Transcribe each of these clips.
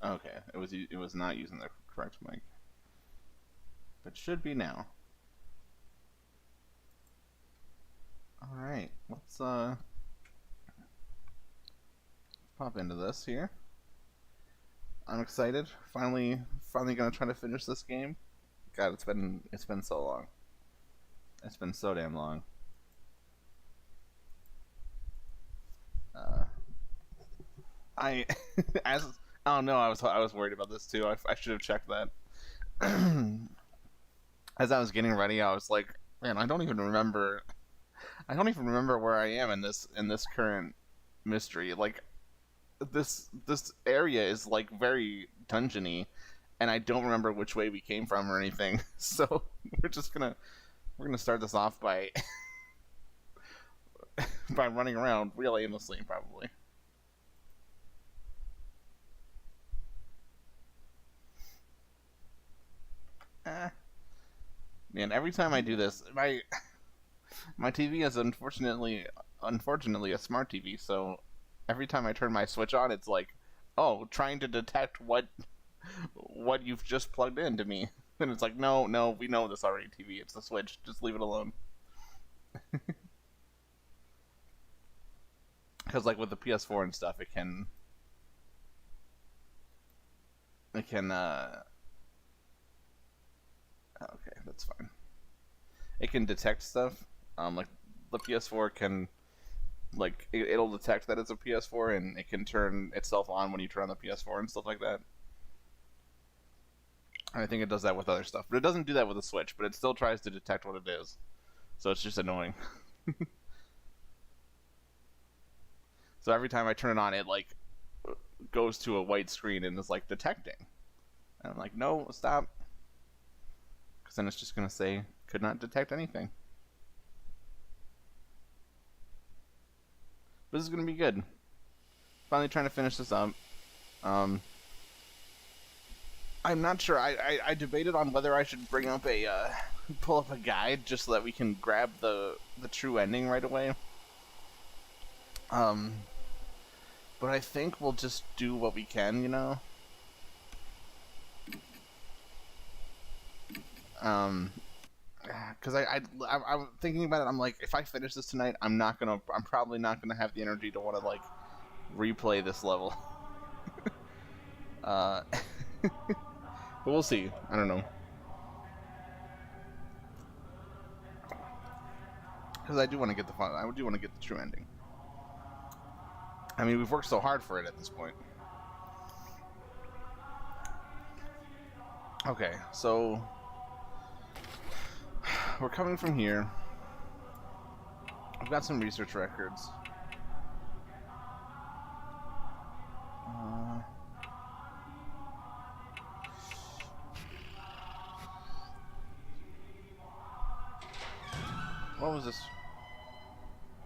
Okay, it was not using the correct mic, but should be now. All right, let's pop into this here. I'm excited. Finally gonna try to finish this game. God, it's been so long. It's been so damn long. I as oh no, I was worried about this too. I should have checked that. As I was getting ready, I was like, man, I don't even remember. I don't even remember where I am in this current mystery. Like this area is like very dungeony, and I don't remember which way we came from or anything. So we're gonna start this off by by running around real aimlessly, probably. Eh. Man, every time I do this, my TV is unfortunately a smart TV, so every time I turn my switch on, it's like, oh, trying to detect what you've just plugged into me. And it's like, no, no, we know this already, TV. It's the switch. Just leave it alone. Because like with the PS4 and stuff, it can. Okay, that's fine. It can detect stuff. Like the PS4 can like it'll detect that it's a PS4 and it can turn itself on when you turn on the PS4 and stuff like that. And I think it does that with other stuff, but it doesn't do that with the Switch. But it still tries to detect what it is, so it's just annoying. So every time I turn it on, it like goes to a white screen and is like detecting. And I'm like, no, stop, because then it's just gonna say could not detect anything. But this is gonna be good. Finally trying to finish this up. Um, I'm not sure. I debated on whether I should bring up pull up a guide just so that we can grab the true ending right away. Um, but I think we'll just do what we can, you know. Um, because I'm thinking about it. I'm like, if I finish this tonight, I'm probably not gonna have the energy to want to like replay this level. Uh, but we'll see. I don't know. Because I do want to get the fun. I do want to get the true ending. I mean, we've worked so hard for it at this point. Okay, so we're coming from here. I've got some research records. Uh, what was this?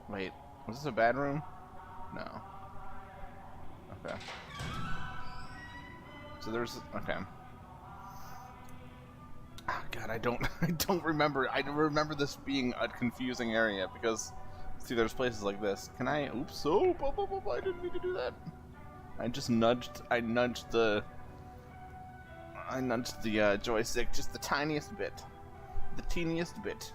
Wait, was this a bad room? No. Okay. So there's okay. Oh, God, I don't I don't remember. I remember this being a confusing area because see, there's places like this. Can I? Oops! Oh, I didn't mean to do that. I just nudged. I nudged the joystick just the tiniest bit, the teeniest bit.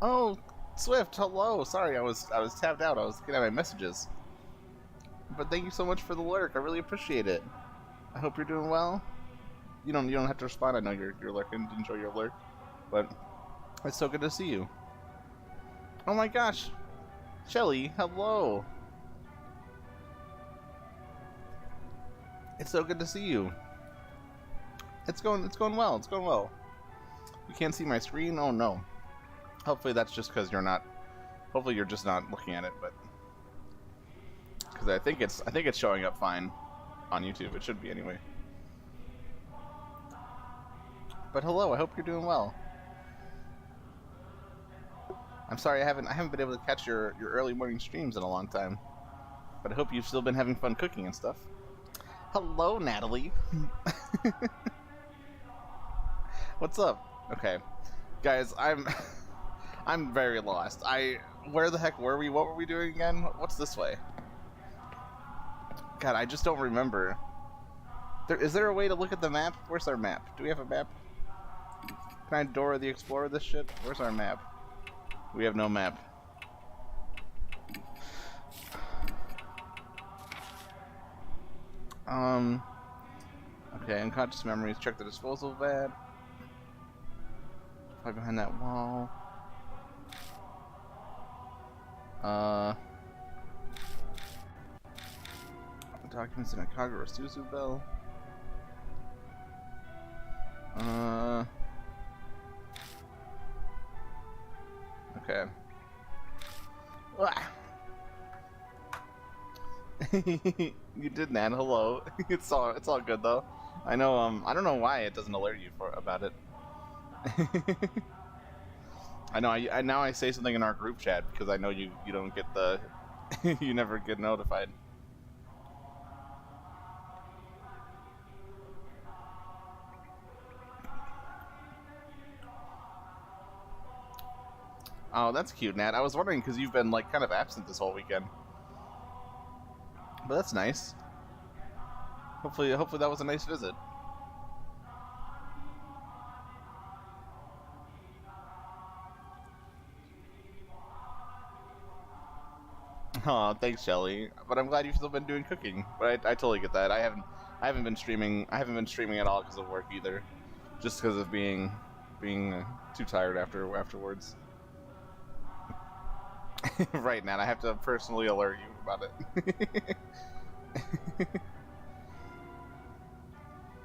Oh, Swift, hello. Sorry, I was tapped out. I was looking at my messages. But thank you so much for the lurk. I really appreciate it. I hope you're doing well. You don't have to respond. I know you're lurking. Enjoy your lurk, but it's so good to see you. Oh my gosh, Shelly, hello. It's so good to see you. It's going well. It's going well. You can't see my screen? Oh no. Hopefully that's just because you're not. Hopefully you're just not looking at it, but because I think it's showing up fine on YouTube. It should be anyway. But hello, I hope you're doing well. I'm sorry I haven't been able to catch your early morning streams in a long time. But I hope you've still been having fun cooking and stuff. Hello, Natalie. What's up? Okay. Guys, I'm very lost. Where the heck were we? What were we doing again? What's this way? God, I just don't remember. Is there a way to look at the map? Where's our map? Do we have a map? Can I Dora the Explorer this shit? Where's our map? We have no map. Okay, unconscious memories. Check the disposal vat. Probably behind that wall. Documents in a Kagura Suzu bell. Okay. You did, Nan. Hello. It's all good though. I know. I don't know why it doesn't alert you about it. I know. Now I say something in our group chat because I know you don't get the you never get notified. Oh, that's cute, Nat. I was wondering because you've been like kind of absent this whole weekend. But that's nice. Hopefully that was a nice visit. Oh, thanks, Shelly. But I'm glad you've still been doing cooking. But I totally get that. I haven't been streaming. I haven't been streaming at all because of work either. Just because of being too tired afterwards. Right, Nat. I have to personally alert you about it.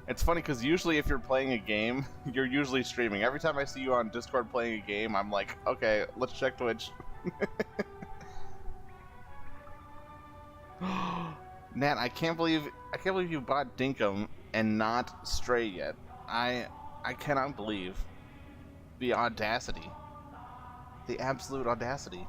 It's funny because usually if you're playing a game, you're usually streaming. Every time I see you on Discord playing a game, I'm like, okay, let's check Twitch. Nat, I can't believe you bought Dinkum and not Stray yet. I cannot believe the audacity. The absolute audacity.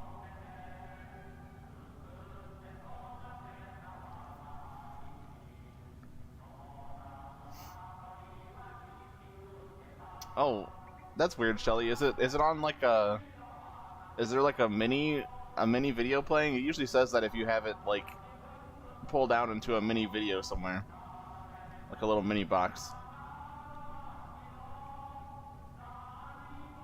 Oh, that's weird, Shelly. Is it on like a? Is there like a mini video playing? It usually says that if you have it like pulled out into a mini video somewhere, like a little mini box.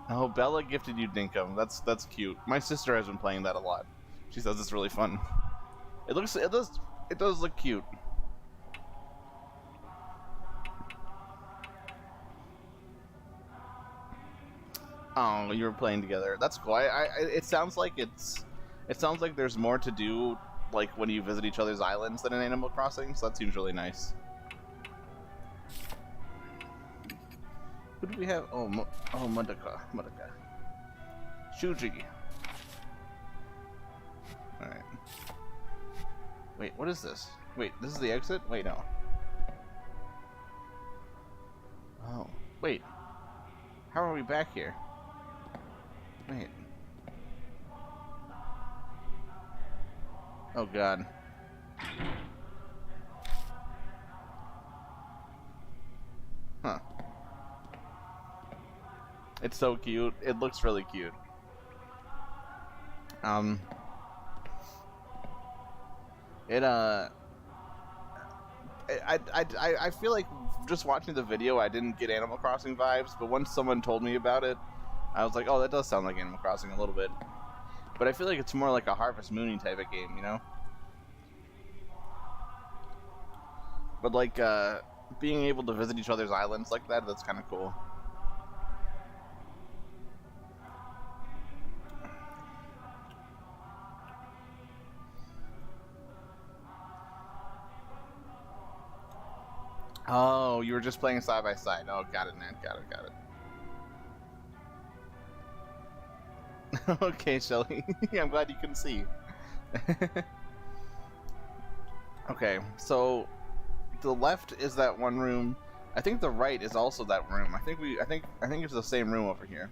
Oh, Bella gifted you Dinkum. That's cute. My sister has been playing that a lot. She says it's really fun. It does look cute. Oh, you were playing together. That's cool. It sounds like there's more to do, like when you visit each other's islands than in Animal Crossing. So that seems really nice. Who do we have? Oh, Madoka. Shuji. All right. Wait, what is this? Wait, this is the exit? Wait, no. Oh, wait. How are we back here? Wait. Oh god. Huh. It's so cute. It looks really cute. I feel like just watching the video I didn't get Animal Crossing vibes, but once someone told me about it, I was like, oh, that does sound like Animal Crossing a little bit. But I feel like it's more like a Harvest Mooning type of game, you know? But like, being able to visit each other's islands like that, that's kind of cool. Oh, you were just playing side by side. Oh, got it, man. Got it. Okay, Shelly. I'm glad you can see. Okay, so the left is that one room. I think the right is also that room. I think it's the same room over here.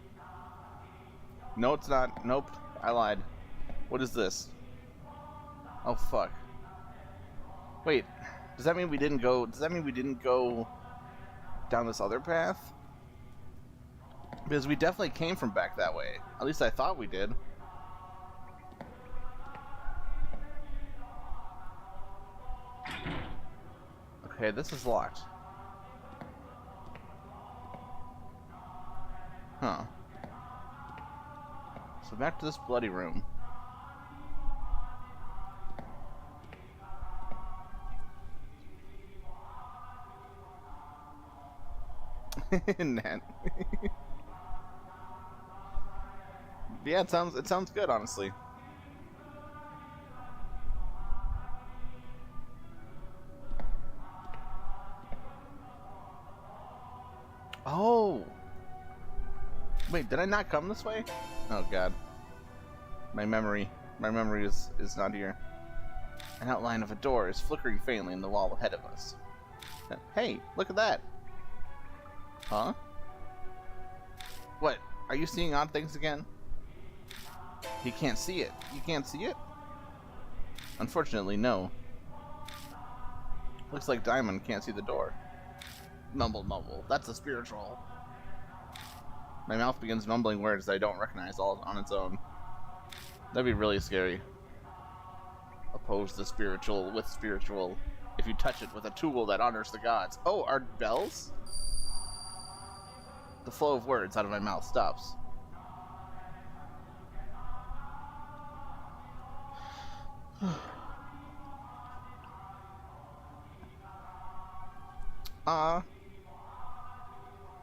No, it's not. Nope, I lied. What is this? Oh fuck. Wait, does that mean we didn't go? Does that mean we didn't go down this other path? Because we definitely came from back that way. At least I thought we did. Okay, this is locked. Huh. So back to this bloody room. Nat. Yeah, it sounds good, honestly. Oh. Wait, did I not come this way? Oh god. My memory is not here. An outline of a door is flickering faintly in the wall ahead of us. Hey, look at that. Huh? What? Are you seeing odd things again? He can't see it. You can't see it? Unfortunately, no. Looks like Diamond can't see the door. Mumble, mumble. That's a spiritual. My mouth begins mumbling words that I don't recognize all on its own. That'd be really scary. Oppose the spiritual with spiritual. If you touch it with a tool that honors the gods. Oh, are bells? The flow of words out of my mouth stops.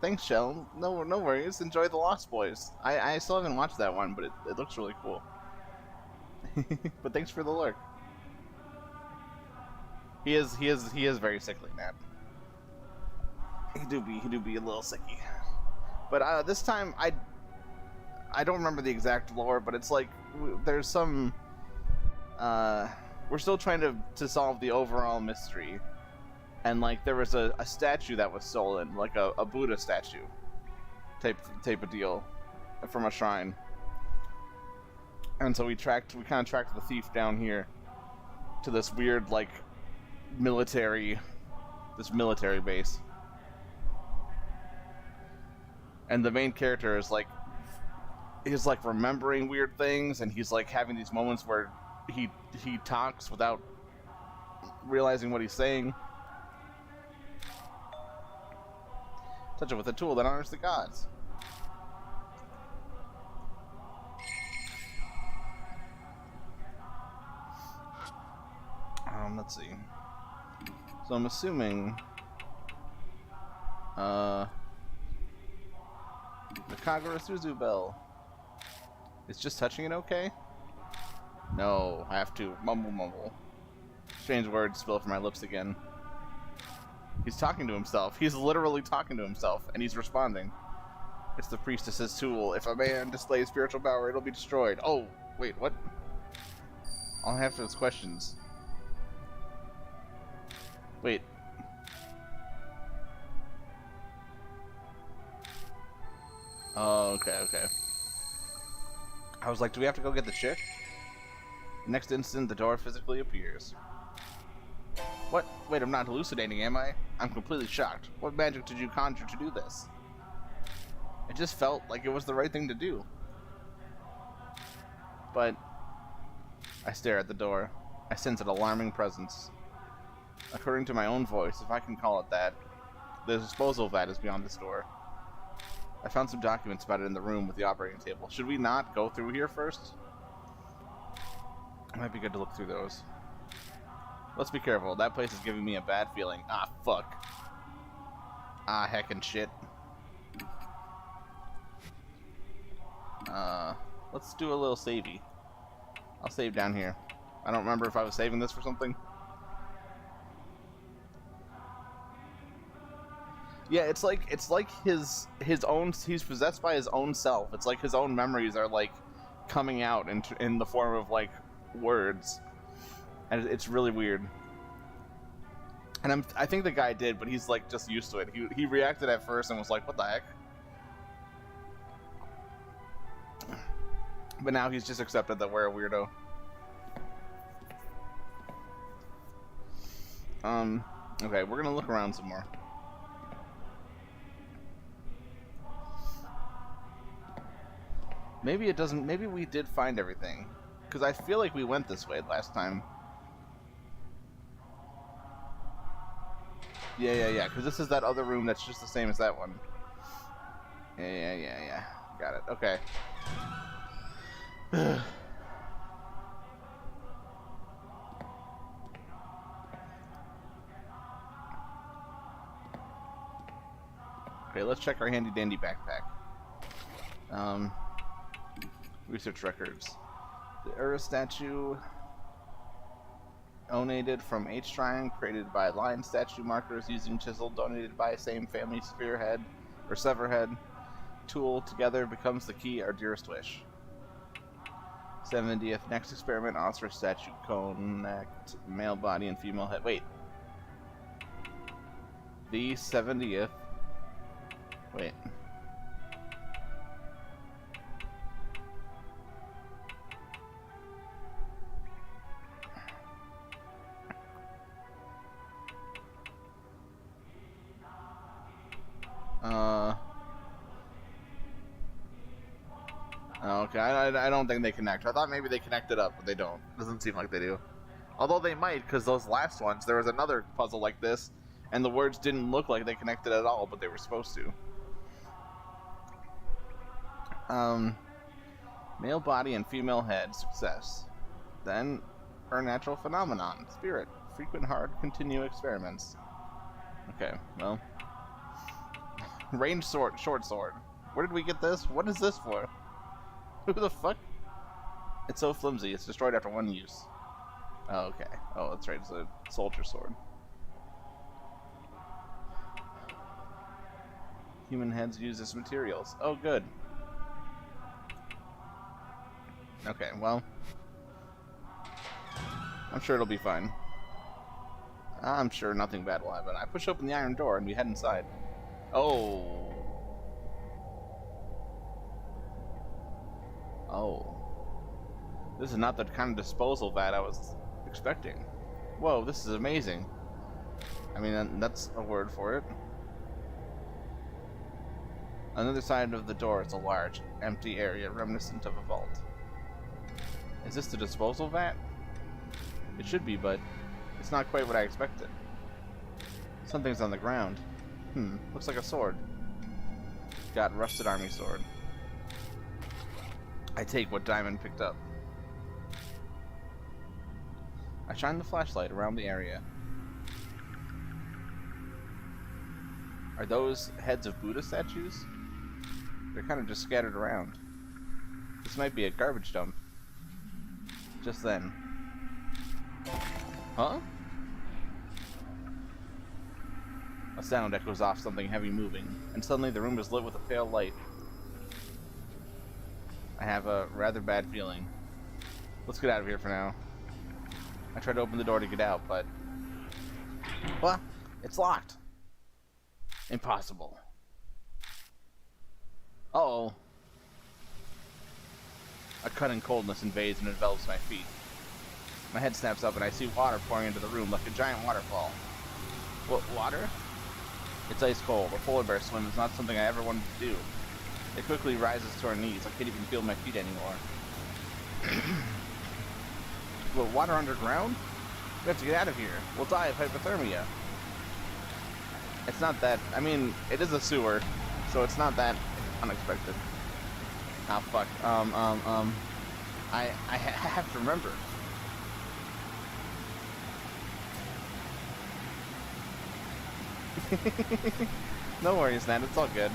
Thanks, Shell. No worries. Enjoy The Lost Boys. I still haven't watched that one, but it looks really cool. But thanks for the lurk. He is very sickly, man. He do be a little sicky. But this time I don't remember the exact lore, but it's like there's some we're still trying to solve the overall mystery. And like there was a statue that was stolen, like a Buddha statue type of deal from a shrine. And so we kind of tracked the thief down here to this weird like military base. And the main character is like he's like remembering weird things, and he's like having these moments where he talks without realizing what he's saying. Touch it with a tool that honors the gods. Let's see. So I'm assuming the Kagura Suzu bell. Is just touching it okay? No, I have to mumble mumble. Strange words spill from my lips again. He's talking to himself. He's literally talking to himself, and he's responding. It's the priestess's tool. If a man displays spiritual power, it'll be destroyed. Oh, wait, what? I'll have those questions. Wait. Oh, okay. I was like, do we have to go get the chick? Next instant, the door physically appears. What? Wait, I'm not hallucinating, am I? I'm completely shocked. What magic did you conjure to do this? It just felt like it was the right thing to do. But I stare at the door. I sense an alarming presence. According to my own voice, if I can call it that, the disposal vat is beyond this door. I found some documents about it in the room with the operating table. Should we not go through here first? It might be good to look through those. Let's be careful. That place is giving me a bad feeling. Ah, fuck. Ah, heckin' shit. Let's do a little savey. I'll save down here. I don't remember if I was saving this for something. Yeah, it's like his own. He's possessed by his own self. It's like his own memories are like coming out in the form of like words, and it's really weird. And I think the guy did, but he's like just used to it. He reacted at first and was like, "What the heck?" But now he's just accepted that we're a weirdo. Okay, we're gonna look around some more. Maybe it doesn't. Maybe we did find everything, because I feel like we went this way last time. Yeah. Because this is that other room that's just the same as that one. Yeah. Got it. Okay. Okay, let's check our handy dandy backpack. Research records. The Ura statue donated from H Shrine, created by line statue markers using chisel, donated by same family spearhead or severhead tool. Together becomes the key, our dearest wish. 70th next experiment, Oscar statue connect male body and female head. Wait. The 70th. Wait. Okay, I don't think they connect. I thought maybe they connected up, but they don't. Doesn't seem like they do. Although they might, because those last ones, there was another puzzle like this, and the words didn't look like they connected at all, but they were supposed to. Male body and female head, success. Then, her natural phenomenon, spirit, frequent hard, continue experiments. Okay, well. Range sword, short sword. Where did we get this? What is this for? Who the fuck? It's so flimsy, it's destroyed after one use. Oh, okay. Oh, that's right, it's a soldier sword. Human heads use as materials. Oh, good. Okay, well. I'm sure it'll be fine. I'm sure nothing bad will happen. I push open the iron door and we head inside. Oh. Oh. This is not the kind of disposal vat I was expecting. Whoa, this is amazing. I mean, that's a word for it. On the other side of the door is a large, empty area reminiscent of a vault. Is this the disposal vat? It should be, but it's not quite what I expected. Something's on the ground. Looks like a sword. Got rusted army sword. I take what Diamond picked up. I shine the flashlight around the area. Are those heads of Buddha statues? They're kind of just scattered around. This might be a garbage dump. Just then. Huh? A sound echoes off something heavy moving, and suddenly the room is lit with a pale light. I have a rather bad feeling. Let's get out of here for now. I tried to open the door to get out, but... What? It's locked. Impossible. Uh-oh. A cutting coldness invades and envelops my feet. My head snaps up and I see water pouring into the room like a giant waterfall. What, water? It's ice cold. A polar bear swim is not something I ever wanted to do. It quickly rises to our knees. I can't even feel my feet anymore. What, water underground? We have to get out of here. We'll die of hypothermia. It's not that... I mean, it is a sewer, so it's not that unexpected. Ah, fuck. I have to remember. No worries, Nat. It's all good.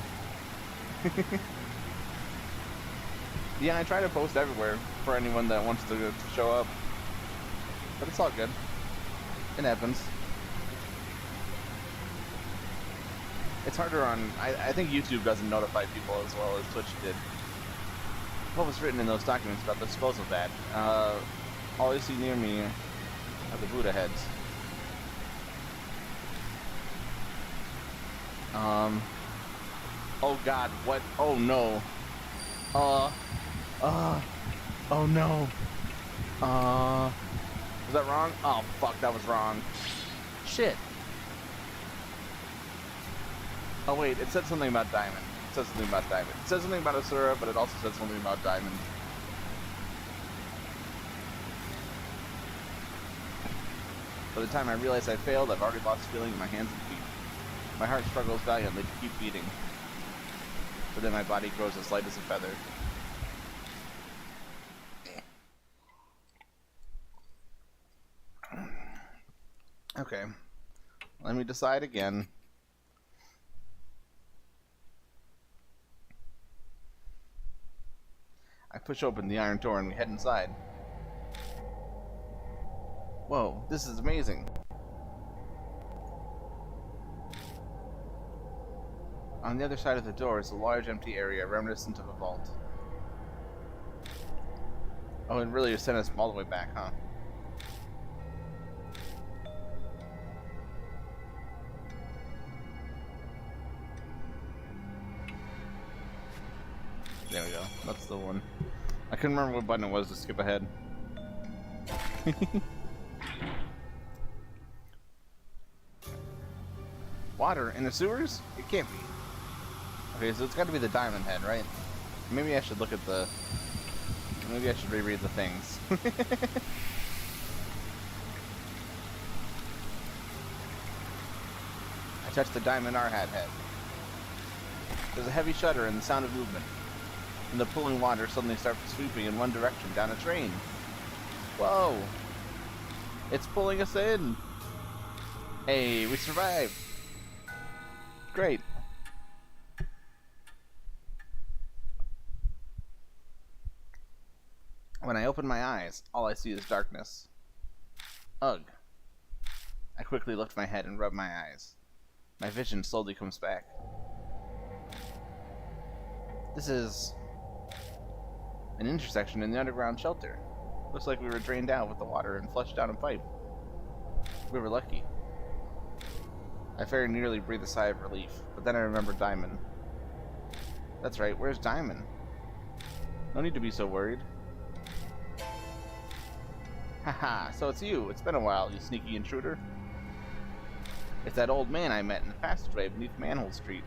Yeah, I try to post everywhere for anyone that wants to show up. But it's all good. It happens. It's harder on... I think YouTube doesn't notify people as well as Twitch did. What was written in those documents about the disposal of that? All you see near me are the Buddha heads. Oh god, what? Oh no. Oh no. Was that wrong? Oh fuck, that was wrong. Shit. Oh wait, it said something about diamond. It said something about diamond. It said something about Asura, but it also said something about diamond. By the time I realize I failed, I've already lost feeling in my hands and feet. My heart struggles valiantly to keep beating, but then my body grows as light as a feather. Okay, let me decide again. I push open the iron door and we head inside. Whoa, this is amazing. On the other side of the door is a large empty area reminiscent of a vault. Oh, it really sent us all the way back, huh? There we go. That's the one. I couldn't remember what button it was to skip ahead. Water in the sewers? It can't be. Okay, so it's got to be the diamond head, right? Maybe I should look at the... Maybe I should reread the things. I touched the diamond R-hat head. There's a heavy shudder and the sound of movement. And the pulling water suddenly starts sweeping in one direction down a train. Whoa! It's pulling us in! Hey, we survived! Great! When I open my eyes, all I see is darkness. Ugh. I quickly lift my head and rub my eyes. My vision slowly comes back. This is an intersection in the underground shelter. Looks like we were drained out with the water and flushed down a pipe. We were lucky. I very nearly breathed a sigh of relief, but then I remembered Diamond. That's right, where's Diamond? No need to be so worried. Haha, so it's you. It's been a while, you sneaky intruder. It's that old man I met in the passageway beneath Manhole Street.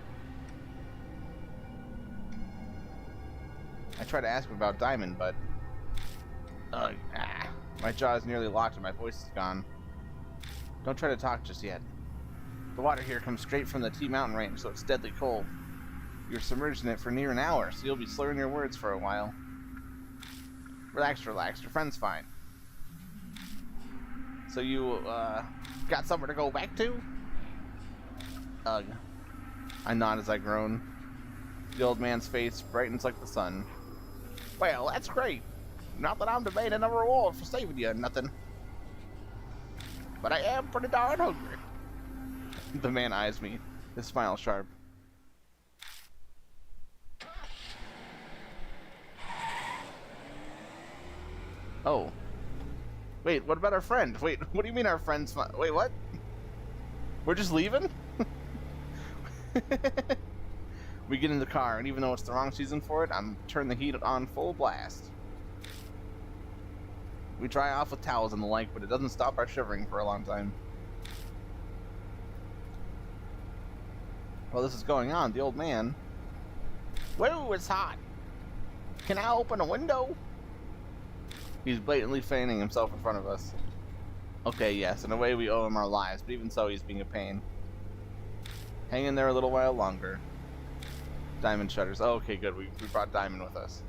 I tried to ask him about Diamond, but... my jaw is nearly locked and my voice is gone. Don't try to talk just yet. The water here comes straight from the T Mountain range, so it's deadly cold. You're submerged in it for near an hour, so you'll be slurring your words for a while. Relax, relax. Your friend's fine. So you, got somewhere to go back to? Ugh. I nod as I groan. The old man's face brightens like the sun. Well, that's great. Not that I'm demanding a reward for saving you or nothing. But I am pretty darn hungry. The man eyes me, his smile sharp. Oh. Wait, what about our friend? Wait, what do you mean our friend's fine? Wait, what? We're just leaving? We get in the car, and even though it's the wrong season for it, I'm turning the heat on full blast. We dry off with towels and the like, but it doesn't stop our shivering for a long time. While this is going on, the old man... Whoa, it's hot! Can I open a window? He's blatantly fanning himself in front of us. Okay, yes, in a way we owe him our lives, but even so, he's being a pain. Hang in there a little while longer. Diamond shudders. Oh, okay, good. We brought Diamond with us.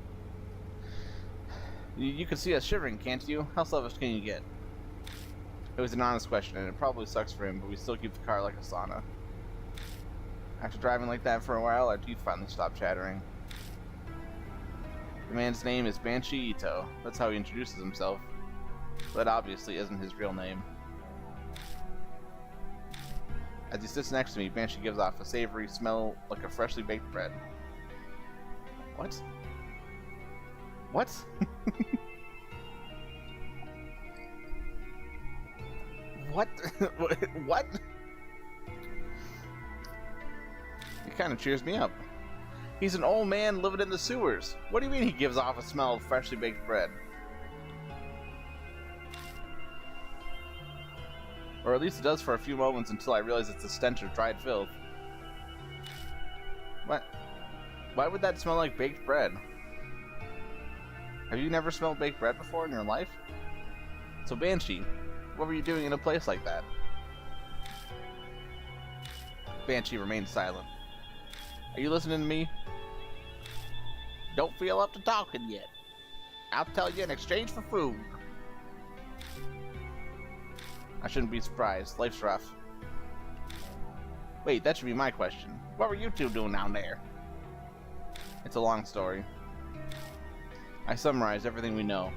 You can see us shivering, can't you? How selfish can you get? It was an honest question, and it probably sucks for him, but we still keep the car like a sauna. After driving like that for a while, our teeth finally stopped chattering. The man's name is Banshee Ito. That's how he introduces himself. But that obviously isn't his real name. As he sits next to me, Banshee gives off a savory smell like a freshly baked bread. What? What? What? What? It kind of cheers me up. He's an old man living in the sewers. What do you mean he gives off a smell of freshly baked bread? Or at least it does for a few moments until I realize it's a stench of dried filth. What? Why would that smell like baked bread? Have you never smelled baked bread before in your life? So Banshee, what were you doing in a place like that? Banshee remained silent. Are you listening to me? Don't feel up to talking yet. I'll tell you in exchange for food. I shouldn't be surprised. Life's rough. Wait, that should be my question. What were you two doing down there? It's a long story. I summarized everything we know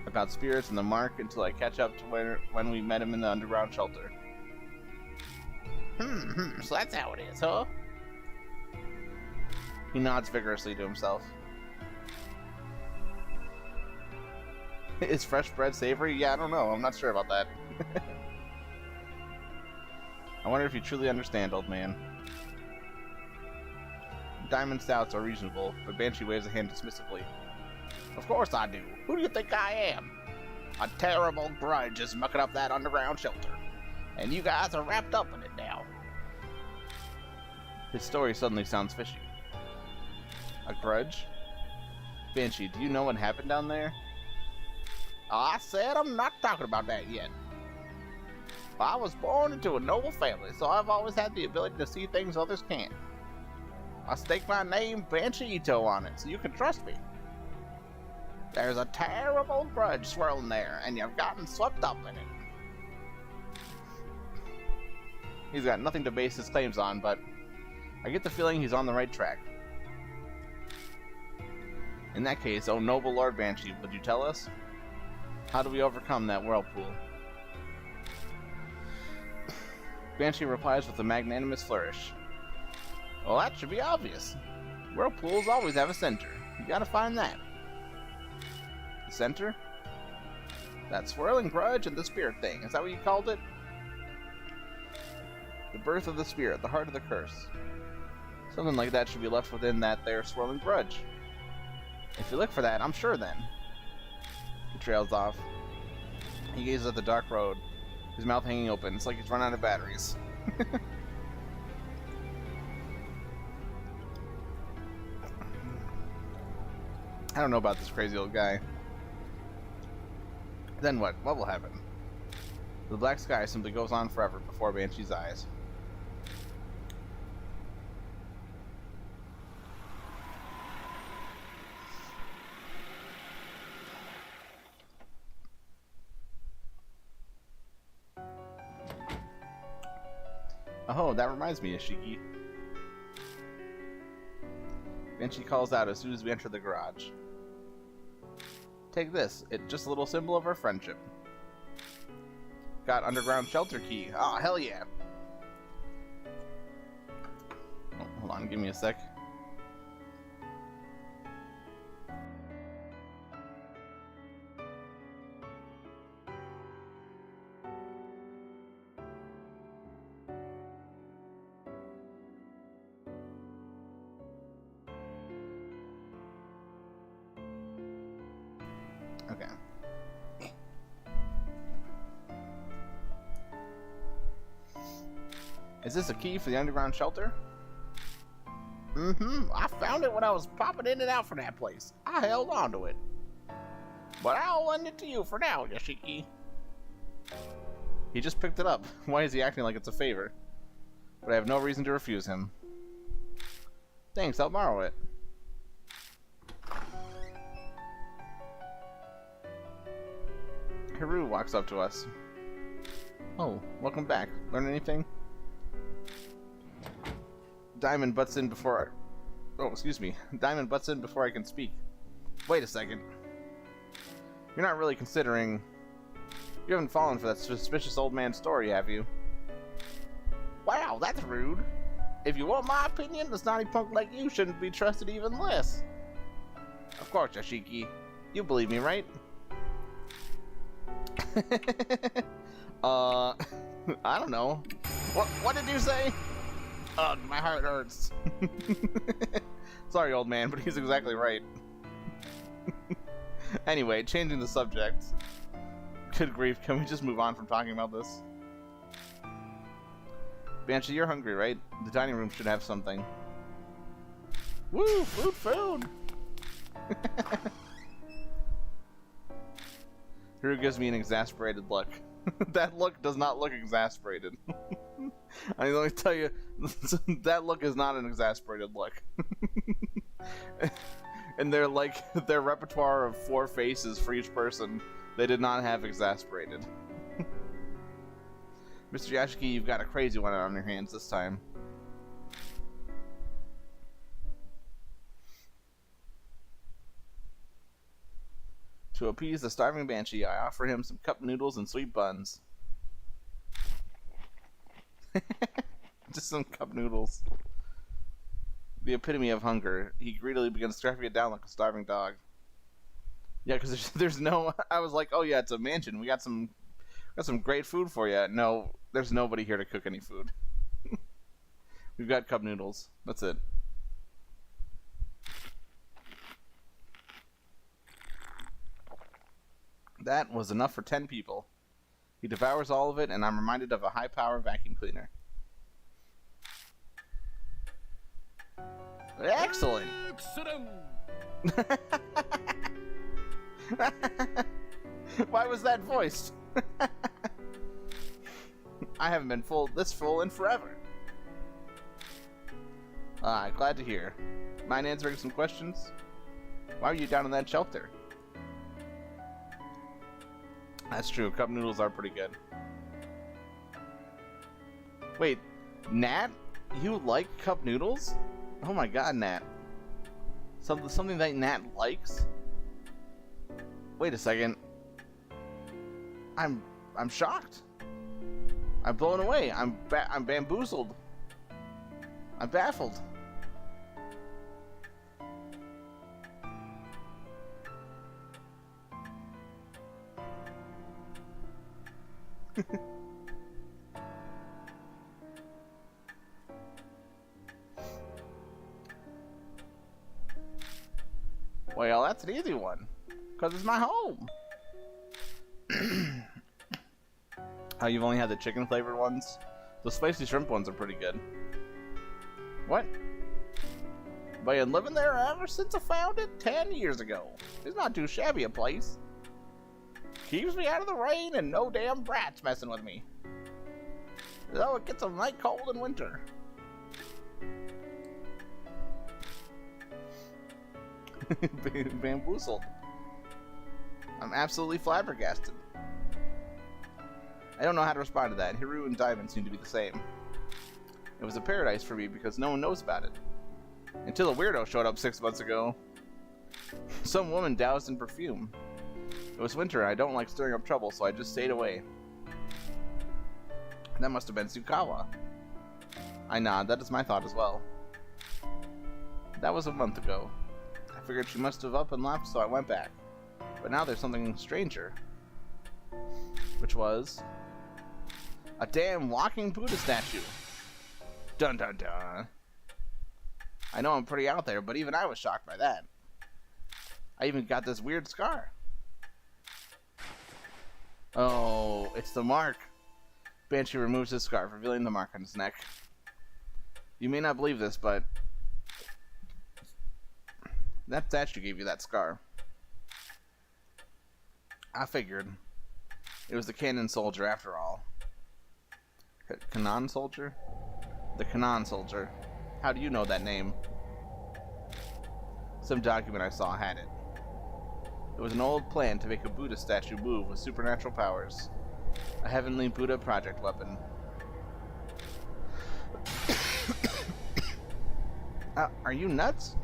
about spirits and the mark until I catch up to when we met him in the underground shelter. So that's how it is, huh? He nods vigorously to himself. Is fresh bread savory? Yeah, I don't know. I'm not sure about that. I wonder if you truly understand, old man. Diamond stouts are reasonable, but Banshee waves a hand dismissively. Of course I do. Who do you think I am? A terrible grudge is mucking up that underground shelter, and you guys are wrapped up in it now. His story suddenly sounds fishy. A grudge? Banshee, do you know what happened down there? I said I'm not talking about that yet. I was born into a noble family, so I've always had the ability to see things others can't. I stake my name Banshee Ito on it, so you can trust me. There's a terrible grudge swirling there, and you've gotten swept up in it. He's got nothing to base his claims on, but I get the feeling he's on the right track. In that case, oh noble Lord Banshee, would you tell us? How do we overcome that whirlpool? Banshee replies with a magnanimous flourish. Well, that should be obvious. Whirlpools always have a center. You gotta find that. The center? That swirling grudge and the spirit thing. Is that what you called it? The birth of the spirit, the heart of the curse. Something like that should be left within that there swirling grudge. If you look for that, I'm sure then. He trails off. He gazes at the dark road, his mouth hanging open. It's like he's run out of batteries. I don't know about this crazy old guy. Then what? What will happen? The black sky simply goes on forever before Banshee's eyes. Oh, that reminds me, Ishiki. Banshee calls out as soon as we enter the garage. Take this. It's just a little symbol of our friendship. Got underground shelter key. Oh, hell yeah. Oh, hold on, give me a sec. Okay. Is this a key for the underground shelter? I found it when I was popping in and out from that place. I held on to it. But I'll lend it to you for now, Yoshiki. He just picked it up. Why is he acting like it's a favor? But I have no reason to refuse him. Thanks, I'll borrow it. Haru walks up to us. Oh, welcome back. Learn anything? Diamond butts in before Diamond butts in before I can speak. Wait a second. You're not really considering... You haven't fallen for that suspicious old man's story, have you? Wow, that's rude. If you want my opinion, a snotty punk like you shouldn't be trusted even less. Of course, Yashiki. You believe me, right? I don't know. What did you say? Ugh, my heart hurts. Sorry, old man, but he's exactly right. Anyway, changing the subject. Good grief, can we just move on from talking about this? Banshee, you're hungry, right? The dining room should have something. Woo! Food! Hiro gives me an exasperated look. That look does not look exasperated. I mean, let me tell you, that look is not an exasperated look. And they're like, their repertoire of 4 faces for each person, they did not have exasperated. Mr. Yashiki, you've got a crazy one on your hands this time. To appease the starving Banshee, I offer him some cup noodles and sweet buns. Just some cup noodles. The epitome of hunger. He greedily begins scarfing it down like a starving dog. Yeah, because there's no... I was like, oh yeah, it's a mansion. We got some great food for you. No, there's nobody here to cook any food. We've got cup noodles. That's it. That was enough for 10 people. He devours all of it, and I'm reminded of a high-power vacuum cleaner. Excellent! Why was that voiced? I haven't been this full in forever. Glad to hear. Mind answering some questions? Why are you down in that shelter? That's true, cup noodles are pretty good. Wait, Nat? You like cup noodles? Oh my god, Nat. Something that Nat likes? Wait a second. I'm shocked. I'm blown away. I'm bamboozled. I'm baffled. Well, that's an easy one, because it's my home. How you've only had the chicken flavored ones? The spicy shrimp ones are pretty good. What? Been living there ever since I found it 10 years ago. It's not too shabby a place. Keeps me out of the rain and no damn brats messing with me. Though it gets a night cold in winter. Bamboozled. I'm absolutely flabbergasted. I don't know how to respond to that. Hiru and Diamond seem to be the same. It was a paradise for me because no one knows about it. Until a weirdo showed up 6 months ago. Some woman doused in perfume. It was winter and I don't like stirring up trouble, so I just stayed away. That must have been Tsukawa. I nod, that is my thought as well. That was a month ago. I figured she must have up and left, so I went back. But now there's something stranger. Which was... a damn walking Buddha statue. Dun dun dun. I know I'm pretty out there, but even I was shocked by that. I even got this weird scar. Oh, it's the mark. Banshee removes his scarf, revealing the mark on his neck. You may not believe this, but that statue gave you that scar. I figured. It was the Cannon Soldier after all. Cannon Soldier? The Cannon Soldier. How do you know that name? Some document I saw had it. It was an old plan to make a Buddha statue move with supernatural powers. A heavenly Buddha project weapon. Are you nuts?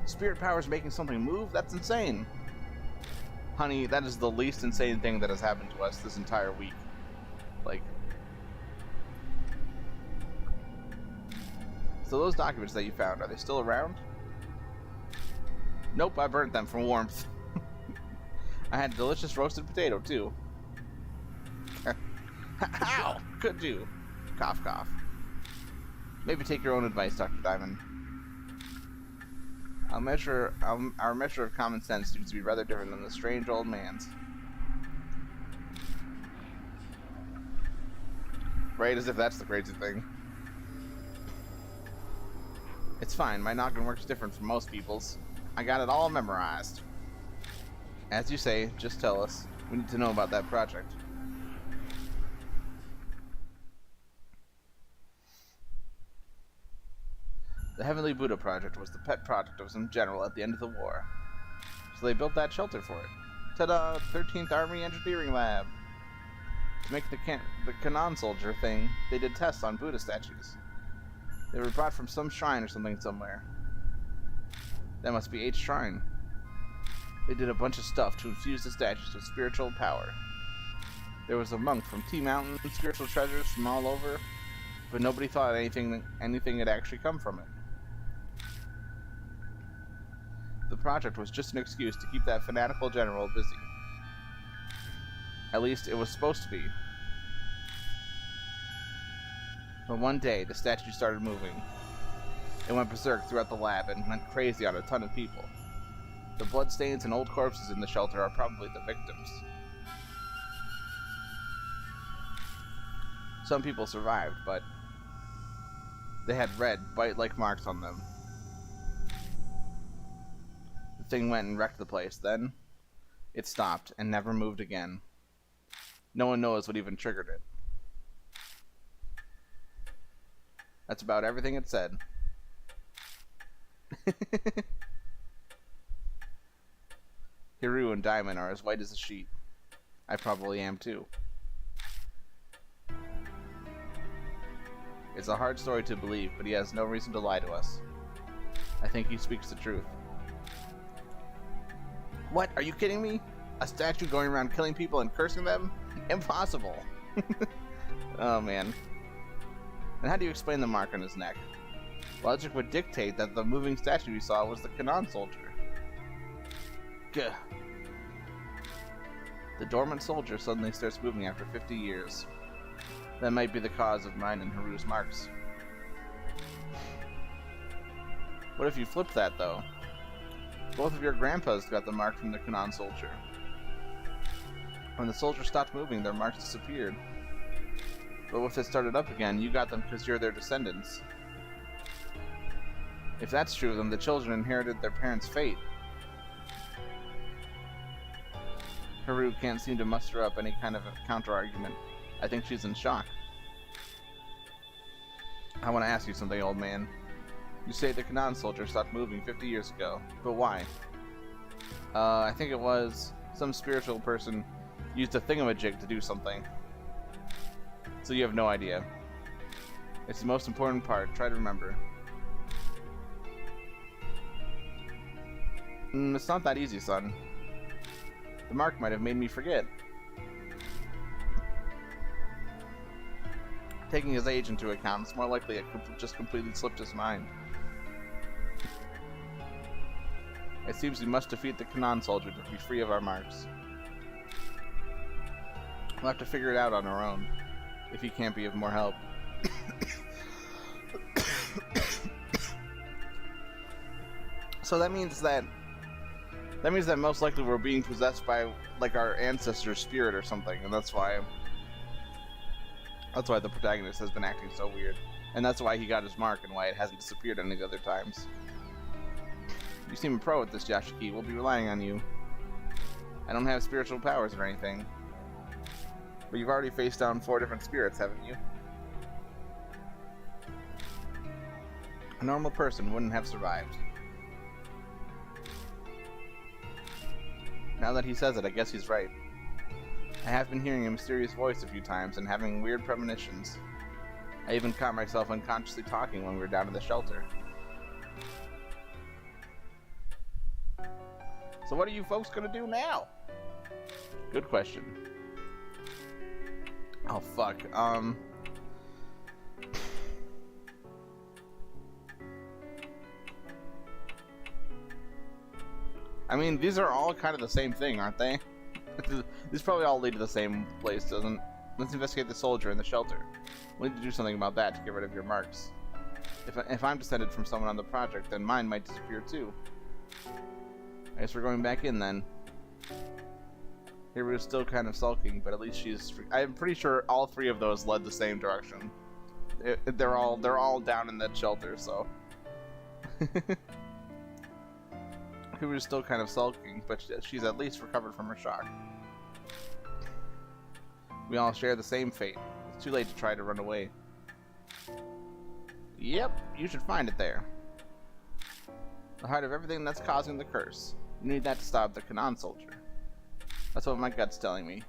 Spirit powers making something move? That's insane. Honey, that is the least insane thing that has happened to us this entire week. Like, So those documents that you found, are they still around? Nope, I burnt them for warmth. I had a delicious roasted potato, too. How could you? Cough, cough. Maybe take your own advice, Dr. Diamond. Our measure of common sense seems to be rather different than the strange old man's. Right, as if that's the crazy thing. It's fine, my noggin works different from most people's. I got it all memorized. As you say, just tell us. We need to know about that project. The Heavenly Buddha Project was the pet project of some general at the end of the war. So they built that shelter for it. Ta-da! 13th Army Engineering Lab! To make the Kanan soldier thing, they did tests on Buddha statues. They were brought from some shrine or something somewhere. That must be H Shrine. They did a bunch of stuff to infuse the statues with spiritual power. There was a monk from T Mountain, spiritual treasures from all over, but nobody thought anything had actually come from it. The project was just an excuse to keep that fanatical general busy. At least it was supposed to be. But one day, the statue started moving. It went berserk throughout the lab and went crazy on a ton of people. The bloodstains and old corpses in the shelter are probably the victims. Some people survived, but they had red, bite-like marks on them. The thing went and wrecked the place. Then it stopped and never moved again. No one knows what even triggered it. That's about everything it said. Hiru and Diamond are as white as a sheet. I probably am too. It's a hard story to believe, but he has no reason to lie to us. I think he speaks the truth. What? Are you kidding me? A statue going around killing people and cursing them? Impossible. Oh man. And how do you explain the mark on his neck? Logic would dictate that the moving statue you saw was the Kanan soldier. Gah. The dormant soldier suddenly starts moving after 50 years. That might be the cause of mine and Haru's marks. What if you flipped that, though? Both of your grandpas got the mark from the Kanan soldier. When the soldier stopped moving, their marks disappeared. But if it started up again, you got them because you're their descendants. If that's true, then the children inherited their parents' fate. Haru can't seem to muster up any kind of a counter-argument. I think she's in shock. I want to ask you something, old man. You say the Kanan soldier stopped moving 50 years ago, but why? I think it was some spiritual person used a thingamajig to do something. So you have no idea. It's the most important part. Try to remember. It's not that easy, son. The mark might have made me forget. Taking his age into account, it's more likely it just completely slipped his mind. It seems we must defeat the Kanan soldier to be free of our marks. We'll have to figure it out on our own, if he can't be of more help. So that means that most likely we're being possessed by like our ancestor's spirit or something, and that's why the protagonist has been acting so weird, and that's why he got his mark and why it hasn't disappeared any other times. You seem a pro at this, Yashiki. We'll be relying on you. I don't have spiritual powers or anything, but you've already faced down 4 different spirits, haven't you? A normal person wouldn't have survived. Now that he says it, I guess he's right. I have been hearing a mysterious voice a few times and having weird premonitions. I even caught myself unconsciously talking when we were down in the shelter. So what are you folks gonna do now? Good question. Oh fuck. I mean, these are all kind of the same thing, aren't they? These probably all lead to the same place, doesn't? Let's investigate the soldier in the shelter. We need to do something about that to get rid of your marks. If I'm descended from someone on the project, then mine might disappear too. I guess we're going back in then. Hiru's still kind of sulking, but at least she's... I'm pretty sure all three of those led the same direction. They're all down in that shelter, so... Hiru's still kind of sulking, but she's at least recovered from her shock. We all share the same fate. It's too late to try to run away. Yep, you should find it there. The heart of everything that's causing the curse. You need that to stop the Kanan soldier. That's what my gut's telling me.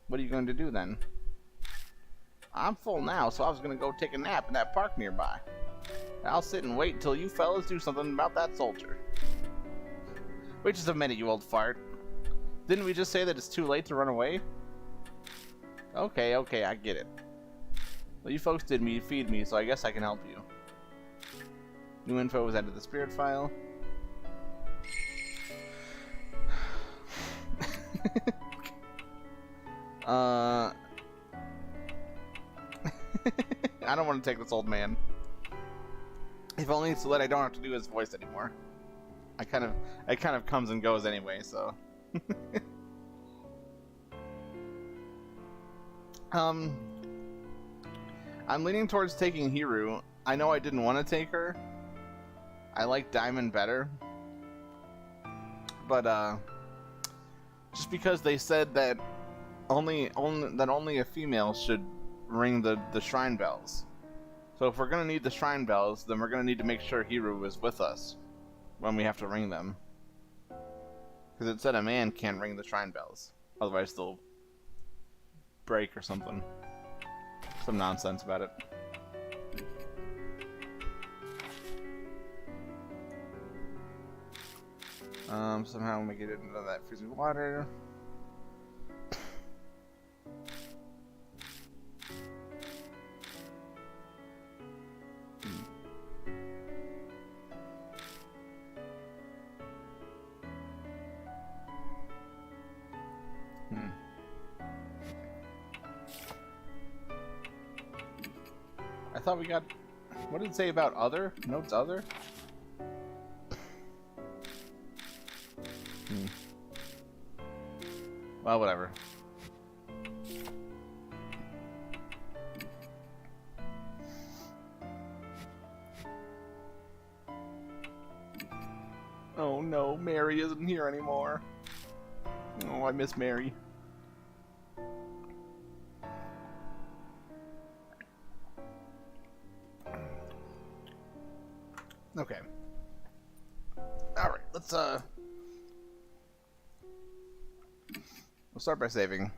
What are you going to do then? I'm full now, so I was going to go take a nap in that park nearby. I'll sit and wait until you fellas do something about that soldier. Wait just a minute, you old fart. Didn't we just say that it's too late to run away? Okay, I get it. Well, you folks did feed me, so I guess I can help you. New info was added to the spirit file. I don't want to take this old man. If only so that I don't have to do his voice anymore. It kind of comes and goes anyway, so. I'm leaning towards taking Hiru. I know I didn't want to take her. I like Diamond better. But just because they said that only a female should ring the shrine bells. So if we're gonna need the shrine bells, then we're gonna need to make sure Hiru is with us when we have to ring them. Because it said a man can't ring the shrine bells, otherwise they'll break or something. Some nonsense about it. Somehow we get into that freezing water. I thought we got... What did it say about other? Notes other? Well, whatever. Oh no, Mary isn't here anymore. Oh, I miss Mary. Okay. Alright, let's we'll start by saving.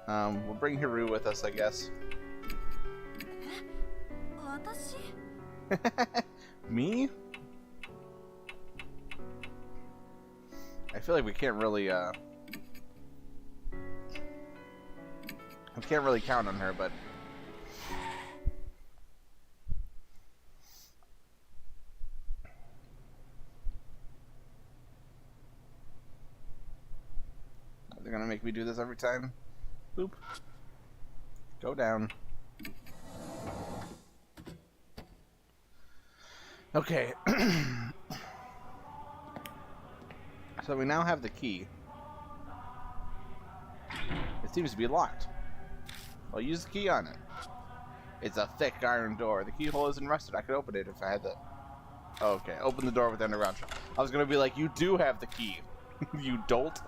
We'll bring Hiru with us, I guess. Me? I feel like we can't really count on her, but they're gonna make me do this every time. Boop. Go down. Okay. So we now have the key. It seems to be locked. I'll use the key on it. It's a thick iron door. The keyhole isn't rusted. I could open it if I had the... Oh, okay, open the door with the underground shop. I was gonna be like, you do have the key. You dolt.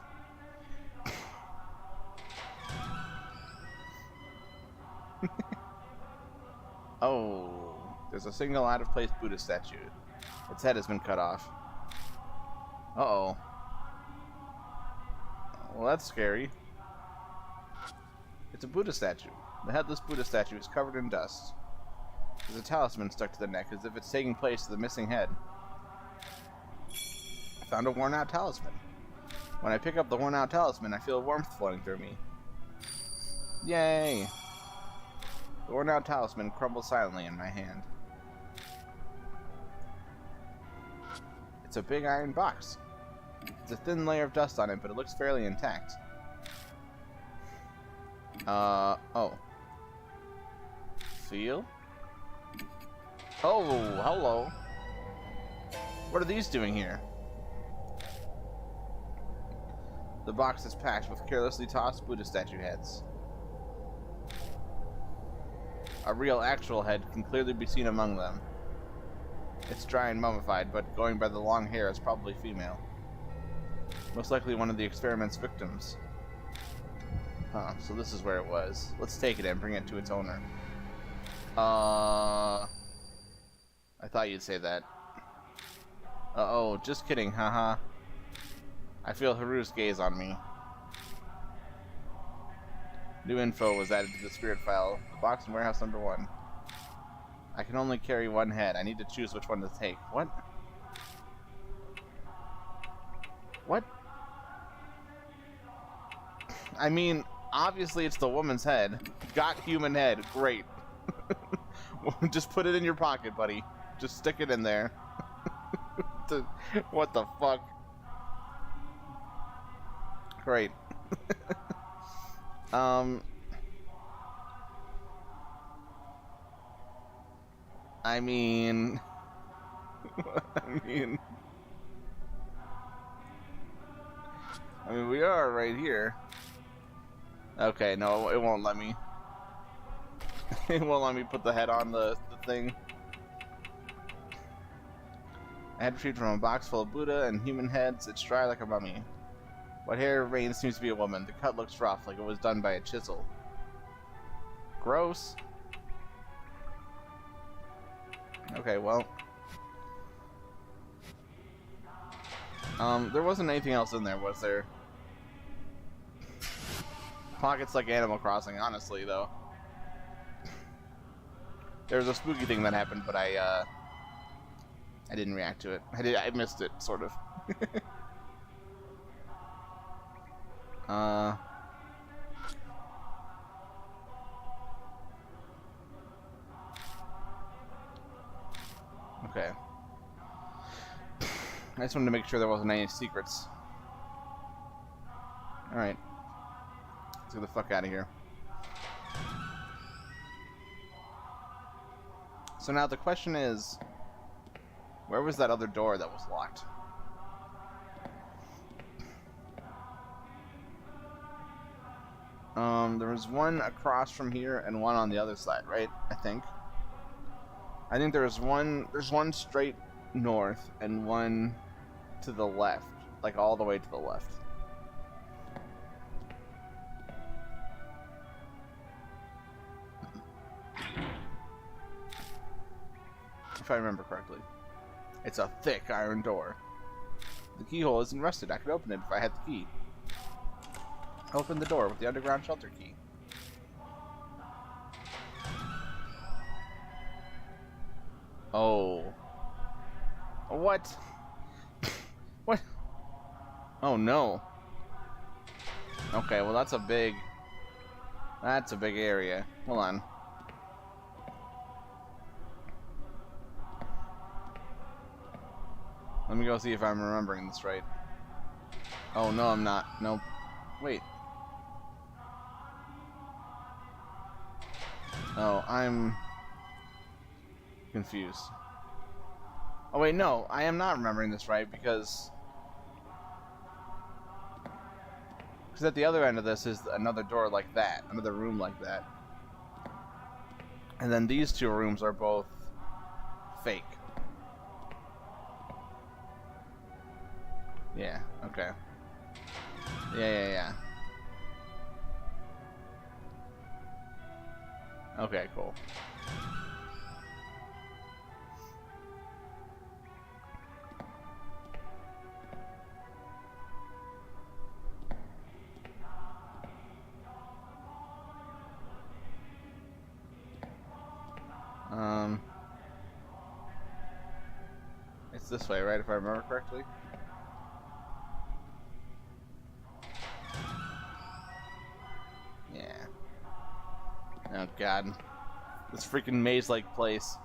Oh, there's a single out-of-place Buddha statue. Its head has been cut off. Uh-oh. Well, that's scary. It's a Buddha statue. The headless Buddha statue is covered in dust. There's a talisman stuck to the neck, as if it's taking place to the missing head. I found a worn-out talisman. When I pick up the worn-out talisman, I feel warmth flowing through me. Yay! The worn-out talisman crumbles silently in my hand. It's a big iron box. It's a thin layer of dust on it, but it looks fairly intact. Oh. Feel? Oh, hello. What are these doing here? The box is packed with carelessly tossed Buddha statue heads. A real, actual head can clearly be seen among them. It's dry and mummified, but going by the long hair, it's probably female. Most likely one of the experiment's victims. Huh, so this is where it was. Let's take it and bring it to its owner. I thought you'd say that. Uh-oh, just kidding, haha. I feel Haru's gaze on me. New info was added to the spirit file. The box in warehouse number 1. I can only carry one head. I need to choose which one to take. What? What? I mean, obviously it's the woman's head. Got human head. Great. Just put it in your pocket, buddy. Just stick it in there. What the fuck? Great. I mean, we are right here. Okay, no, it won't let me. It won't let me put the head on the thing. I had retrieved from a box full of Buddha and human heads. It's dry like a mummy. What hair remains seems to be a woman. The cut looks rough, like it was done by a chisel. Gross. Okay, well. There wasn't anything else in there, was there? Pockets like Animal Crossing, honestly, though. There was a spooky thing that happened, but I didn't react to it. I missed it, sort of. Okay. I just wanted to make sure there wasn't any secrets. Alright. Let's get the fuck out of here. So now the question is, where was that other door that was locked? There was one across from here and one on the other side, right? I think there's one straight north and one to the left, like all the way to the left. If I remember correctly. It's a thick iron door. The keyhole isn't rusted. I could open it if I had the key. Open the door with the underground shelter key. Oh. What? What? Oh no. Okay, well that's a big area. Hold on. Let me go see if I'm remembering this right. Oh no, I'm not. Nope. Wait. Oh, I'm confused. Oh wait, no, I am not remembering this right because at the other end of this is another door like that, another room like that. And then these two rooms are both fake. Yeah, okay. Yeah. Okay, cool. It's this way, right, if I remember correctly? Yeah. Oh god. This freaking maze-like place.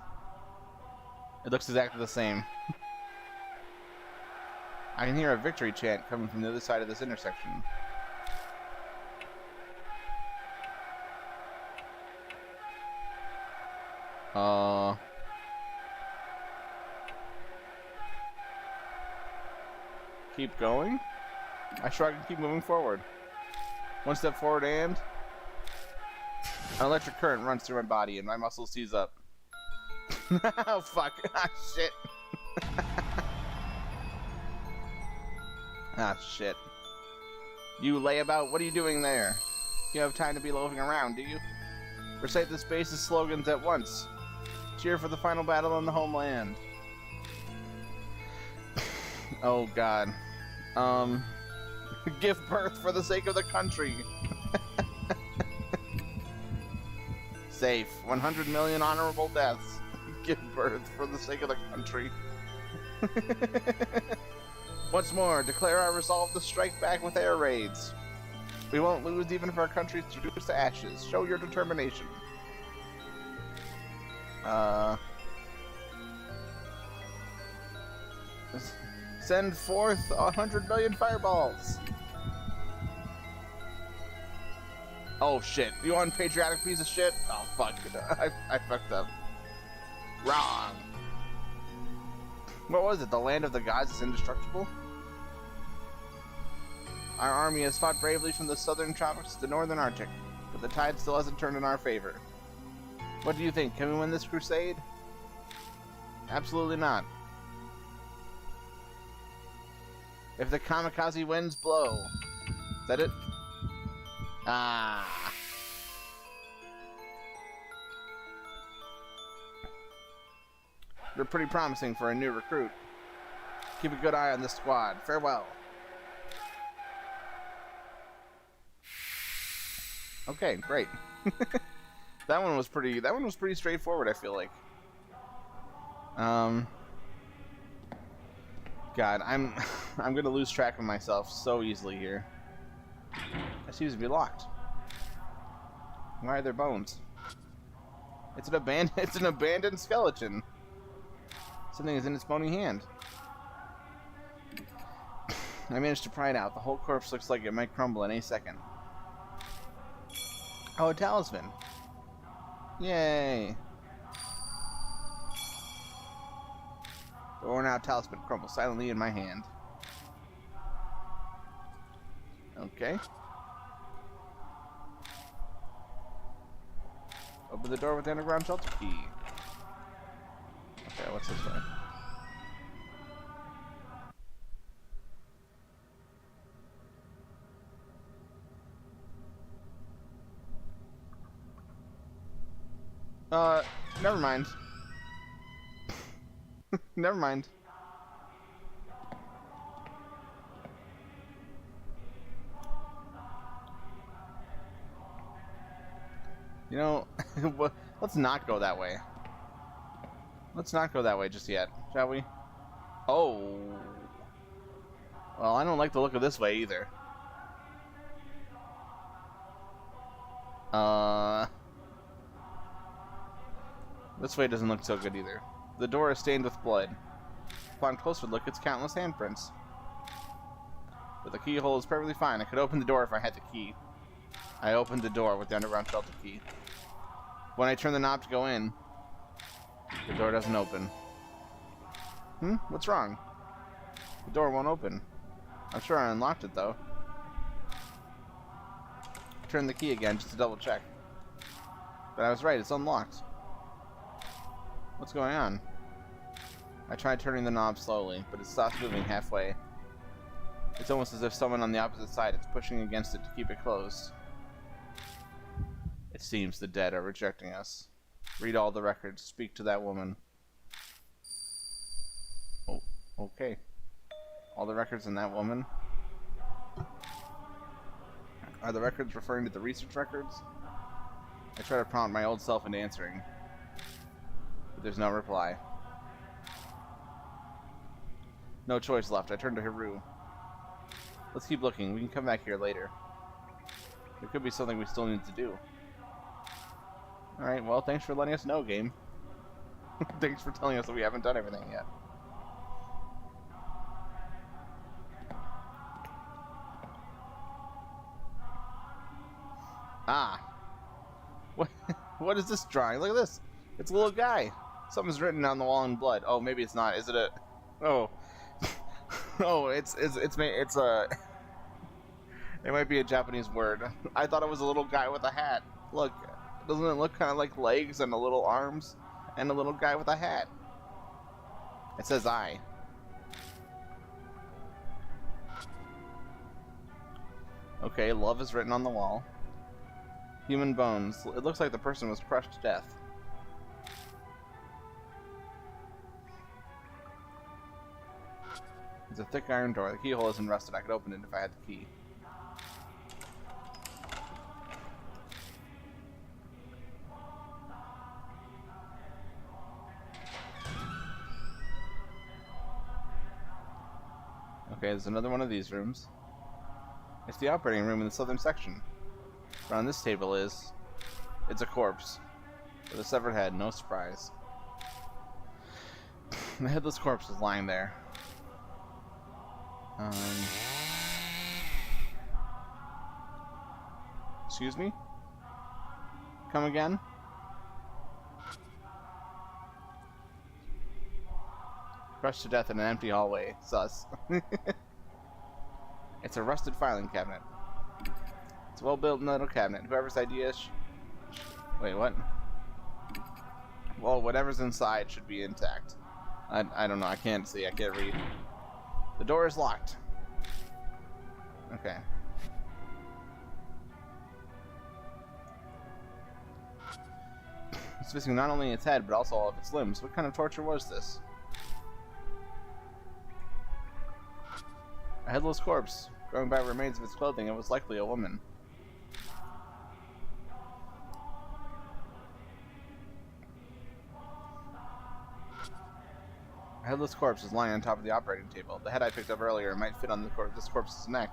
It looks exactly the same. I can hear a victory chant coming from the other side of this intersection. Keep going? I sure I can keep moving forward. One step forward and... an electric current runs through my body and my muscles seize up. Oh, fuck. Ah, shit. Ah, shit. You layabout, what are you doing there? You have time to be loafing around, do you? Recite the space's slogans at once. Cheer for the final battle on the homeland. Oh, God. Give birth for the sake of the country. Safe. 100 million honorable deaths. Give birth for the sake of the country. Once more, declare our resolve to strike back with air raids. We won't lose even if our country is reduced to ashes. Show your determination. Send forth 100 million fireballs. Oh shit, you unpatriotic piece of shit? Oh fuck, I fucked up. Wrong. What was it? The land of the gods is indestructible? Our army has fought bravely from the southern tropics to the northern Arctic, but the tide still hasn't turned in our favor. What do you think? Can we win this crusade? Absolutely not. If the kamikaze winds blow. Is that it? Ah. You're pretty promising for a new recruit. Keep a good eye on this squad. Farewell. Okay, great. That one was pretty straightforward, I feel like. God, I'm gonna lose track of myself so easily here. That seems to be locked. Why are there bones? It's an abandoned skeleton. Something is in its bony hand. I managed to pry it out. The whole corpse looks like it might crumble any second. Oh, a talisman. Yay. The worn-out talisman crumbles silently in my hand. Okay. Open the door with the underground shelter key. Okay, what's this way? Never mind. Never mind. You know, let's not go that way. Let's not go that way just yet, shall we? Oh. Well, I don't like the look of this way either. This way doesn't look so good either. The door is stained with blood. Upon closer look, it's countless handprints. But the keyhole is perfectly fine. I could open the door if I had the key. I opened the door with the underground shelter key. When I turn the knob to go in, the door doesn't open. What's wrong? The door won't open. I'm sure I unlocked it though. Turn the key again just to double check. But I was right, it's unlocked. What's going on? I tried turning the knob slowly, but it stops moving halfway. It's almost as if someone on the opposite side is pushing against it to keep it closed. It seems the dead are rejecting us. Read all the records. Speak to that woman. Oh, okay. All the records in that woman. Are the records referring to the research records? I try to prompt my old self into answering, but there's no reply. No choice left. I turn to Haru. Let's keep looking. We can come back here later. There could be something we still need to do. Alright, well, thanks for letting us know, game. Thanks for telling us that we haven't done everything yet. Ah. What? What is this drawing? Look at this. It's a little guy. Something's written on the wall in blood. Oh, maybe it's not. Is it a? Oh. Oh, it's a. It might be a Japanese word. I thought it was a little guy with a hat. Look, doesn't it look kind of like legs and a little arms and a little guy with a hat? It says I. Okay, love is written on the wall. Human bones. It looks like the person was crushed to death. It's a thick iron door. The keyhole isn't rusted. I could open it if I had the key. Okay, there's another one of these rooms. It's the operating room in the southern section. Around this table is... It's a corpse. With a severed head, no surprise. The headless corpse is lying there. Excuse me? Come again? Crushed to death in an empty hallway. Sus. It's a rusted filing cabinet. It's a well-built metal cabinet. Whoever's idea is... Wait, what? Well, whatever's inside should be intact. I don't know. I can't see. I can't read. The door is locked. Okay. It's missing not only its head, but also all of its limbs. What kind of torture was this? A headless corpse. Going by remains of its clothing, it was likely a woman. A headless corpse is lying on top of the operating table. The head I picked up earlier might fit on this corpse's neck.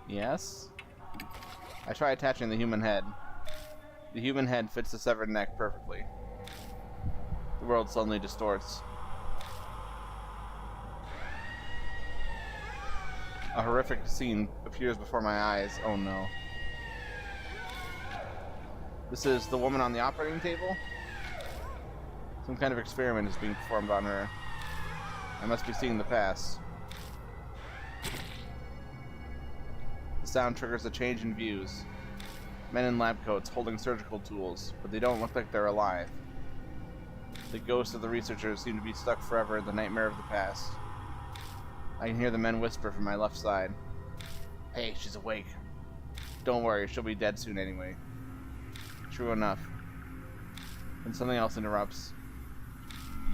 Yes? I try attaching the human head. The human head fits the severed neck perfectly. The world suddenly distorts. A horrific scene appears before my eyes. Oh no. This is the woman on the operating table? Some kind of experiment is being performed on her. I must be seeing the past. The sound triggers a change in views. Men in lab coats holding surgical tools, but they don't look like they're alive. The ghosts of the researchers seem to be stuck forever in the nightmare of the past. I can hear the men whisper from my left side. Hey, she's awake. Don't worry, she'll be dead soon anyway. True enough. And something else interrupts.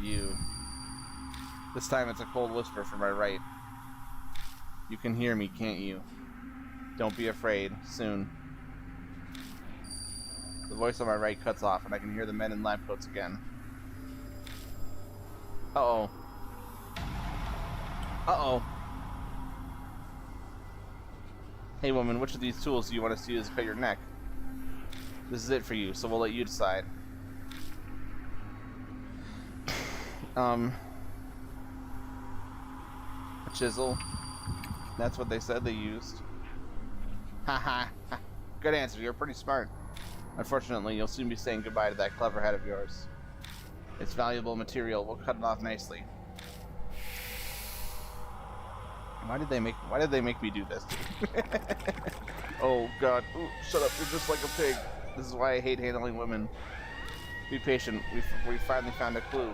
You. This time it's a cold whisper from my right. You can hear me, can't you? Don't be afraid. Soon. The voice on my right cuts off, and I can hear the men in lab coats again. Uh-oh. Uh-oh. Hey woman, which of these tools do you want us to use to cut your neck? This is it for you, so we'll let you decide. A chisel. That's what they said they used. Haha. Good answer, you're pretty smart. Unfortunately, you'll soon be saying goodbye to that clever head of yours. It's valuable material, we'll cut it off nicely. Why did they make me do this? Oh god. Ooh, shut up, you're just like a pig. This is why I hate handling women. Be patient, we finally found a clue.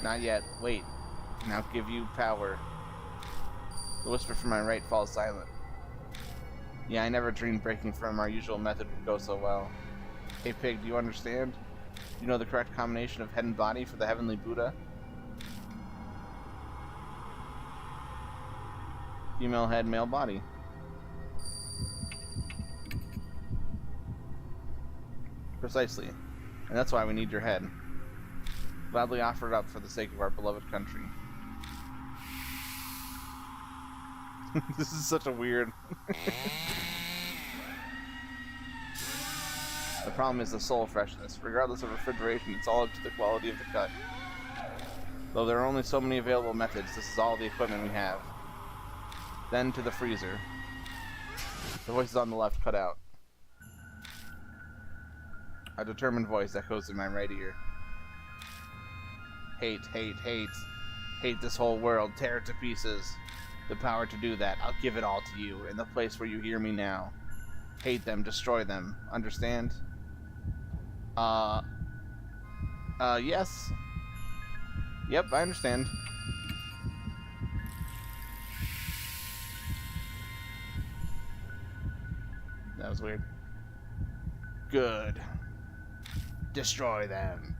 Not yet, wait. Now give you power. The whisper from my right falls silent. Yeah, I never dreamed breaking from our usual method would go so well. Hey pig, do you understand? Do you know the correct combination of head and body for the heavenly Buddha? Female head, male body. Precisely. And that's why we need your head. Gladly offer it up for the sake of our beloved country. This is such a weird... The problem is the soul freshness. Regardless of refrigeration, it's all up to the quality of the cut. Though there are only so many available methods, this is all the equipment we have. Then to the freezer. The voices on the left cut out. A determined voice echoes in my right ear. Hate, hate, hate. Hate this whole world. Tear it to pieces. The power to do that, I'll give it all to you, in the place where you hear me now. Hate them, destroy them. Understand? Yes. Yep, I understand. That was weird. Good. Destroy them.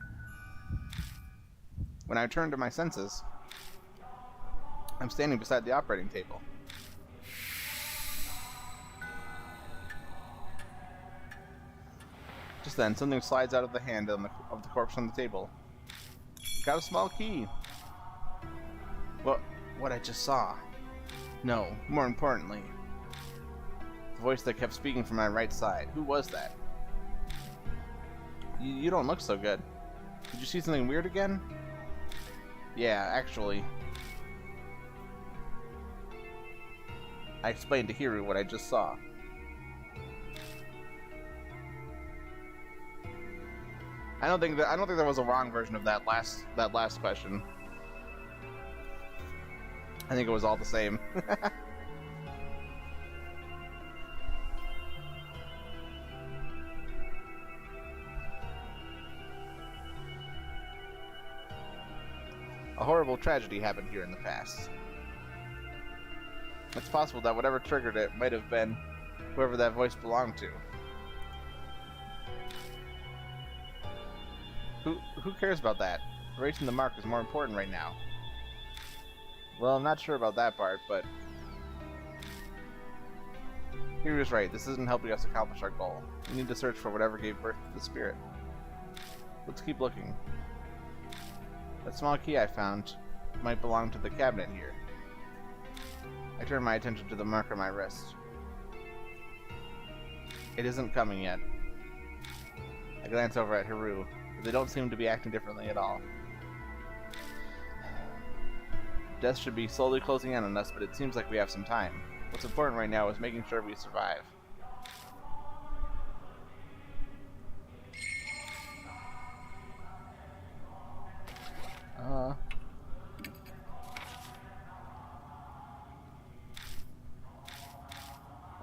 When I return to my senses, I'm standing beside the operating table. Just then, something slides out of the hand of the corpse on the table. Got a small key. What I just saw. No, more importantly, the voice that kept speaking from my right side. Who was that? You don't look so good. Did you see something weird again? Yeah, actually. I explained to Hiru what I just saw. I don't think there was a wrong version of that last question. I think it was all the same. A horrible tragedy happened here in the past. It's possible that whatever triggered it might have been whoever that voice belonged to. Who cares about that? Erasing the mark is more important right now. Well, I'm not sure about that part, but Hiru's right. This isn't helping us accomplish our goal. We need to search for whatever gave birth to the spirit. Let's keep looking. That small key I found might belong to the cabinet here. I turn my attention to the mark on my wrist. It isn't coming yet. I glance over at Hiru, but they don't seem to be acting differently at all. Death should be slowly closing in on us, but it seems like we have some time. What's important right now is making sure we survive.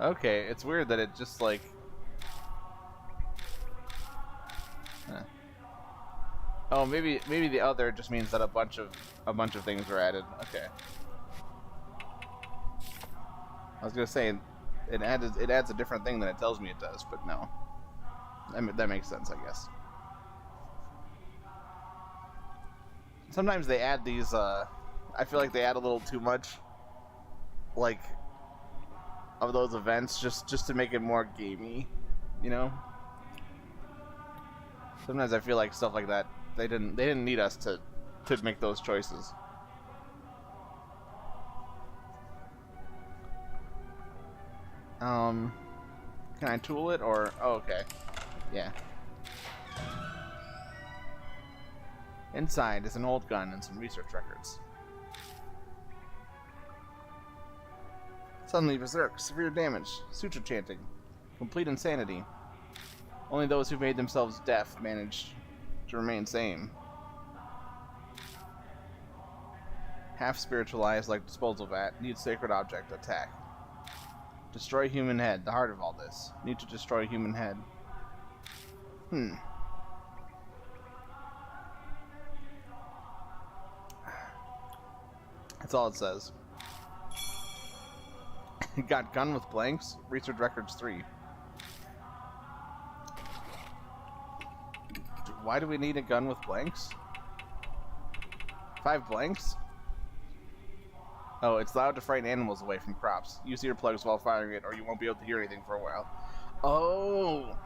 Okay, it's weird that it just like... Oh, maybe the other just means that a bunch of things were added. Okay. I was gonna say it adds a different thing than it tells me it does, but no. That makes sense, I guess. Sometimes they add these. I feel like they add a little too much, like, of those events just to make it more gamey, you know. Sometimes I feel like stuff like that. They didn't need us to make those choices. Can I tool it or... Oh, okay. Yeah. Inside is an old gun and some research records. Suddenly berserk, severe damage, suture chanting, complete insanity. Only those who made themselves deaf managed to remain sane. Half spiritualized like disposal vat, needs sacred object, attack. Destroy human head, the heart of all this. Need to destroy human head. That's all it says. Got gun with blanks, research records 3. Why do we need a gun with blanks? 5 blanks? Oh, it's allowed to frighten animals away from crops. Use earplugs while firing it, or you won't be able to hear anything for a while. Oh!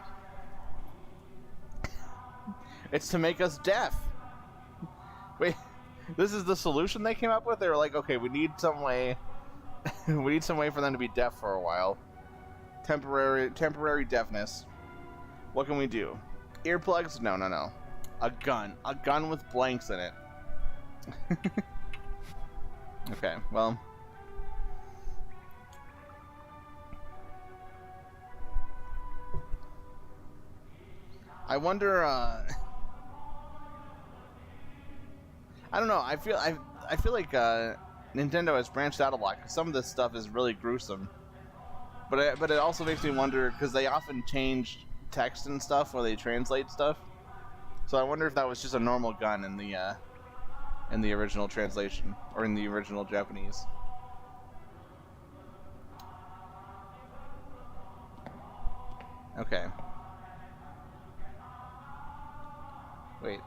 It's to make us deaf! Wait, this is the solution they came up with? They were like, okay, we need some way... we need some way for them to be deaf for a while. Temporary deafness. What can we do? Earplugs? No. A gun with blanks in it. Okay, well, I wonder. I don't know. I feel like Nintendo has branched out a lot because some of this stuff is really gruesome. But it also makes me wonder because they often change text and stuff when they translate stuff. So I wonder if that was just a normal gun in the original translation or in the original Japanese. Okay. Wait.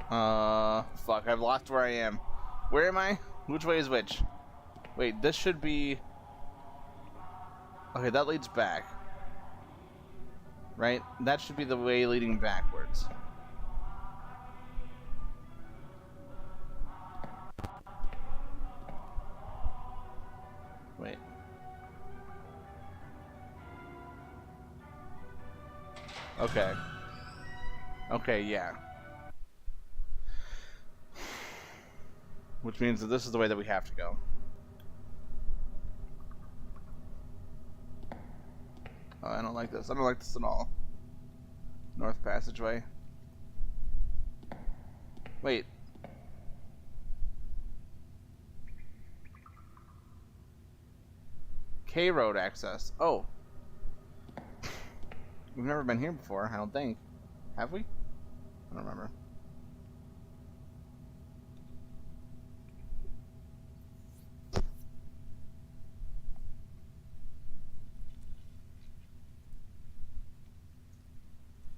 Fuck, I've lost where I am. Where am I? Which way is which? Wait, this should be... Okay, that leads back. Right? That should be the way leading backwards. Wait. Okay. Okay, yeah. Which means that this is the way that we have to go. Oh, I don't like this. I don't like this at all. North passageway. Wait. K road access. Oh. We've never been here before, I don't think. Have we? I don't remember.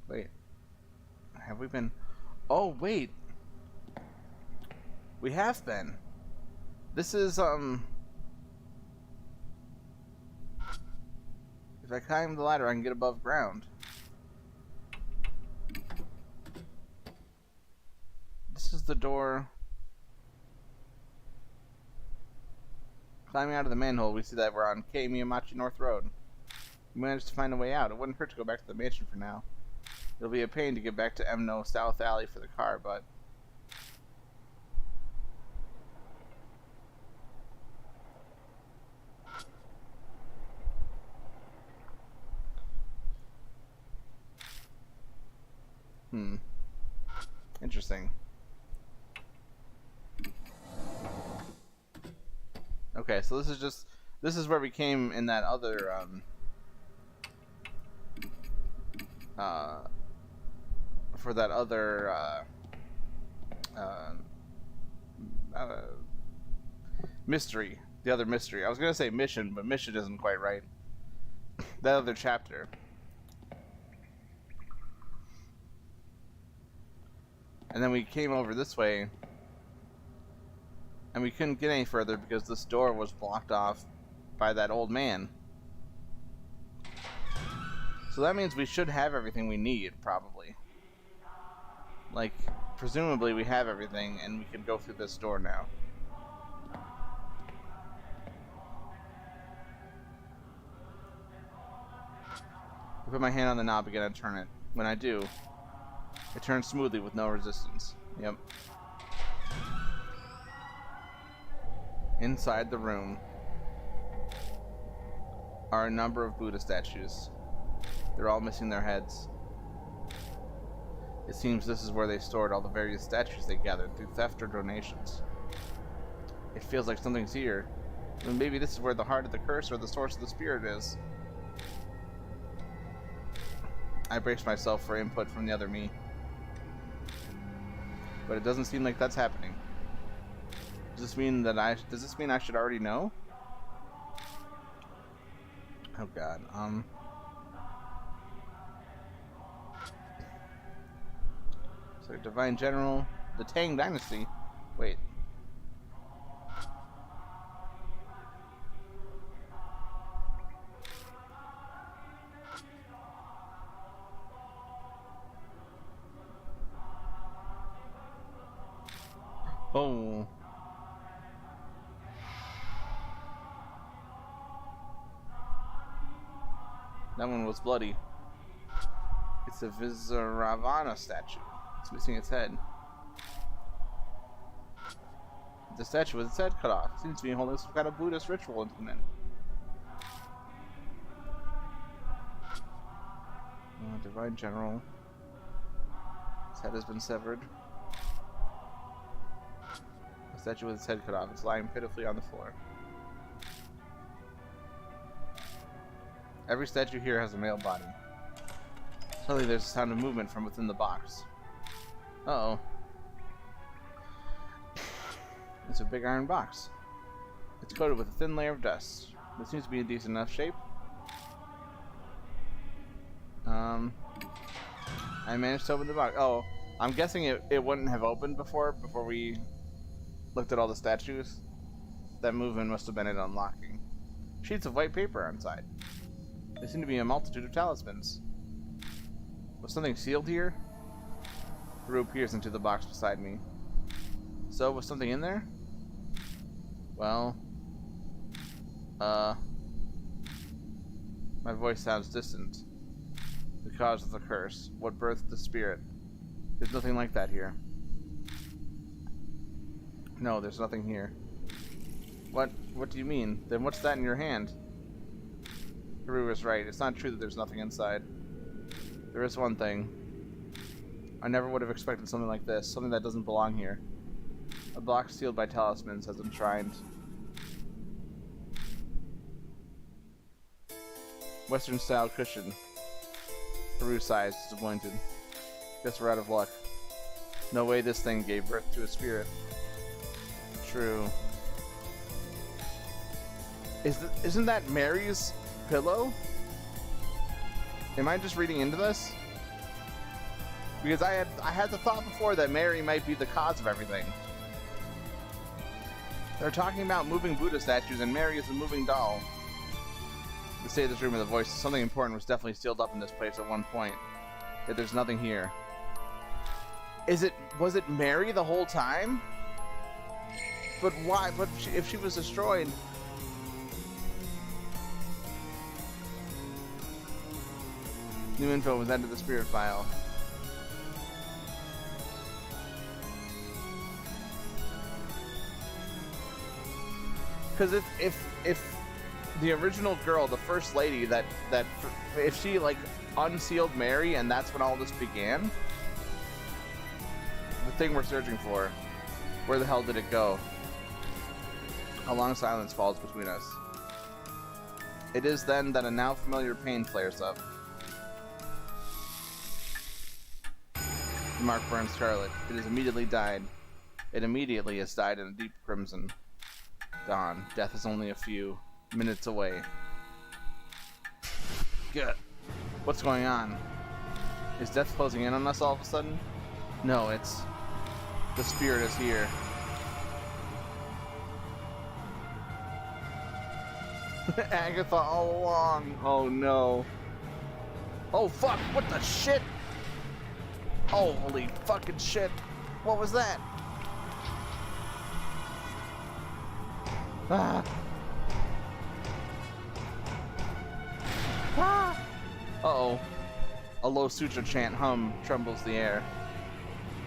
Wait. Have we been... Oh, wait. We have been. This is, If I climb the ladder, I can get above ground. This is the door. Climbing out of the manhole, we see that we're on K Miyamachi North Road. We managed to find a way out. It wouldn't hurt to go back to the mansion for now. It'll be a pain to get back to Emno South Alley for the car, but... Interesting. Okay, so this is where we came in that other, for that other, mystery. The other mystery. I was gonna say mission, but mission isn't quite right. That other chapter. And then we came over this way, and we couldn't get any further because this door was blocked off by that old man. So that means we should have everything we need, probably. Like, presumably we have everything, and we can go through this door now. I put my hand on the knob again and turn it. When I do, it turns smoothly with no resistance. Yep. Inside the room are a number of Buddha statues. They're all missing their heads. It seems this is where they stored all the various statues they gathered through theft or donations. It feels like something's here. And maybe this is where the heart of the curse or the source of the spirit is. I braced myself for input from the other me. But it doesn't seem like that's happening. Does this mean that does this mean I should already know? Oh god, So Divine General, the Tang Dynasty. Wait. Oh. That one was bloody. It's a Visuravana statue. It's missing its head. The statue with its head cut off. Seems to be holding some kind of Buddhist ritual implement. Divine General. His head has been severed. A statue with its head cut off. It's lying pitifully on the floor. Every statue here has a male body. Suddenly there's a sound of movement from within the box. Uh-oh. It's a big iron box. It's coated with a thin layer of dust. It seems to be in decent enough shape. I managed to open the box. Oh, I'm guessing it wouldn't have opened before we looked at all the statues. That movement must have been it unlocking. Sheets of white paper inside. There seem to be a multitude of talismans. Was something sealed here? Haru peers into the box beside me. So, was something in there? Well... My voice sounds distant. The cause of the curse. What birthed the spirit? There's nothing like that here. No, there's nothing here. What do you mean? Then what's that in your hand? Haru is right. It's not true that there's nothing inside. There is one thing. I never would have expected something like this. Something that doesn't belong here. A box sealed by talismans as enshrined. Western style cushion. Haru sighs, disappointed. Guess we're out of luck. No way this thing gave birth to a spirit. True. Isn't that Mary's pillow? Am I just reading into this? Because I had the thought before that Mary might be the cause of everything. They're talking about moving Buddha statues and Mary is a moving doll. To say this room with a voice, something important was definitely sealed up in this place at one point. Yet there's nothing here. Was it Mary the whole time? But why? But if she was destroyed... New info was added to the spirit file. Because if the original girl, the first lady, if she like unsealed Mary and that's when all this began, the thing we're searching for, where the hell did it go? A long silence falls between us. It is then that a now familiar pain flares up. The mark burns scarlet. It has immediately died. It immediately has died in a deep crimson. Dawn. Death is only a few minutes away. Good. What's going on? Is death closing in on us all of a sudden? No, it's... The spirit is here. Agatha all along. Oh no. Oh fuck, what the shit? Holy fucking shit. What was that? Ah. Ah. Uh-oh. A low sutra chant hum trembles the air.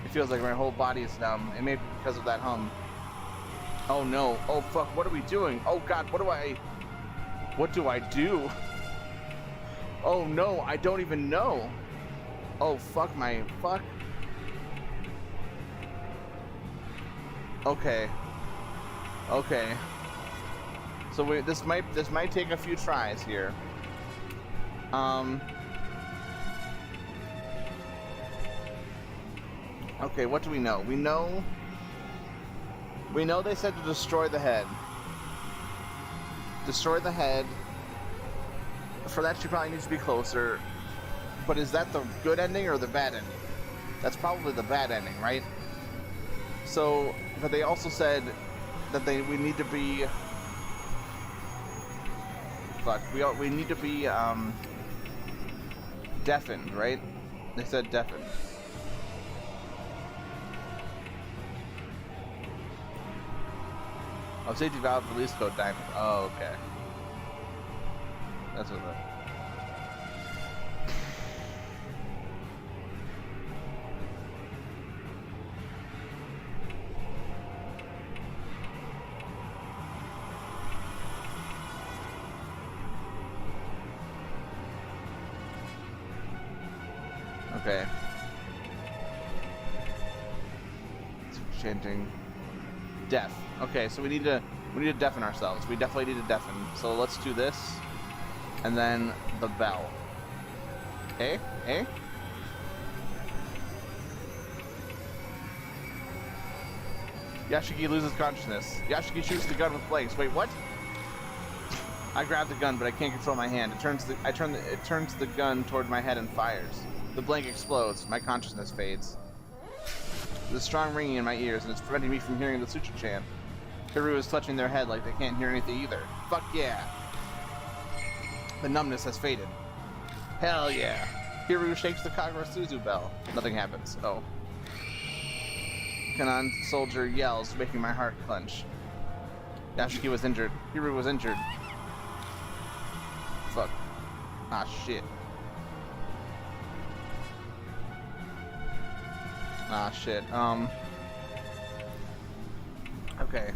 It feels like my whole body is numb. It may be because of that hum. Oh no. Oh fuck, what are we doing? Oh god, what do I do? Oh no, I don't even know. Oh fuck my fuck. Okay. Okay. So this might take a few tries here. Okay, what do we know? We know they said to destroy the head. Destroy the head. For that, she probably needs to be closer. But is that the good ending or the bad ending? That's probably the bad ending, right? So, but they also said that we need to be... Fuck, we need to be, deafened, right? They said deafened. Oh, safety valve release code diamond. Oh, okay. That's what that... Okay. Chanting. Deaf. Okay, so we need to deafen ourselves. We definitely need to deafen. So let's do this. And then the bell. Eh? Eh? Yashiki loses consciousness. Yashiki shoots the gun with blanks. Wait, what? I grab the gun, but I can't control my hand. It turns the gun toward my head and fires. The blank explodes. My consciousness fades. There's a strong ringing in my ears, and it's preventing me from hearing the suture chant. Hiru is touching their head like they can't hear anything either. Fuck yeah! The numbness has faded. Hell yeah! Hiru shakes the Kagura Suzu bell. Nothing happens. Oh. Kanan soldier yells, making my heart clench. Yashiki was injured. Hiru was injured. Fuck. Ah, shit. Ah, shit. Okay.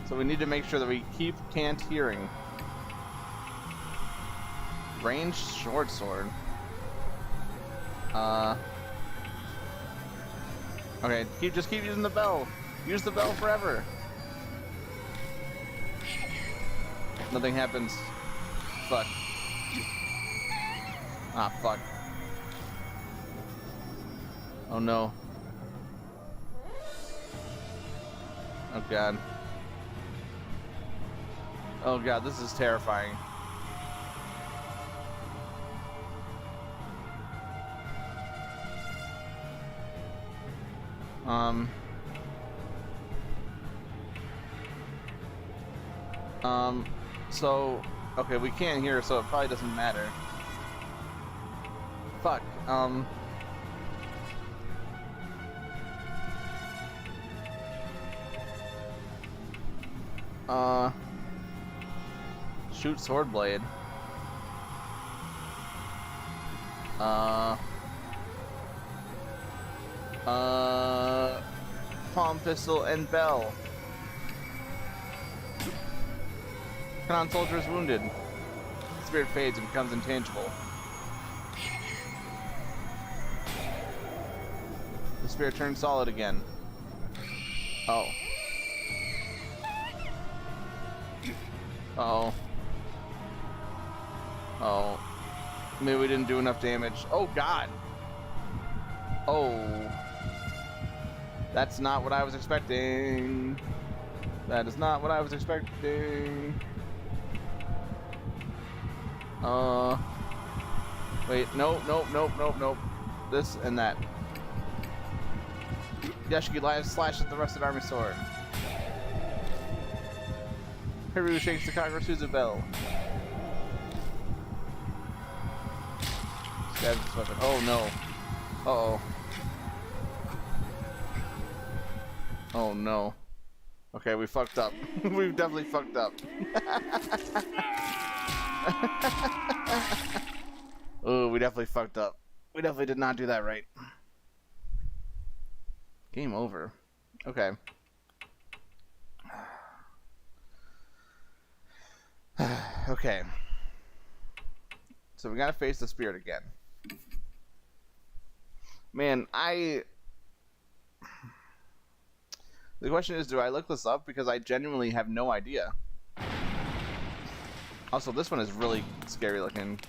So we need to make sure that we keep can't hearing. Ranged short sword. Okay, just keep using the bell. Use the bell forever. Nothing happens. Fuck. Ah, fuck. Oh no. Oh god. Oh god, this is terrifying. So, okay, we can't hear, so it probably doesn't matter. Fuck, shoot sword blade. Palm pistol and bell. Kanan soldier is wounded. Spirit fades and becomes intangible. The spirit turns solid again. Oh. Uh-oh. Oh. Maybe we didn't do enough damage. Oh god. Oh. That's not what I was expecting. That is not what I was expecting. Wait, nope. This and that. Yashiki slashes the rusted army sword. Hiru shakes the Kagura Suzu bell. Stabs his weapon. Oh no. Uh-oh. Oh no. Okay, we fucked up. We've definitely fucked up. Oh, we definitely fucked up. We definitely did not do that right. Game over. Okay. Okay. So we gotta face the spirit again. Man, the question is, do I look this up? Because I genuinely have no idea. Also, this one is really scary looking.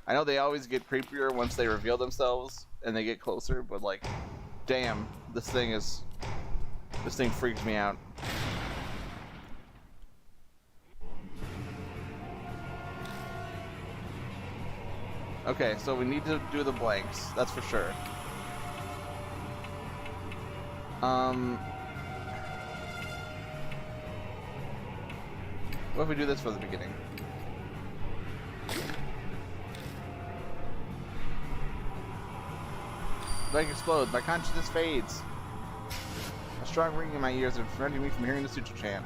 I know they always get creepier once they reveal themselves and they get closer, but like, damn, this thing freaks me out. Okay, so we need to do the blanks, that's for sure. What if we do this for the beginning? Blank explodes, my consciousness fades. A strong ringing in my ears is preventing me from hearing the suture chant.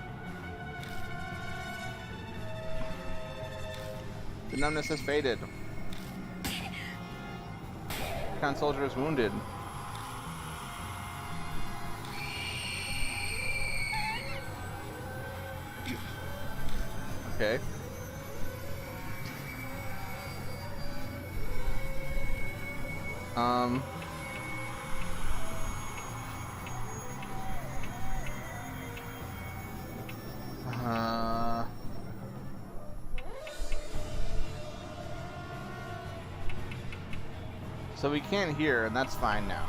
The numbness has faded. Kanan soldier is wounded. Okay. So we can't hear, and that's fine now.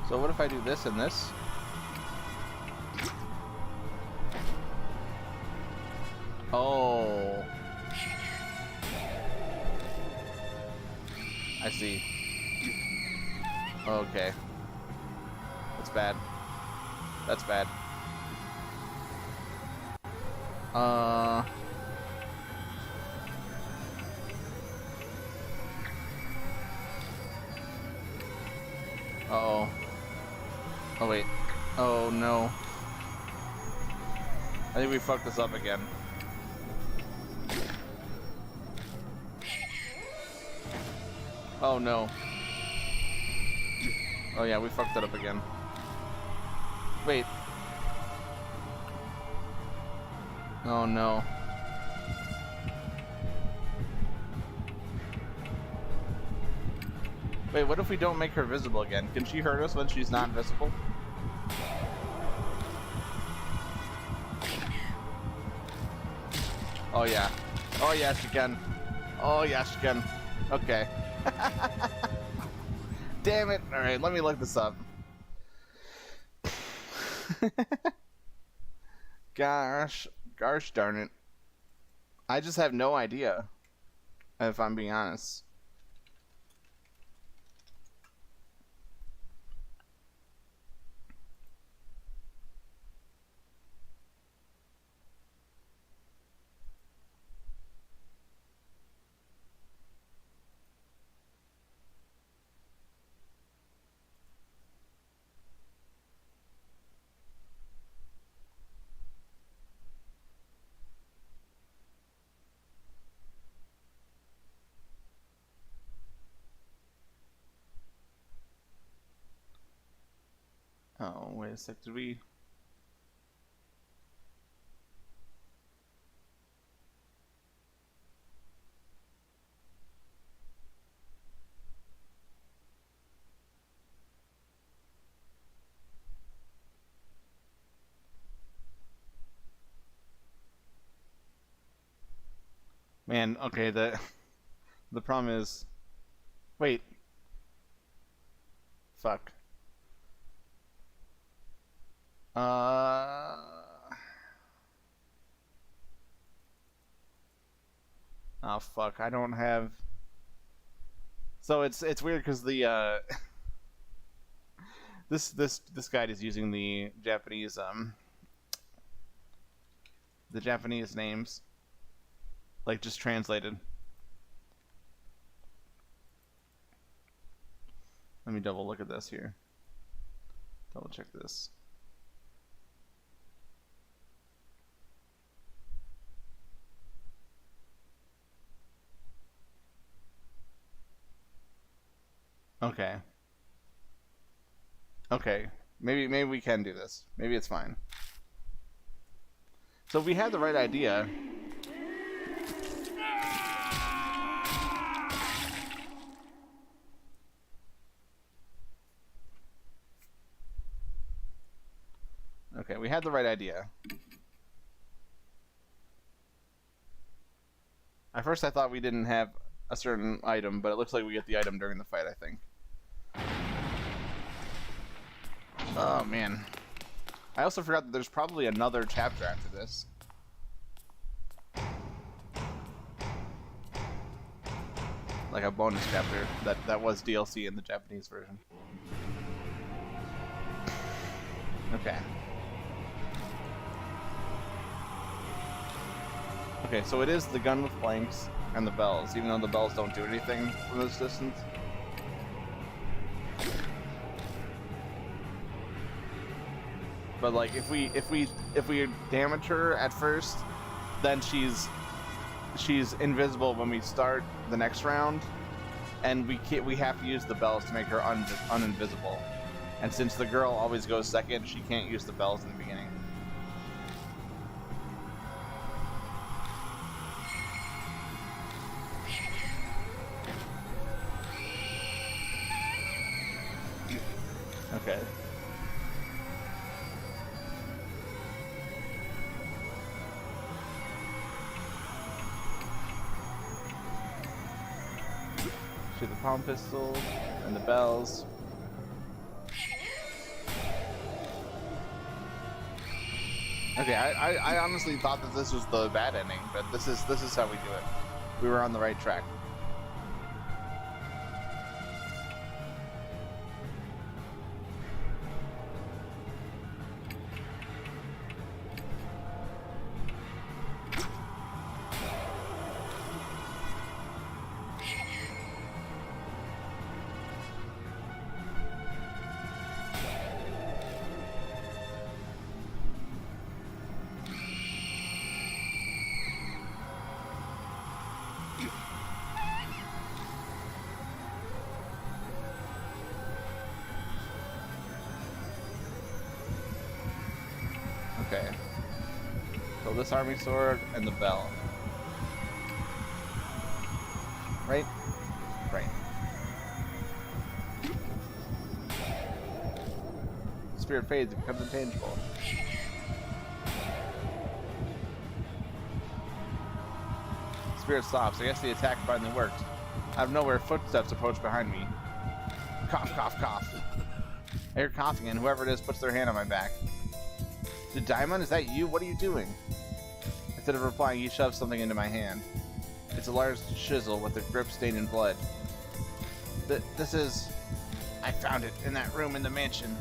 So what if I do this and this? Oh. I see. Okay. That's bad. That's bad. Uh-oh. Oh, wait. Oh, no. I think we fucked this up again. Oh, no. Oh, yeah, we fucked it up again. Wait. Oh, no. Wait, what if we don't make her visible again? Can she hurt us when she's not visible? Oh, yeah. Oh, yeah, she can. Oh, yeah, she can. Okay. Damn it. Alright, let me look this up. Gosh darn it. I just have no idea, if I'm being honest. Oh, wait a sec, did we... Man, okay, the problem is... Wait. Fuck. Oh fuck, I don't have... So it's weird because the this guide is using the Japanese names, like just translated. Let me double look at this here. Double check this. Okay. Okay. Maybe we can do this. Maybe it's fine. So if we had the right idea. Okay, we had the right idea. At first I thought we didn't have a certain item, but it looks like we get the item during the fight, I think. Oh, man. I also forgot that there's probably another chapter after this. Like a bonus chapter that was DLC in the Japanese version. Okay. Okay, so it is the gun with blanks and the bells, even though the bells don't do anything from this distance. But like if we damage her at first, then she's invisible when we start the next round. and we have to use the bells to make her uninvisible. And since the girl always goes second, she can't use the bells in the beginning. Okay. Shoot the palm pistol and the bells. Okay, I honestly thought that this was the bad ending, but this is how we do it. We were on the right track. Okay. So this army sword and the bell. Right? Right. Spirit fades, it becomes intangible. Spirit stops. I guess the attack finally worked. Out of nowhere, footsteps approach behind me. Cough, cough, cough. I hear coughing, and whoever it is puts their hand on my back. Diamond, is that you? What are you doing? Instead of replying, he shoves something into my hand. It's a large chisel with a grip stained in blood. This is... I found it in that room in the mansion.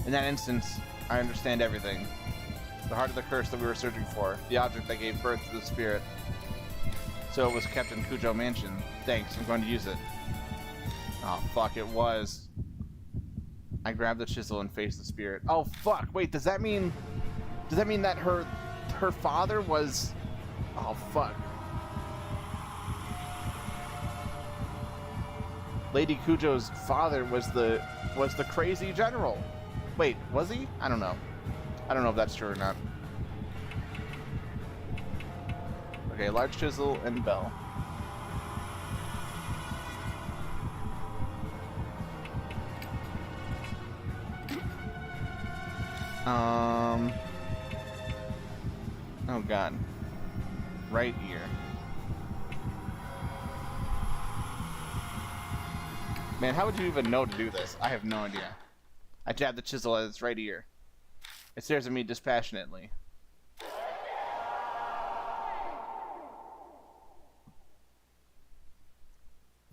In that instance, I understand everything. The heart of the curse that we were searching for. The object that gave birth to the spirit. So it was kept in Kujo Mansion. Thanks, I'm going to use it. Oh, fuck, it was. I grabbed the chisel and faced the spirit. Oh fuck! Wait, does that mean that her father was? Oh fuck! Lady Kujo's father was the crazy general. Wait, was he? I don't know. I don't know if that's true or not. Okay, large chisel and bell. Oh god. Right ear. Man, how would you even know to do this? I have no idea. I jab the chisel at its right ear. It stares at me dispassionately.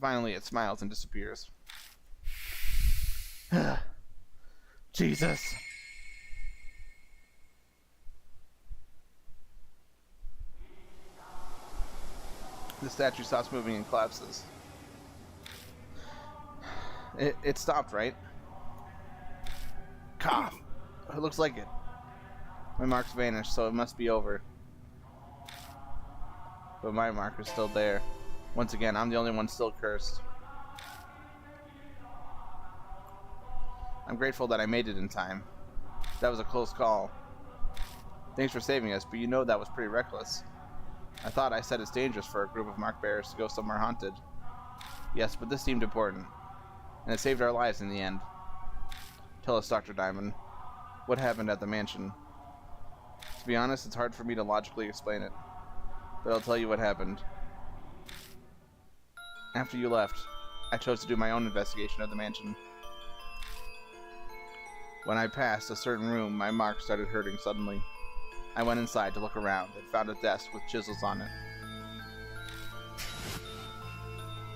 Finally, it smiles and disappears. Jesus. The statue stops moving and collapses. It stopped, right? Cough. It looks like it. My mark's vanished, so it must be over. But my mark is still there. Once again, I'm the only one still cursed. I'm grateful that I made it in time. That was a close call. Thanks for saving us, but you know that was pretty reckless. I thought I said it's dangerous for a group of mark bearers to go somewhere haunted. Yes, but this seemed important. And it saved our lives in the end. Tell us, Dr. Diamond, what happened at the mansion? To be honest, it's hard for me to logically explain it. But I'll tell you what happened. After you left, I chose to do my own investigation of the mansion. When I passed a certain room, my mark started hurting suddenly. I went inside to look around and found a desk with chisels on it.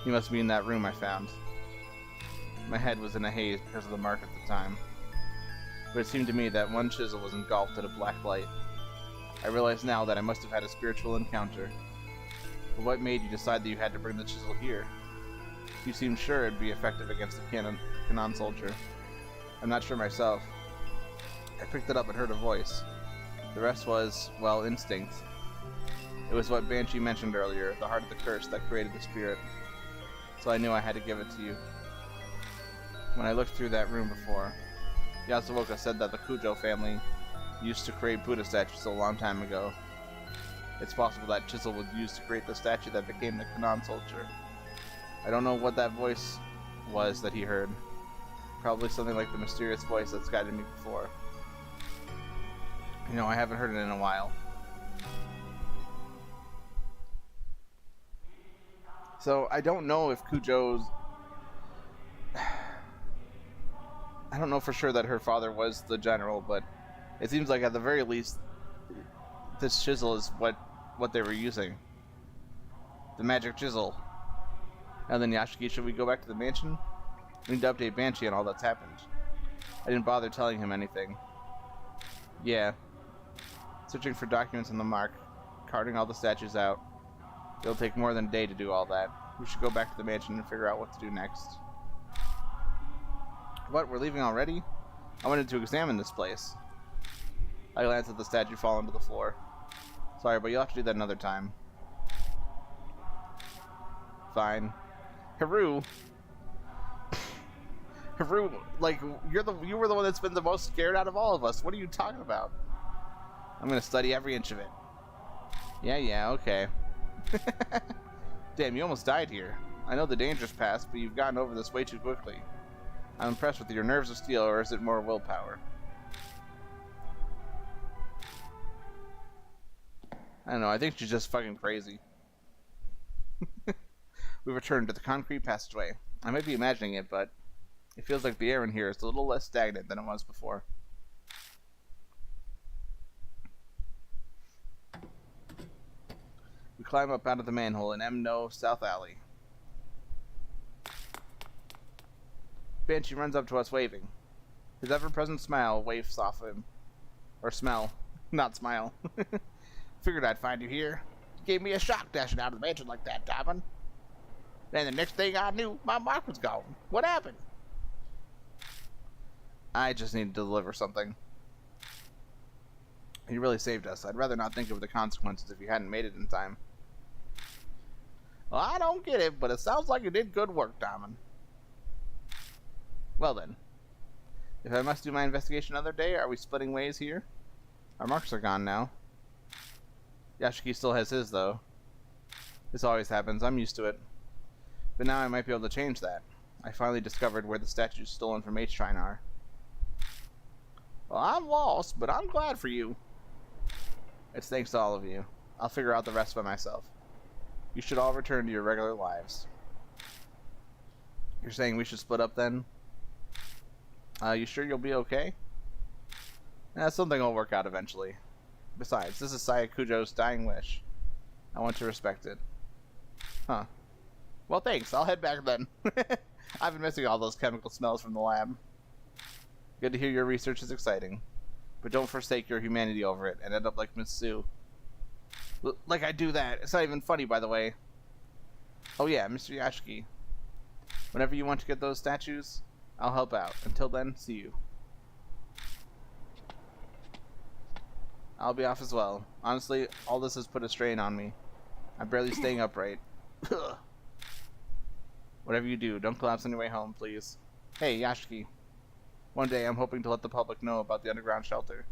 He must be in that room I found. My head was in a haze because of the mark at the time. But it seemed to me that one chisel was engulfed in a black light. I realize now that I must have had a spiritual encounter. But what made you decide that you had to bring the chisel here? You seemed sure it'd be effective against the Kanon soldier. I'm not sure myself. I picked it up and heard a voice. The rest was, well, instinct. It was what Banshee mentioned earlier, the heart of the curse that created the spirit. so I knew I had to give it to you. When I looked through that room before, Yasuoka said that the Kujo family used to create Buddha statues a long time ago. It's possible that chisel was used to create the statue that became the Kanan soldier. I don't know what that voice was that he heard. Probably something like the mysterious voice that's guided me before. You know, I haven't heard it in a while. So, I don't know if Kujo's... I don't know for sure that her father was the general, but it seems like at the very least, this chisel is what they were using. The magic chisel. And then Yashiki, should we go back to the mansion? We need to update Banshee on all that's happened. I didn't bother telling him anything. Yeah. Searching for documents on the mark, carting all the statues out. It'll take more than a day to do all that. We should go back to the mansion and figure out what to do next. What, we're leaving already? I wanted to examine this place. I glanced at the statue falling to the floor. Sorry, but you'll have to do that another time. Fine. Haru, like, you were the one that's been the most scared out of all of us. What are you talking about? I'm gonna study every inch of it. Yeah, okay. Damn, you almost died here. I know the danger's past, but you've gotten over this way too quickly. I'm impressed with your nerves of steel, or is it more willpower? I don't know, I think she's just fucking crazy. We returned to the concrete passageway. I might be imagining it, but it feels like the air in here is a little less stagnant than it was before. We climb up out of the manhole in M-No South Alley. Banshee runs up to us waving. His ever-present smile wafts off him. Or smell. Not smile. Figured I'd find you here. You gave me a shock dashing out of the mansion like that, Diamond. Then the next thing I knew, my mark was gone. What happened? I just needed to deliver something. You really saved us. I'd rather not think of the consequences if you hadn't made it in time. Well, I don't get it, but it sounds like you did good work, Diamond. Well then. If I must do my investigation another day, are we splitting ways here? Our marks are gone now. Yashiki still has his, though. This always happens. I'm used to it. But now I might be able to change that. I finally discovered where the statues stolen from H-Shrine are. Well, I'm lost, but I'm glad for you. It's thanks to all of you. I'll figure out the rest by myself. You should all return to your regular lives. You're saying we should split up then? You sure you'll be okay? Something will work out eventually. Besides, this is Sayakujo's dying wish. I want to respect it. Huh. Well, thanks. I'll head back then. I've been missing all those chemical smells from the lab. Good to hear your research is exciting. But don't forsake your humanity over it and end up like Miss Sue. Like I do that. It's not even funny, by the way. Oh yeah, Mr. Yashiki. Whenever you want to get those statues, I'll help out. Until then, see you. I'll be off as well. Honestly, all this has put a strain on me. I'm barely staying upright. Whatever you do, don't collapse on your way home, please. Hey, Yashiki. One day I'm hoping to let the public know about the underground shelter.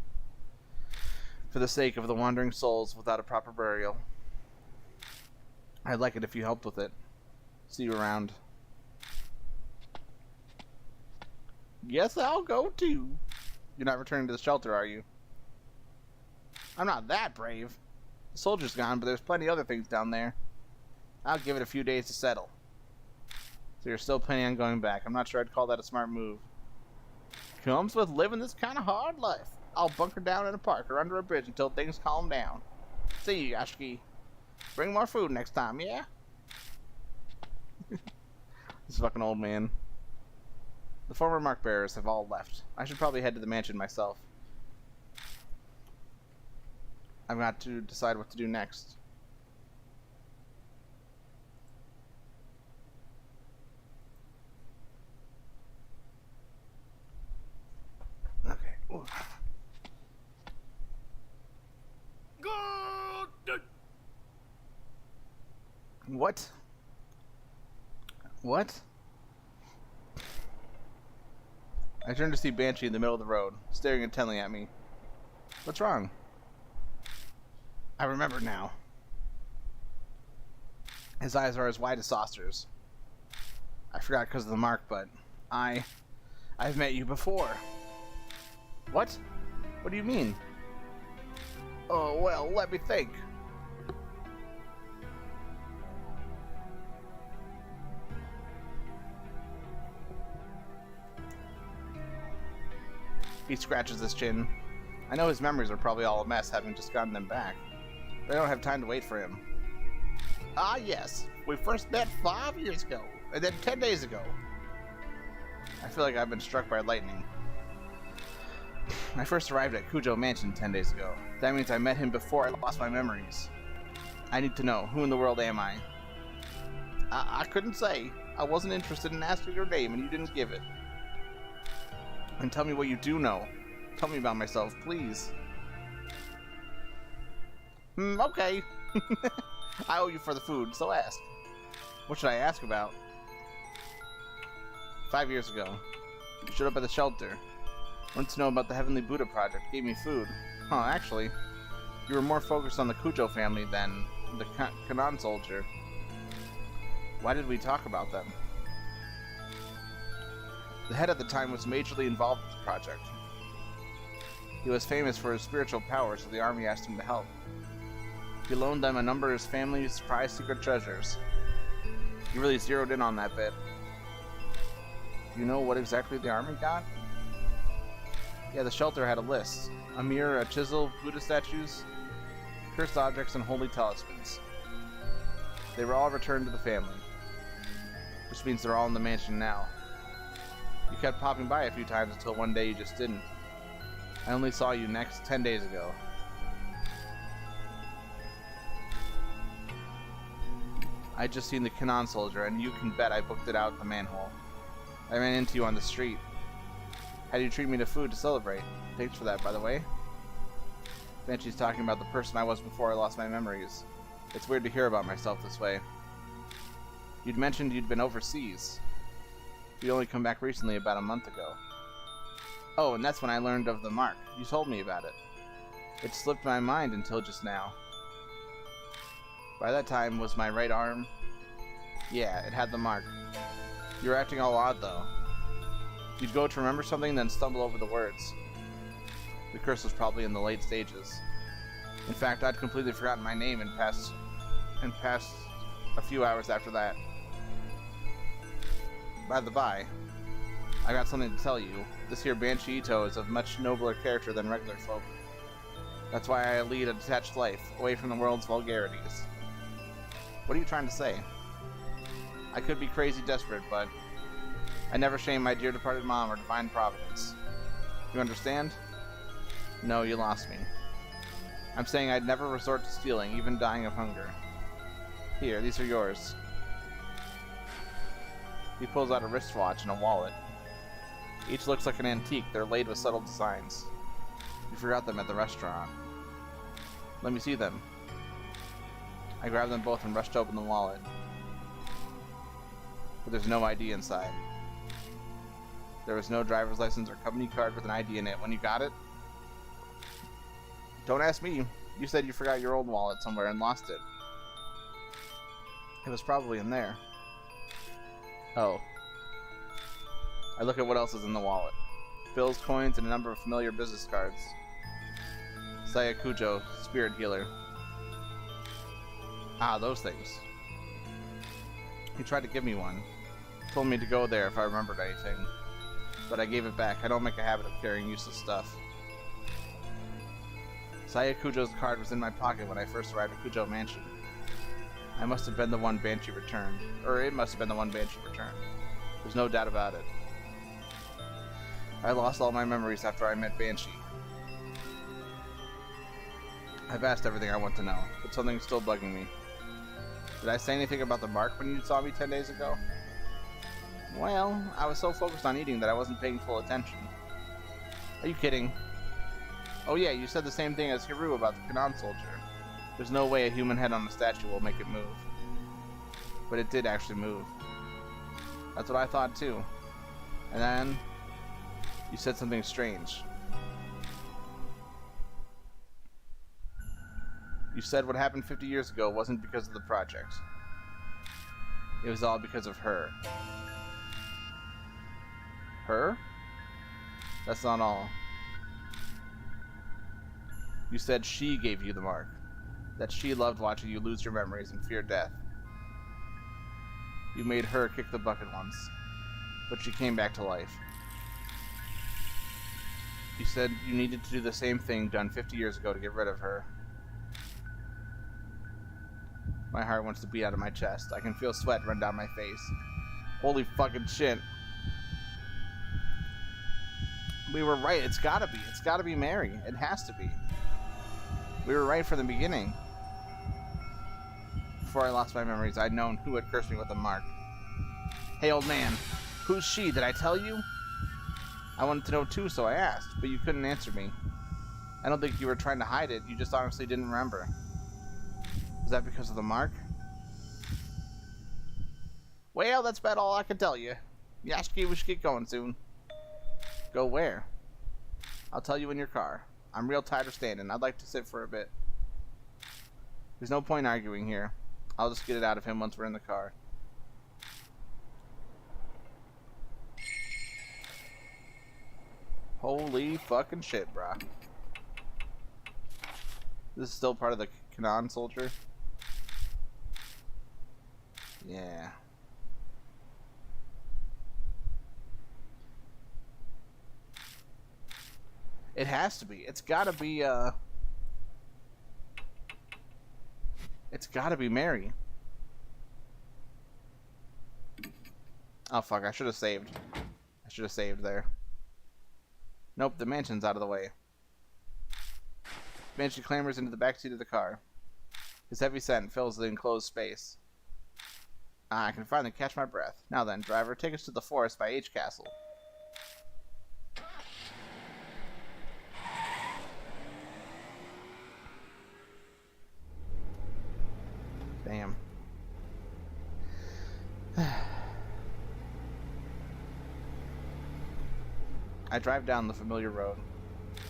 For the sake of the wandering souls without a proper burial. I'd like it if you helped with it. See you around. Guess I'll go too. You're not returning to the shelter, are you? I'm not that brave. The soldier's gone, but there's plenty of other things down there. I'll give it a few days to settle. So you're still planning on going back. I'm not sure I'd call that a smart move. Comes with living this kind of hard life. I'll bunker down in a park or under a bridge until things calm down. See you, Yashiki. Bring more food next time, yeah? This fucking old man. The former mark bearers have all left. I should probably head to the mansion myself. I've got to decide what to do next. Okay. Ooh. What? What? I turned to see Banshee in the middle of the road, staring intently at me. What's wrong? I remember now. His eyes are as wide as saucers. I forgot because of the mark, but I've met you before. What? What do you mean? Oh, well, let me think. He scratches his chin. I know his memories are probably all a mess, having just gotten them back. But I don't have time to wait for him. Ah, yes. We first met 5 years ago, and then 10 days ago. I feel like I've been struck by lightning. I first arrived at Cujo Mansion 10 days ago. That means I met him before I lost my memories. I need to know, who in the world am I? I couldn't say. I wasn't interested in asking your name, and you didn't give it. And tell me what you do know. Tell me about myself, please. Okay. I owe you for the food, so ask. What should I ask about? 5 years ago, you showed up at the shelter. Wanted to know about the Heavenly Buddha Project, gave me food. Huh, actually, you were more focused on the Cujo family than the Kanan soldier. Why did we talk about them? The head at the time was majorly involved with the project. He was famous for his spiritual powers, so the army asked him to help. He loaned them a number of his family's prized secret treasures. He really zeroed in on that bit. Do you know what exactly the army got? Yeah, the shelter had a list. A mirror, a chisel, Buddha statues, cursed objects, and holy talismans. They were all returned to the family. Which means they're all in the mansion now. You kept popping by a few times until one day you just didn't. I only saw you next 10 days ago. I'd just seen the Kanan soldier, and you can bet I booked it out the manhole. I ran into you on the street. Had you treat me to food to celebrate? Thanks for that, by the way. Banshee's talking about the person I was before I lost my memories. It's weird to hear about myself this way. You'd mentioned you'd been overseas. You'd only come back recently, about a month ago. Oh, and that's when I learned of the mark. You told me about it. It slipped my mind until just now. By that time, was my right arm? Yeah, it had the mark. You were acting all odd, though. You'd go to remember something, then stumble over the words. The curse was probably in the late stages. In fact, I'd completely forgotten my name and passed a few hours after that. By the by, I got something to tell you. This here Banshee Ito is of much nobler character than regular folk. That's why I lead a detached life, away from the world's vulgarities. What are you trying to say? I could be crazy desperate, but I never shame my dear departed mom or divine providence. You understand? No, you lost me. I'm saying I'd never resort to stealing, even dying of hunger. Here, these are yours. He pulls out a wristwatch and a wallet. Each looks like an antique. They're laid with subtle designs. You forgot them at the restaurant. Let me see them. I grabbed them both and rushed open the wallet. But there's no ID inside. There was no driver's license or company card with an ID in it. When you got it? Don't ask me. You said you forgot your old wallet somewhere and lost it. It was probably in there. Oh. I look at what else is in the wallet. Bills, coins, and a number of familiar business cards. Saya Cujo, spirit healer. Ah, those things. He tried to give me one. Told me to go there if I remembered anything. But I gave it back. I don't make a habit of carrying useless stuff. Saya Cujo's card was in my pocket when I first arrived at Cujo Mansion. I must have been the one Banshee returned. Or it must have been the one Banshee returned. There's no doubt about it. I lost all my memories after I met Banshee. I've asked everything I want to know, but something's still bugging me. Did I say anything about the mark when you saw me 10 days ago? Well, I was so focused on eating that I wasn't paying full attention. Are you kidding? Oh yeah, you said the same thing as Hiru about the Kanan soldier. There's no way a human head on a statue will make it move. But it did actually move. That's what I thought too. And then you said something strange. You said what happened 50 years ago wasn't because of the project. It was all because of her. Her? That's not all. You said she gave you the mark. That she loved watching you lose your memories and fear death. You made her kick the bucket once, but she came back to life. You said you needed to do the same thing done 50 years ago to get rid of her. My heart wants to beat out of my chest. I can feel sweat run down my face. Holy fucking shit. We were right. It's gotta be. It's gotta be Mary. It has to be. We were right from the beginning. Before I lost my memories, I'd known who had cursed me with a mark. Hey, old man. Who's she? Did I tell you? I wanted to know too, so I asked, but you couldn't answer me. I don't think you were trying to hide it. You just honestly didn't remember. Was that because of the mark? Well, that's about all I can tell you. Yashki, we should get going soon. Go where? I'll tell you in your car. I'm real tired of standing. I'd like to sit for a bit. There's no point arguing here. I'll just get it out of him once we're in the car. Holy fucking shit, brah. This is still part of the Canaan soldier? Yeah. It has to be. It's gotta be, it's gotta be Mary. Oh, fuck. I should have saved. I should have saved there. Nope, the mansion's out of the way. Banshee clambers into the backseat of the car. His heavy scent fills the enclosed space. I can finally catch my breath. Now then, driver, take us to the forest by H Castle. Damn. I drive down the familiar road.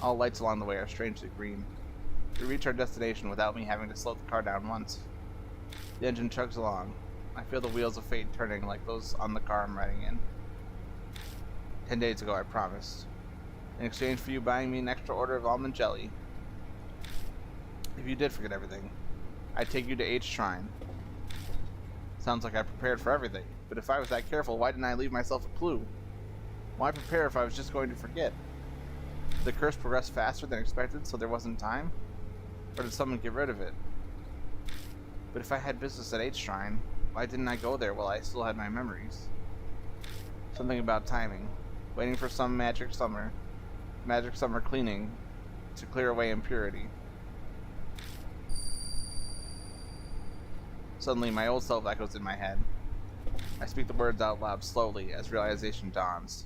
All lights along the way are strangely green. We reach our destination without me having to slow the car down once. The engine chugs along. I feel the wheels of fate turning like those on the car I'm riding in. 10 days ago I promised. In exchange for you buying me an extra order of almond jelly. If you did forget everything, I'd take you to H Shrine. Sounds like I prepared for everything, but if I was that careful, why didn't I leave myself a clue? Why prepare if I was just going to forget? Did the curse progress faster than expected, so there wasn't time? Or did someone get rid of it? But if I had business at H Shrine, why didn't I go there while I still had my memories? Something about timing. Waiting for some magic summer cleaning to clear away impurity. Suddenly, my old self echoes in my head. I speak the words out loud slowly as realization dawns.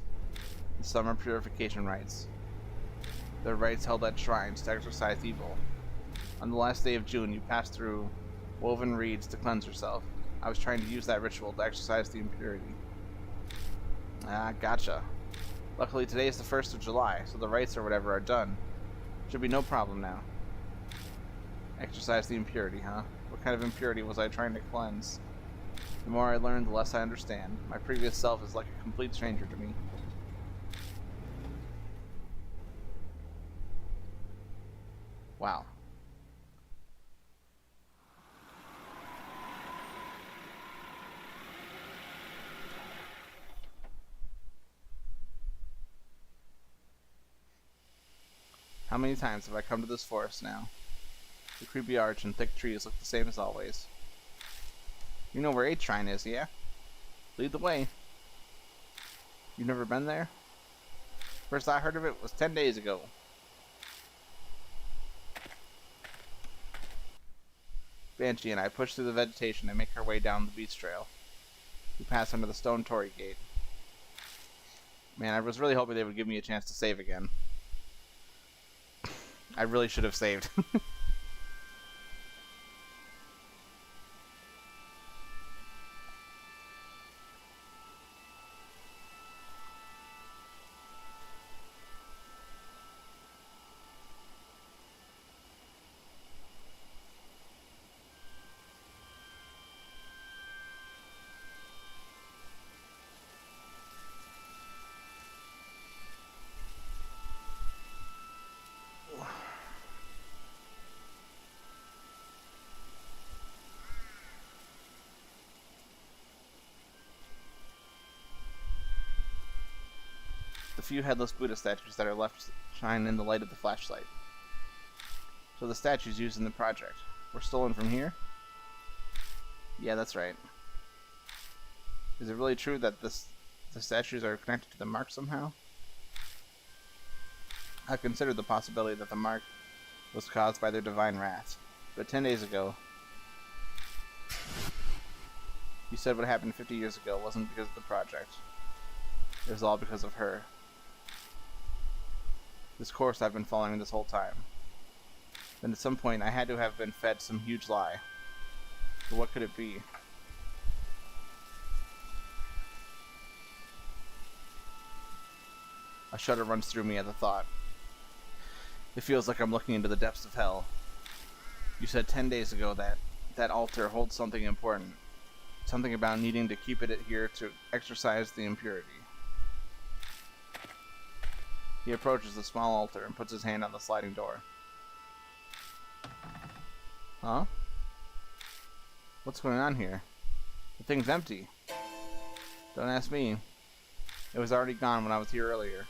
The summer purification rites. The rites held at shrines to exorcise evil. On the last day of June, you passed through woven reeds to cleanse yourself. I was trying to use that ritual to exorcise the impurity. Ah, gotcha. Luckily, today is the 1st of July, so the rites or whatever are done. Should be no problem now. Exorcise the impurity, huh? What kind of impurity was I trying to cleanse? The more I learn, the less I understand. My previous self is like a complete stranger to me. Wow. How many times have I come to this forest now? The creepy arch and thick trees look the same as always. You know where H Shrine is, yeah? Lead the way. You've never been there? First I heard of it was 10 days ago. Banshee and I push through the vegetation and make our way down the beach trail. We pass under the stone torii gate. Man, I was really hoping they would give me a chance to save again. I really should have saved. the few headless Buddha statues that are left shine in the light of the flashlight. So the statues used in the project were stolen from here? Yeah, that's right. Is it really true that the statues are connected to the mark somehow? I considered the possibility that the mark was caused by their divine wrath, but 10 days ago, you said what happened 50 years ago wasn't because of the project. It was all because of her. This course I've been following this whole time. Then at some point I had to have been fed some huge lie. But what could it be? A shudder runs through me at the thought. It feels like I'm looking into the depths of hell. You said 10 days ago that that altar holds something important. Something about needing to keep it here to exorcise the impurity. He approaches the small altar and puts his hand on the sliding door. Huh? What's going on here? The thing's empty. Don't ask me. It was already gone when I was here earlier.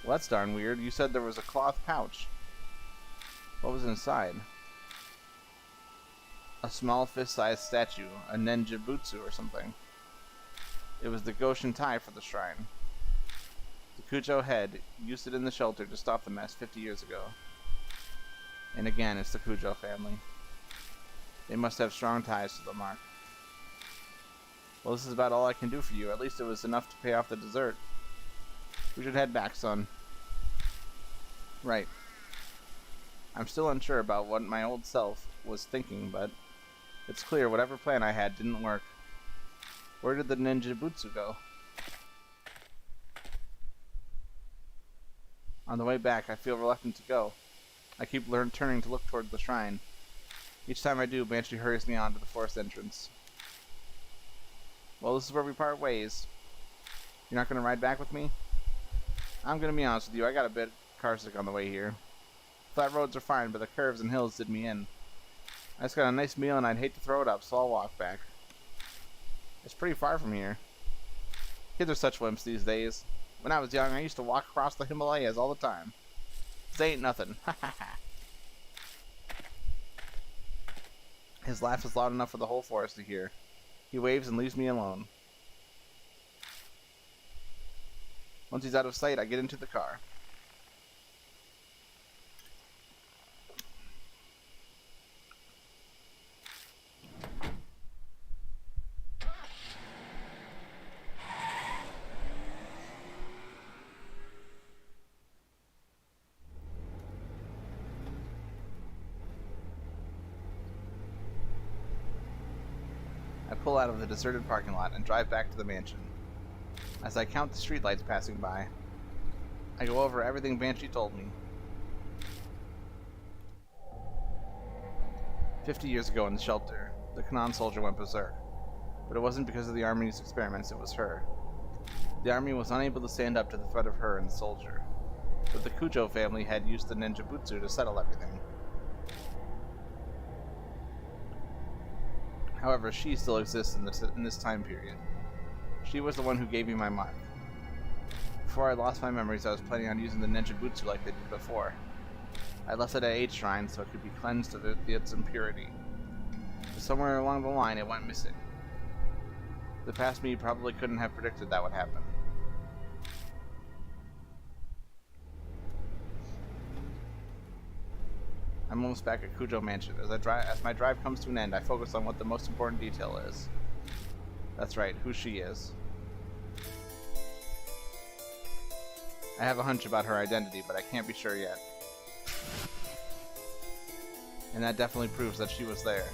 Well, that's darn weird. You said there was a cloth pouch. What was inside? A small fist-sized statue, a ninjutsu or something. It was the Goshen tie for the shrine. The Kujo head used it in the shelter to stop the mess 50 years ago. And again, it's the Kujo family. They must have strong ties to the mark. Well, this is about all I can do for you. At least it was enough to pay off the dessert. We should head back, son. Right. I'm still unsure about what my old self was thinking, but it's clear whatever plan I had didn't work. Where did the ninjutsu go? On the way back, I feel reluctant to go. I keep turning to look toward the shrine. Each time I do, Banshee hurries me on to the forest entrance. Well, this is where we part ways. You're not going to ride back with me? I'm going to be honest with you, I got a bit carsick on the way here. Flat roads are fine, but the curves and hills did me in. I just got a nice meal and I'd hate to throw it up, so I'll walk back. It's pretty far from here. Kids are such wimps these days. When I was young, I used to walk across the Himalayas all the time. This ain't nothing. Ha ha ha. His laugh is loud enough for the whole forest to hear. He waves and leaves me alone. Once he's out of sight, I get into the car. I pull out of the deserted parking lot and drive back to the mansion. As I count the streetlights passing by, I go over everything Banshee told me. 50 years ago in the shelter, the Kanan soldier went berserk. But it wasn't because of the Army's experiments, it was her. The Army was unable to stand up to the threat of her and the soldier. But the Kujo family had used the ninjutsu to settle everything. However, she still exists in this time period. She was the one who gave me my mark. Before I lost my memories, I was planning on using the ninjutsu like they did before. I left it at H Shrine so it could be cleansed of its impurity. But somewhere along the line, it went missing. The past me probably couldn't have predicted that would happen. I'm almost back at Kujo Mansion. As my drive comes to an end, I focus on what the most important detail is. That's right, who she is. I have a hunch about her identity, but I can't be sure yet. And that definitely proves that she was there.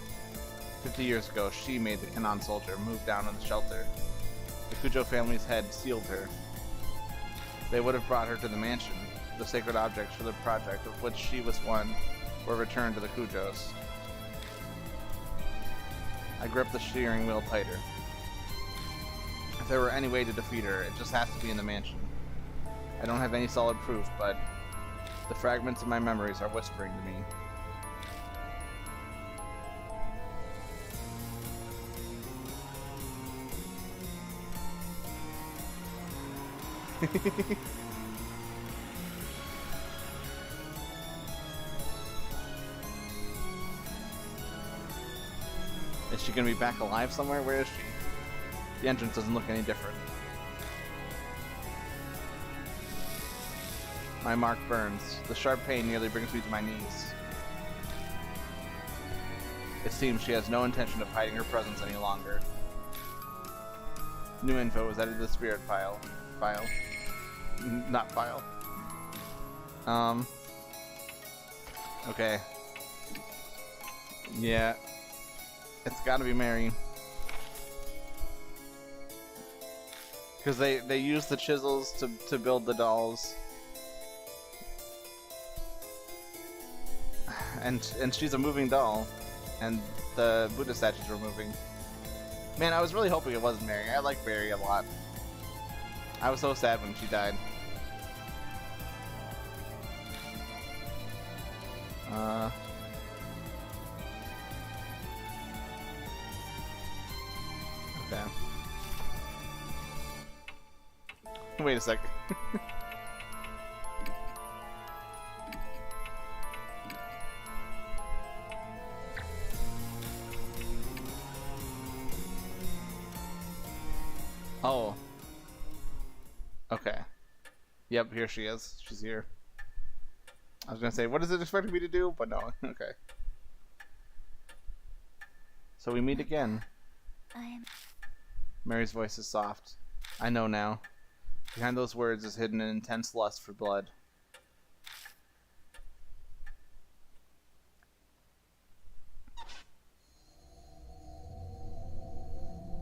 50 years ago, she made the Kanan soldier move down on the shelter. The Kujo family's head sealed her. They would have brought her to the mansion. The sacred objects for the project, of which she was one, were returned to the Kujos. I grip the steering wheel tighter. If there were any way to defeat her, it just has to be in the mansion. I don't have any solid proof, but the fragments of my memories are whispering to me. Is she gonna be back alive somewhere? Where is she? The entrance doesn't look any different. My mark burns. The sharp pain nearly brings me to my knees. It seems she has no intention of hiding her presence any longer. New info was added to the spirit file. Not file. Okay. Yeah. It's gotta be Mary. Because they use the chisels to build the dolls. And she's a moving doll. And the Buddha statues were moving. Man, I was really hoping it wasn't Mary. I like Mary a lot. I was so sad when she died. Okay. Wait a sec. Oh. Okay. Yep, here she is. She's here. I was gonna say, what is it expecting me to do? But no. Okay. So we meet again. Mary's voice is soft. I know now. Behind those words is hidden an intense lust for blood.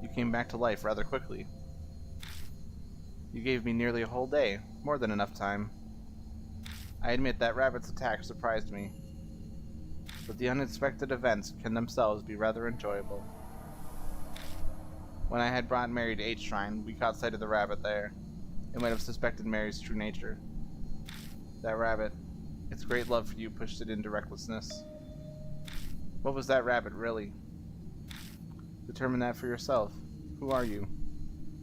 You came back to life rather quickly. You gave me nearly a whole day, more than enough time. I admit that Rabbit's attack surprised me, but the unexpected events can themselves be rather enjoyable. When I had brought Mary to H-Shrine, we caught sight of the rabbit there. It might have suspected Mary's true nature. That rabbit, its great love for you pushed it into recklessness. What was that rabbit really? Determine that for yourself. Who are you?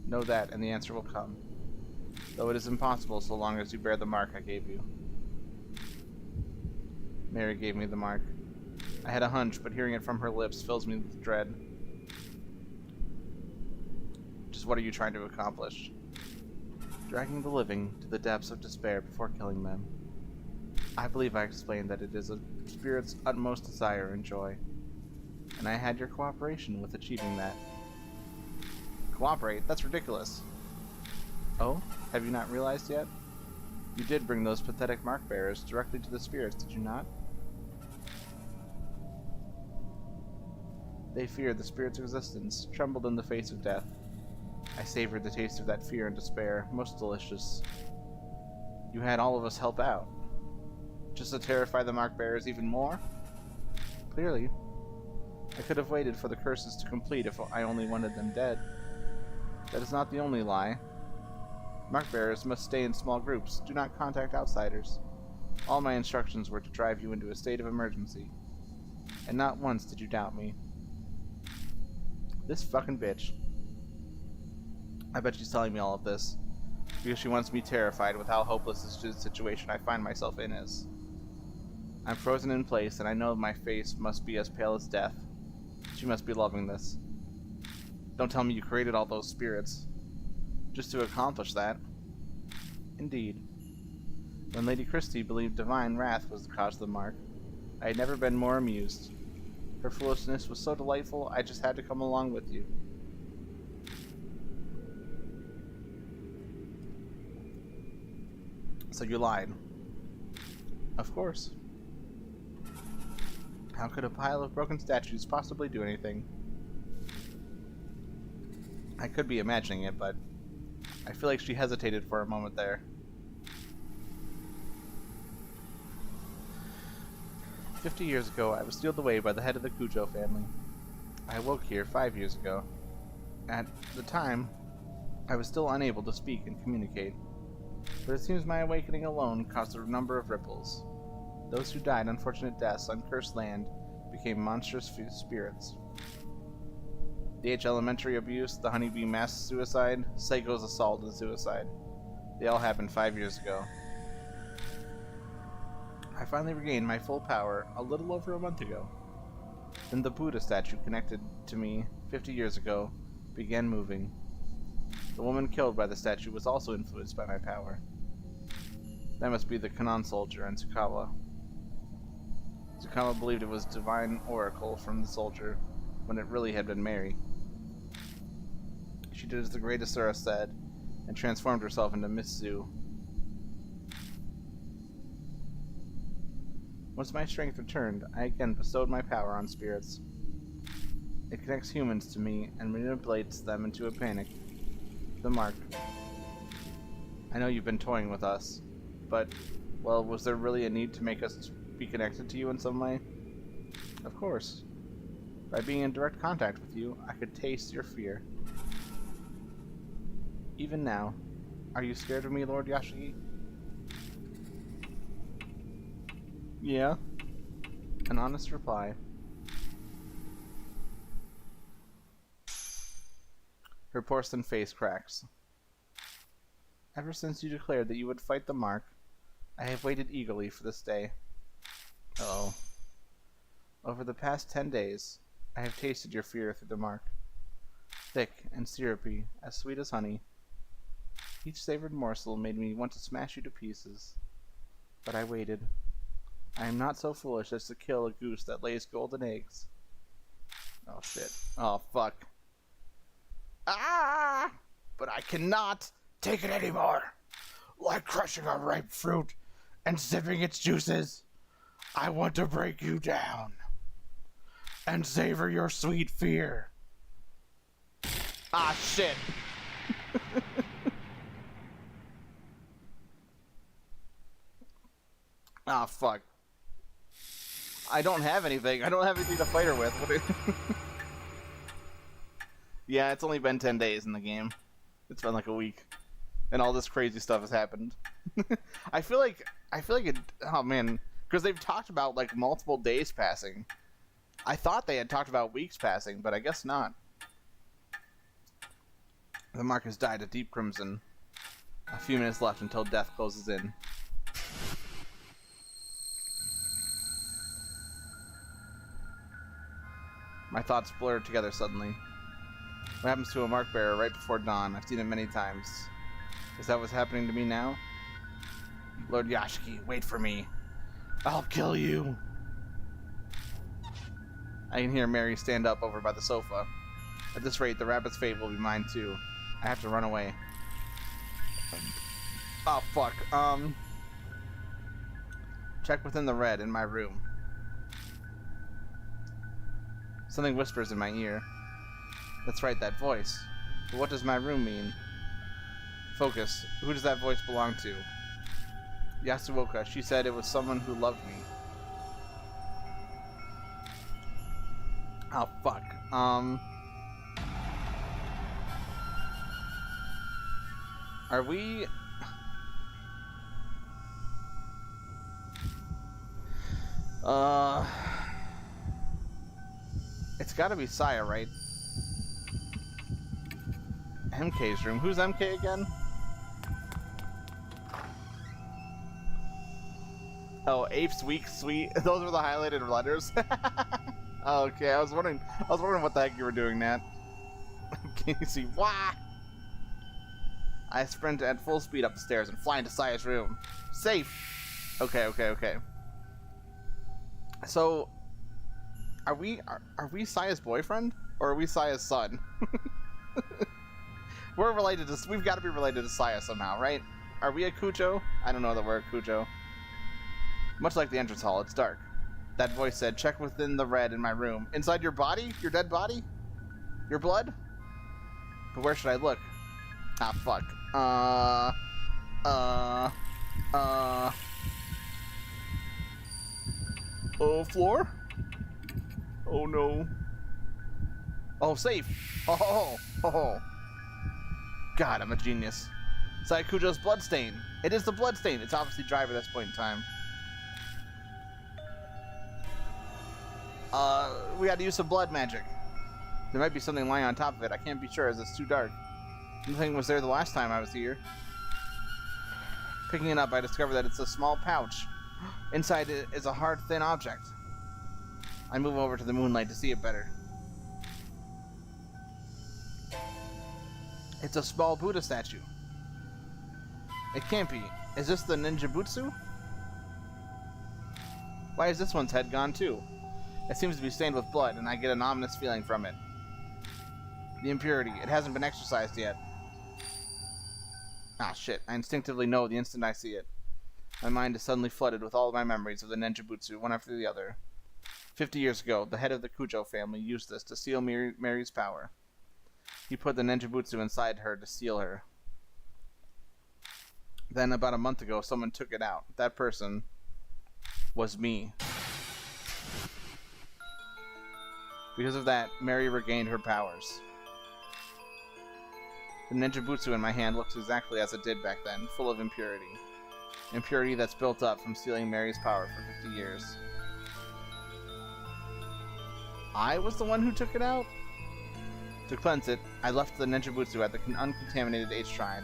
Know that, and the answer will come. Though it is impossible so long as you bear the mark I gave you. Mary gave me the mark. I had a hunch, but hearing it from her lips fills me with dread. Just what are you trying to accomplish? Dragging the living to the depths of despair before killing them. I believe I explained that it is a spirit's utmost desire and joy, and I had your cooperation with achieving that. Cooperate? That's ridiculous. Oh? Have you not realized yet? You did bring those pathetic mark bearers directly to the spirits, did you not? They feared the spirit's existence, trembled in the face of death. I savored the taste of that fear and despair, most delicious. You had all of us help out. Just to terrify the mark bearers even more? Clearly. I could have waited for the curses to complete if I only wanted them dead. That is not the only lie. Mark bearers must stay in small groups. Do not contact outsiders. All my instructions were to drive you into a state of emergency. And not once did you doubt me. This fucking bitch. I bet she's telling me all of this because she wants me terrified with how hopeless this situation I find myself in is. I'm frozen in place, and I know my face must be as pale as death. She must be loving this. Don't tell me you created all those spirits just to accomplish that. Indeed. When Lady Christie believed divine wrath was the cause of the mark, I had never been more amused. Her foolishness was so delightful, I just had to come along with you. So you lied. Of course. How could a pile of broken statues possibly do anything? I could be imagining it, but I feel like she hesitated for a moment there. 50 years ago, I was sealed away by the head of the Cujo family. I awoke here 5 years ago. At the time, I was still unable to speak and communicate, but it seems my awakening alone caused a number of ripples. Those who died unfortunate deaths on cursed land became monstrous spirits. The H elementary abuse, the honeybee mass suicide, Seiko's assault and suicide. They all happened 5 years ago. I finally regained my full power a little over a month ago. Then the Buddha statue connected to me 50 years ago began moving. The woman killed by the statue was also influenced by my power. That must be the Kanan soldier and Tsukawa. Tsukawa believed it was divine oracle from the soldier, when it really had been Mary. She did as the great Asura said, and transformed herself into Mitsu. Once my strength returned, I again bestowed my power on spirits. It connects humans to me and manipulates them into a panic. The mark. I know you've been toying with us, but, well, was there really a need to make us be connected to you in some way? Of course. By being in direct contact with you, I could taste your fear. Even now, are you scared of me, Lord Yashigi? Yeah. An honest reply. Her porcelain face cracks. Ever since you declared that you would fight the mark, I have waited eagerly for this day. Uh-oh. Over the past 10 days, I have tasted your fear through the mark. Thick and syrupy, as sweet as honey. Each savored morsel made me want to smash you to pieces. But I waited. I am not so foolish as to kill a goose that lays golden eggs. Oh shit. Oh fuck. Ah! But I cannot take it anymore. Like crushing a ripe fruit and sipping its juices, I want to break you down and savor your sweet fear. Ah shit. Ah fuck. I don't have anything. I don't have anything to fight her with. Yeah, it's only been 10 days in the game. It's been like a week. And all this crazy stuff has happened. I feel like it, oh man, because they've talked about like multiple days passing. I thought they had talked about weeks passing, but I guess not. The mark has died a deep crimson. A few minutes left until death closes in. My thoughts blurred together suddenly. What happens to a mark bearer right before dawn? I've seen it many times. Is that what's happening to me now? Lord Yashiki, wait for me. I'll kill you. I can hear Mary stand up over by the sofa. At this rate, the rabbit's fate will be mine too. I have to run away. Oh fuck. Check within the red in my room. Something whispers in my ear. That's right, that voice. But what does my room mean? Focus. Who does that voice belong to? Yasuoka. She said it was someone who loved me. Oh, fuck. Are we... It's gotta be Saya, right? MK's room. Who's MK again? Oh, Apes Weak Sweet. Those were the highlighted letters. Okay, I was wondering what the heck you were doing, Nat. Can you see? Wah! I sprint at full speed up the stairs and fly into Saya's room. Safe. Okay. So, are we Saya's boyfriend or are we Saya's son? We're related to. We've got to be related to Saya somehow, right? Are we a Kujo? I don't know that we're a Kujo. Much like the entrance hall, it's dark. That voice said, "Check within the red in my room. Inside your body? Your dead body? Your blood? But where should I look? Ah, fuck. Oh, floor? Oh, no. Oh, safe. Oh. God, I'm a genius. Saikujo's bloodstain. It is the bloodstain. It's obviously dry by this point in time. We gotta use some blood magic. There might be something lying on top of it. I can't be sure as it's too dark. Nothing was there the last time I was here. Picking it up, I discover that it's a small pouch. Inside it is a hard, thin object. I move over to the moonlight to see it better. It's a small Buddha statue. It can't be. Is this the ninja butsu? Why is this one's head gone too? It seems to be stained with blood, and I get an ominous feeling from it. The impurity. It hasn't been exorcised yet. Ah, shit. I instinctively know the instant I see it. My mind is suddenly flooded with all of my memories of the ninjutsu, one after the other. 50 years ago, the head of the Kujo family used this to seal Mary's power. He put the ninjutsu inside her to seal her. Then, about a month ago, someone took it out. That person was me. Because of that, Mary regained her powers. The ninjutsu in my hand looks exactly as it did back then, full of impurity. Impurity that's built up from stealing Mary's power for 50 years. I was the one who took it out? To cleanse it, I left the ninjutsu at the uncontaminated H shrine.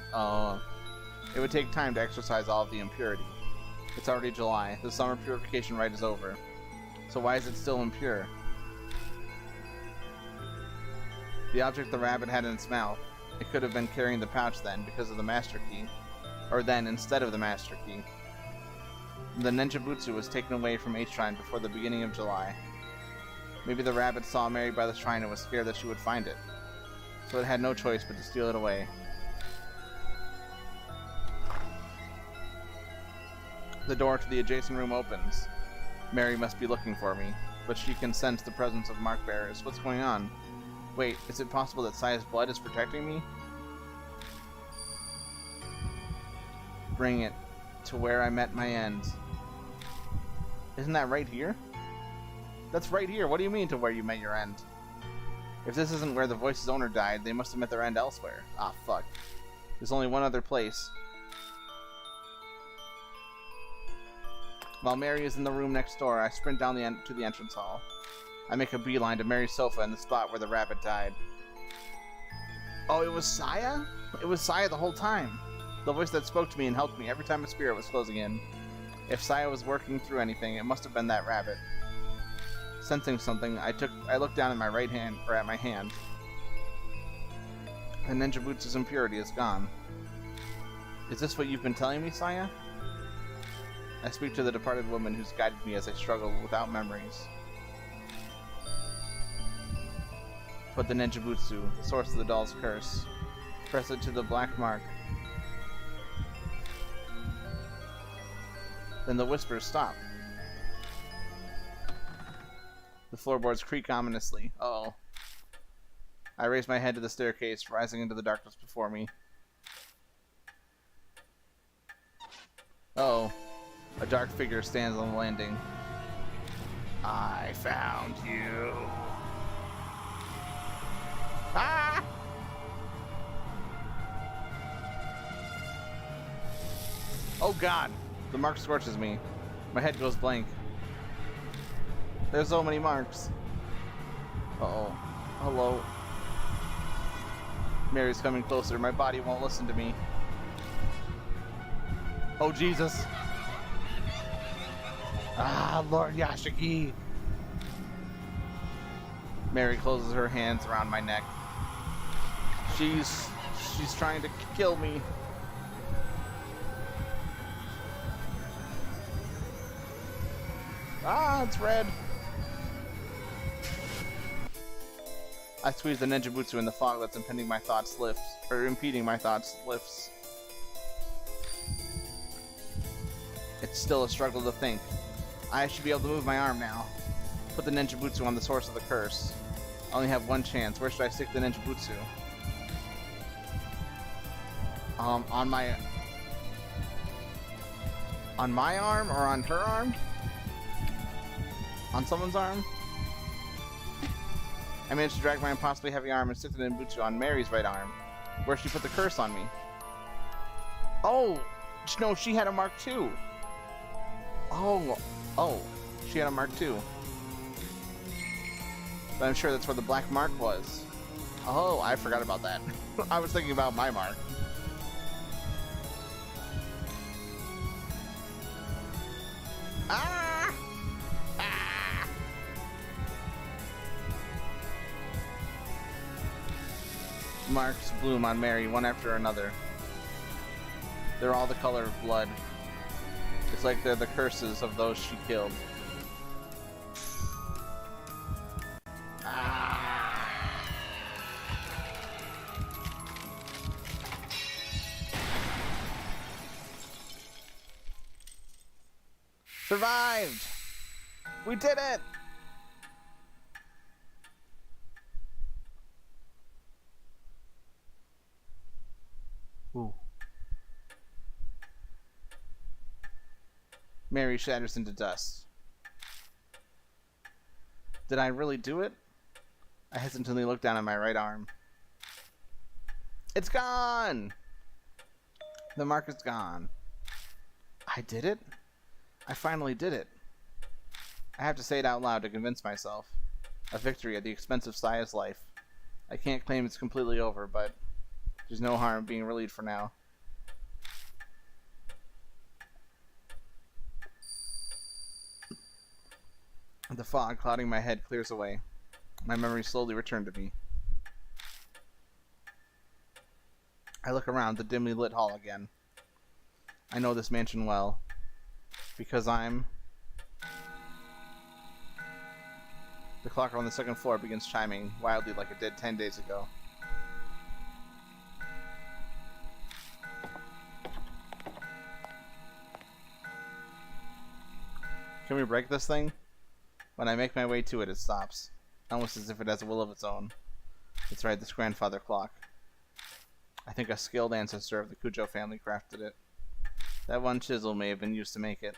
It would take time to exorcise all of the impurity. It's already July. The summer purification rite is over. So why is it still impure? The object the rabbit had in its mouth. It could have been carrying the pouch then, because of the master key. Or then, instead of the master key. The ninjutsu was taken away from H shrine before the beginning of July. Maybe the rabbit saw Mary by the shrine and was scared that she would find it. So it had no choice but to steal it away. The door to the adjacent room opens. Mary must be looking for me, but she can sense the presence of mark bearers. What's going on? Wait, is it possible that Saya's blood is protecting me? Bring it to where I met my end. Isn't that right here? That's right here. What do you mean to where you met your end? If this isn't where the Voice's owner died, they must have met their end elsewhere. Ah, fuck. There's only one other place. While Mary is in the room next door, I sprint down to the entrance hall. I make a beeline to Mary's sofa in the spot where the rabbit died. Oh, it was Saya? It was Saya the whole time. The voice that spoke to me and helped me every time a spirit was closing in. If Saya was working through anything, it must have been that rabbit. Sensing something, I looked down at my right hand, or at my hand. The ninjutsu's impurity is gone. Is this what you've been telling me, Saya? I speak to the departed woman who's guided me as I struggle without memories. Put the ninjutsu, the source of the doll's curse. Press it to the black mark. Then the whispers stop. The floorboards creak ominously. Uh-oh. I raise my head to the staircase, rising into the darkness before me. Uh-oh. A dark figure stands on the landing. I found you. Ah! Oh god! The mark scorches me. My head goes blank. There's so many marks. Uh-oh. Hello. Mary's coming closer. My body won't listen to me. Oh, Jesus. Ah, Lord Yashiki. Mary closes her hands around my neck. She's trying to kill me. Ah, it's red. I squeeze the ninjutsu in the fog that's impeding my thoughts lifts. It's still a struggle to think. I should be able to move my arm now. Put the ninjutsu on the source of the curse. I only have one chance. Where should I stick the ninjutsu? On my arm or on her arm? On someone's arm? I managed to drag my impossibly heavy arm and stick the ninjutsu on Mary's right arm, where she put the curse on me. Oh! No, she had a mark too! Oh, she had a mark too. But I'm sure that's where the black mark was. Oh, I forgot about that. I was thinking about my mark. Ah! Ah! Marks bloom on Mary one after another. They're all the color of blood. It's like they're the curses of those she killed. Survived! We did it! Ooh. Mary shatters into dust. Did I really do it? I hesitantly look down at my right arm. It's gone! The mark is gone. I did it? I finally did it. I have to say it out loud to convince myself. A victory at the expense of Saya's life. I can't claim it's completely over, but there's no harm being relieved for now. The fog clouding my head clears away. My memories slowly return to me. I look around the dimly lit hall again. I know this mansion well. Because I'm... The clock on the second floor begins chiming wildly like it did 10 days ago. Can we break this thing? When I make my way to it, it stops. Almost as if it has a will of its own. It's right, this grandfather clock. I think a skilled ancestor of the Kujo family crafted it. That one chisel may have been used to make it.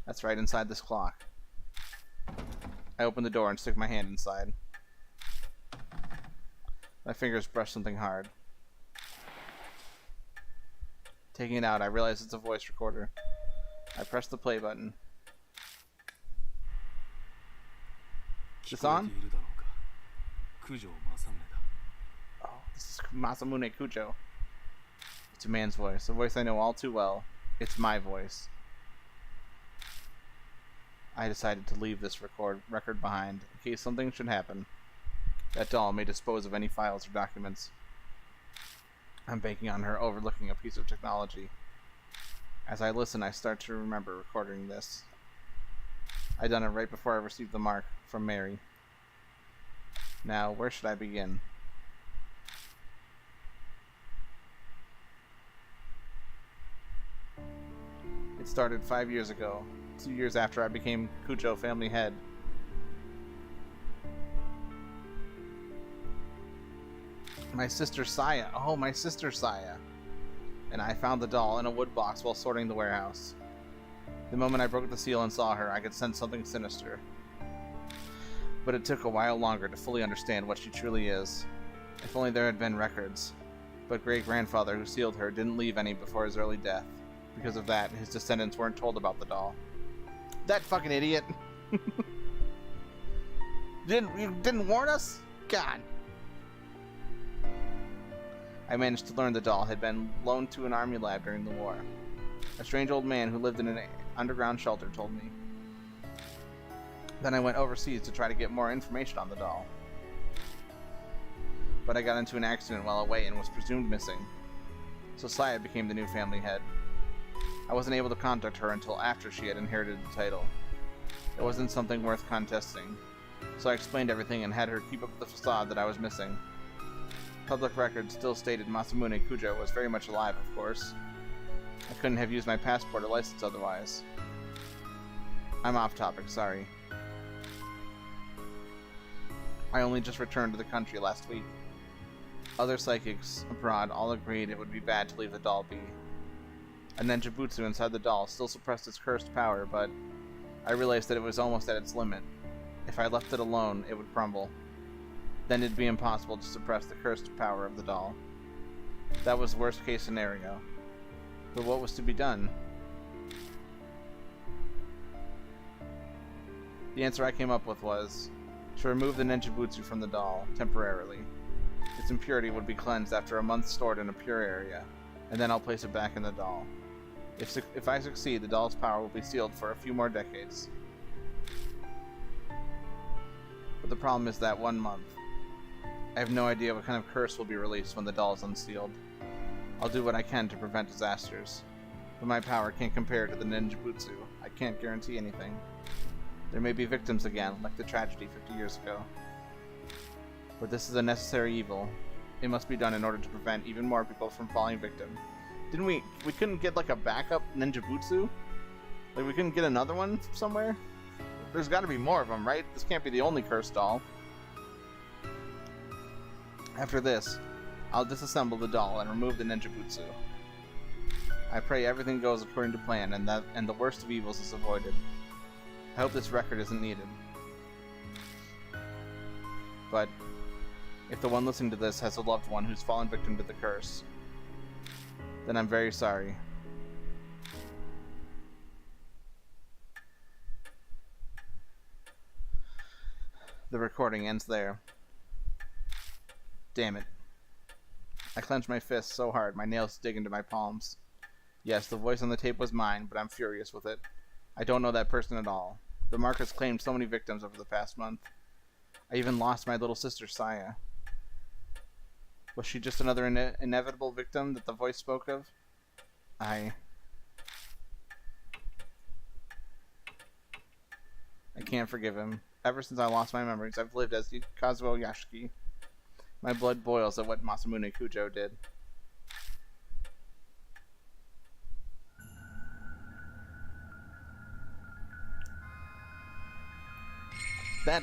That's right, inside this clock. I open the door and stick my hand inside. My fingers brush something hard. Taking it out, I realize it's a voice recorder. I press the play button. Is this on? Oh, this is Masamune Kujo. It's a man's voice, a voice I know all too well. It's my voice. I decided to leave this record behind in case something should happen. That doll may dispose of any files or documents. I'm banking on her overlooking a piece of technology. As I listen, I start to remember recording this. I done it right before I received the mark from Mary. Now, where should I begin? It started 5 years ago, 2 years after I became Kujo family head. My sister Saya. Oh, my sister Saya. And I found the doll in a wood box while sorting the warehouse. The moment I broke the seal and saw her, I could sense something sinister. But it took a while longer to fully understand what she truly is. If only there had been records. But great-grandfather who sealed her didn't leave any before his early death. Because of that, his descendants weren't told about the doll. That fucking idiot! You didn't warn us? God! I managed to learn the doll had been loaned to an army lab during the war. A strange old man who lived in an underground shelter told me. Then I went overseas to try to get more information on the doll. But I got into an accident while away and was presumed missing. So Saya became the new family head. I wasn't able to contact her until after she had inherited the title. It wasn't something worth contesting, so I explained everything and had her keep up the facade that I was missing. Public records still stated Masamune Kujo was very much alive, of course. I couldn't have used my passport or license otherwise. I'm off topic, sorry. I only just returned to the country last week. Other psychics abroad all agreed it would be bad to leave the doll be. A ninjabutsu inside the doll still suppressed its cursed power, but I realized that it was almost at its limit. If I left it alone, it would crumble. Then it'd be impossible to suppress the cursed power of the doll. That was worst case scenario. But what was to be done? The answer I came up with was to remove the ninjabutsu from the doll, temporarily. Its impurity would be cleansed after a month stored in a pure area, and then I'll place it back in the doll. If I succeed, the doll's power will be sealed for a few more decades. But the problem is that 1 month. I have no idea what kind of curse will be released when the doll is unsealed. I'll do what I can to prevent disasters, but my power can't compare to the ninjutsu. I can't guarantee anything. There may be victims again, like the tragedy 50 years ago. But this is a necessary evil. It must be done in order to prevent even more people from falling victim. Didn't we couldn't get like a backup ninjutsu? Like we couldn't get another one somewhere? There's got to be more of them, right? This can't be the only cursed doll. After this, I'll disassemble the doll and remove the ninjutsu. I pray everything goes according to plan and the worst of evils is avoided. I hope this record isn't needed. But if the one listening to this has a loved one who's fallen victim to the curse, then I'm very sorry. The recording ends there. Damn it. I clenched my fists so hard, my nails dig into my palms. Yes, the voice on the tape was mine, but I'm furious with it. I don't know that person at all. The mark has claimed so many victims over the past month. I even lost my little sister, Saya. Was she just another inevitable victim that the voice spoke of? I can't forgive him. Ever since I lost my memories, I've lived as Kazuo Yashiki. My blood boils at what Masamune Kujo did. That